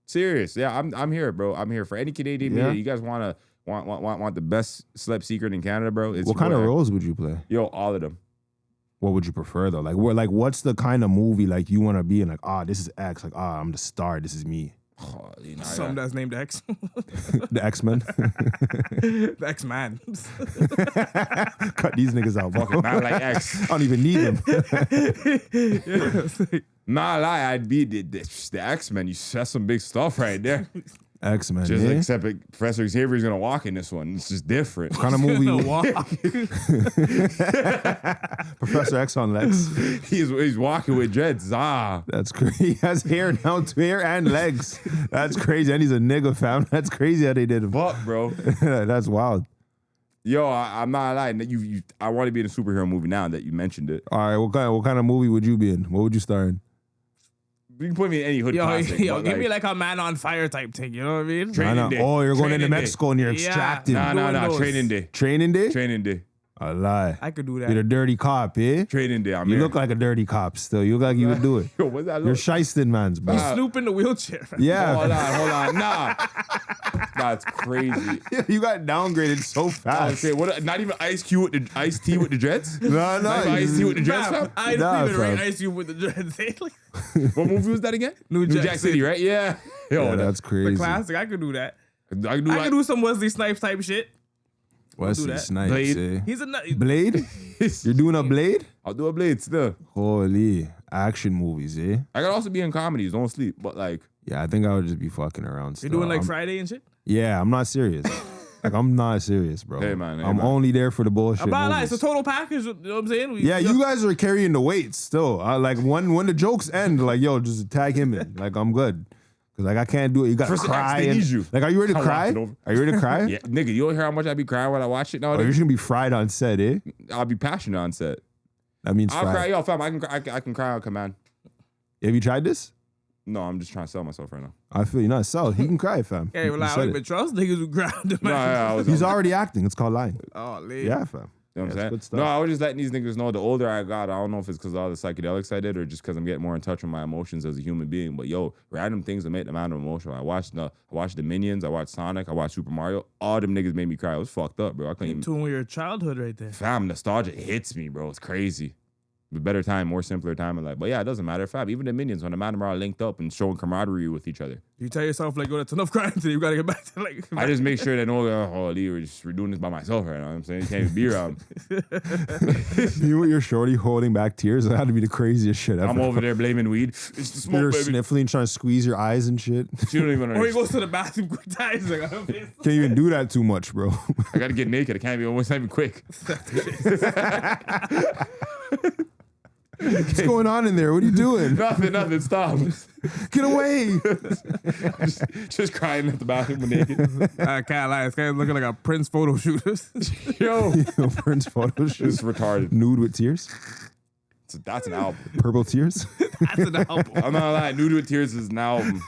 Serious. Yeah, I'm here, bro. I'm here for any Canadian Yeah? media. You guys want the best slept secret in Canada, bro? It's What your kind of boy. roles would you play? Yo, all of them. What would you prefer though? Like what's the kind of movie like you want to be in? Like, this is X. Like, I'm the star. This is me. Oh, you know, Something that's named X. The X-Men. The X-Man. Cut these niggas out, bro. Not like X. I don't even need them. Nah, lie, I'd be the X-Men. That's some big stuff right there. X-Men. Just yeah? except Professor Xavier's gonna walk in this one. It's just different. What kind of movie? Professor X on Lex. He's walking with dreads. That's crazy. He has hair down to hair and legs. That's crazy. And he's a nigga, fam. That's crazy how they did him. Fuck, bro. That's wild. Yo, I'm not lying. I want to be in a superhero movie now that you mentioned it. All right, what kind of movie would you be in? What would you star in? You can put me in any hood Yo, classic. give me like a Man on Fire type thing. You know what I mean? Training Day. Oh, you're going Training into Day. Mexico and you're extracting. Nah. Training Day. Training Day? Training Day. A lie. I could do that. You're a dirty cop, eh? Training Day. You look like a dirty cop still. You look like you would do it. Yo, what's that You're look? shysting, mans, bro. Snoop in the wheelchair. Yeah. Hold on. Nah. That's crazy. You got downgraded so fast. Okay, what? Not even Ice Tea with the dreads? No. Not even Ice Tea with the dreads, fam? I don't even rate Ice Cube with the dreads. What movie was that again? New Jack City, right? Yeah. Yo, Yeah, that's crazy. The classic. I could do that. I I could do some Wesley Snipes type shit. Wesley that. Snipes, Blade. eh? He's a Blade? You're doing a Blade? I'll do a Blade still. Holy. Action movies, eh? I could also be in comedies. Don't sleep. But like, Yeah, I think I would just be fucking around still. You're doing like I'm- Friday and shit? Yeah, I'm not serious. I'm not serious, bro. Hey, man, I'm only there for the bullshit. About like, movies. it's a total package. You know what I'm saying? Yeah, you guys are carrying the weight still. Like when the jokes end, like yo, just tag him in. Like I'm good. Cause like I can't do it. You got to First cry. X, they need you. Like, are you ready to I'm cry? walking over. Are you ready to cry? Yeah, nigga, you don't hear how much I be crying when I watch it Oh, you're nowadays? just gonna be fried on set, eh? I'll be passionate on set. That means I'll fried. cry. Yo, fam, I can cry on command. Have you tried this? No, I'm just trying to sell myself right now. I feel you not sell. He can cry, fam. Hey, well, You I said don't it. even trust niggas who ground him. No, yeah, I was He's already acting. It's called lying. Oh, late. Yeah, fam. You know what I'm Yeah, saying? it's good stuff. No, I was just letting these niggas know the older I got, I don't know if it's because of all the psychedelics I did or just because I'm getting more in touch with my emotions as a human being. But yo, random things that make the man emotional. I watched the Minions, I watched Sonic, I watched Super Mario. All them niggas made me cry. It was fucked up, bro. I couldn't In even. tune with your childhood right there. Fam, nostalgia hits me, bro. It's crazy. The better time, more simpler time in life. But yeah, it doesn't matter. Fam, even the Minions, when the man are all linked up and showing camaraderie with each other. You tell yourself, like, yo, that's enough crying today. You got to get back to, like... I just make sure they know, we're doing this by myself right now. You know what I'm saying? You can't even be around. You and your shorty holding back tears. That had to be the craziest shit ever. I'm over there blaming weed. It's the smoke, You're baby. sniffling, trying to squeeze your eyes and shit. She don't even Or he understand. goes to the bathroom quick times. Like, Can't even do that too much, bro. I gotta get naked. I can't be almost even quick. What's going on in there? What are you doing? Nothing. Stop. Get away. just crying at the bathroom naked. I can't lie. This guy's looking like a Prince photo shooter. Yo, Prince photo shoot. it's retarded. Nude with tears. That's an album. Purple tears. That's an album. I'm not lying. Nude with Tears is an album.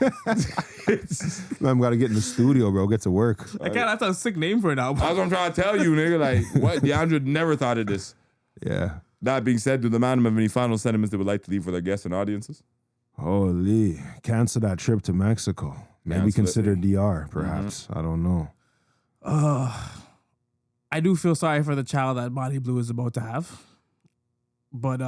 I'm gotta get in the studio, bro. Get to work. I can't. That's a sick name for an album. That's what I'm trying to tell you, nigga. Like, what? DeAndre never thought of this. Yeah. That being said, do the man have any final sentiments they would like to leave for their guests and audiences? Holy. Cancel that trip to Mexico. Maybe Cancel it. consider DR, perhaps. I don't know. I do feel sorry for the child that Bonnie Blue is about to have. But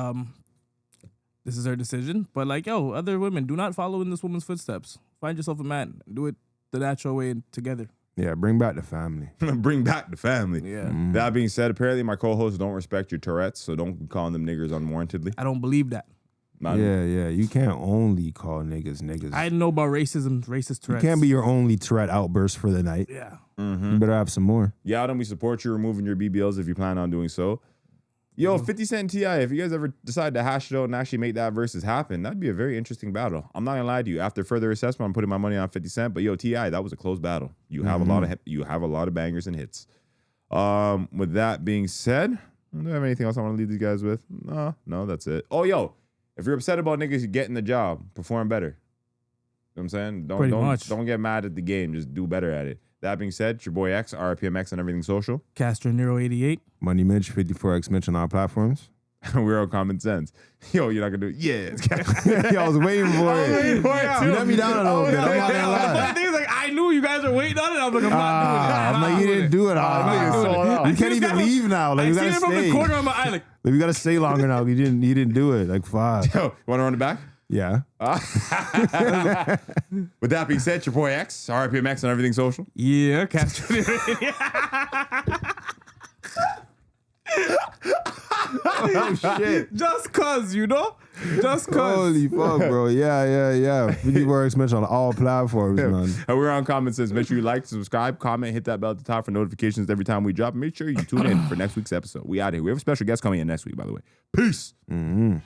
this is her decision. But like, yo, other women, do not follow in this woman's footsteps. Find yourself a man. Do it the natural way and together. Yeah, bring back the family. Bring back the family. Yeah. That being said, apparently my co-hosts don't respect your Tourettes, so don't be calling them niggers unwarrantedly. I don't believe that. Yeah. You can't only call niggas. I didn't know about racism, racist Tourette's. You can't be your only Tourette outburst for the night. Yeah. You better have some more. Yeah, Adam, we support you removing your BBLs if you plan on doing so. Yo, 50 Cent and T.I, if you guys ever decide to hash it out and actually make that versus happen, that'd be a very interesting battle. I'm not gonna lie to you. After further assessment, I'm putting my money on 50 Cent. But yo, T.I, that was a close battle. You have a lot of bangers and hits. With that being said, do I have anything else I want to leave these guys with? No, that's it. Oh, yo, if you're upset about niggas getting the job, perform better. You know what I'm saying? Pretty much. Don't get mad at the game. Just do better at it. That being said, it's your boy X, RPMX on everything social. Castro Nero 88. Money Mitch, 54X Mitch on all platforms. We're on common sense. Yo, you're not gonna do it. Yeah. Yo, I was waiting for it. Waiting for it You let me down a little bit. I'm not gonna The lie. funny thing is, like, I I knew you guys are waiting on it. I'm like, I'm not doing it. I'm like, you didn't do it. You can't even leave now. Like, I you seen gotta it from the stay. corner of my eye. Like, We gotta stay longer now. You didn't do it. Like, fuck. Yo, want to run it back? Yeah. With that being said, your boy X, RIPMX on everything social. Yeah, catch Oh shit! Just cause, you know, just cause. Holy fuck, bro! Yeah. Fifty Works mentioned on all platforms, man. And we're on Comment Sense. Make sure you like, subscribe, comment, hit that bell at the top for notifications every time we drop. Make sure you tune in for next week's episode. We out here. We have a special guest coming in next week, by the way. Peace. Mm-hmm.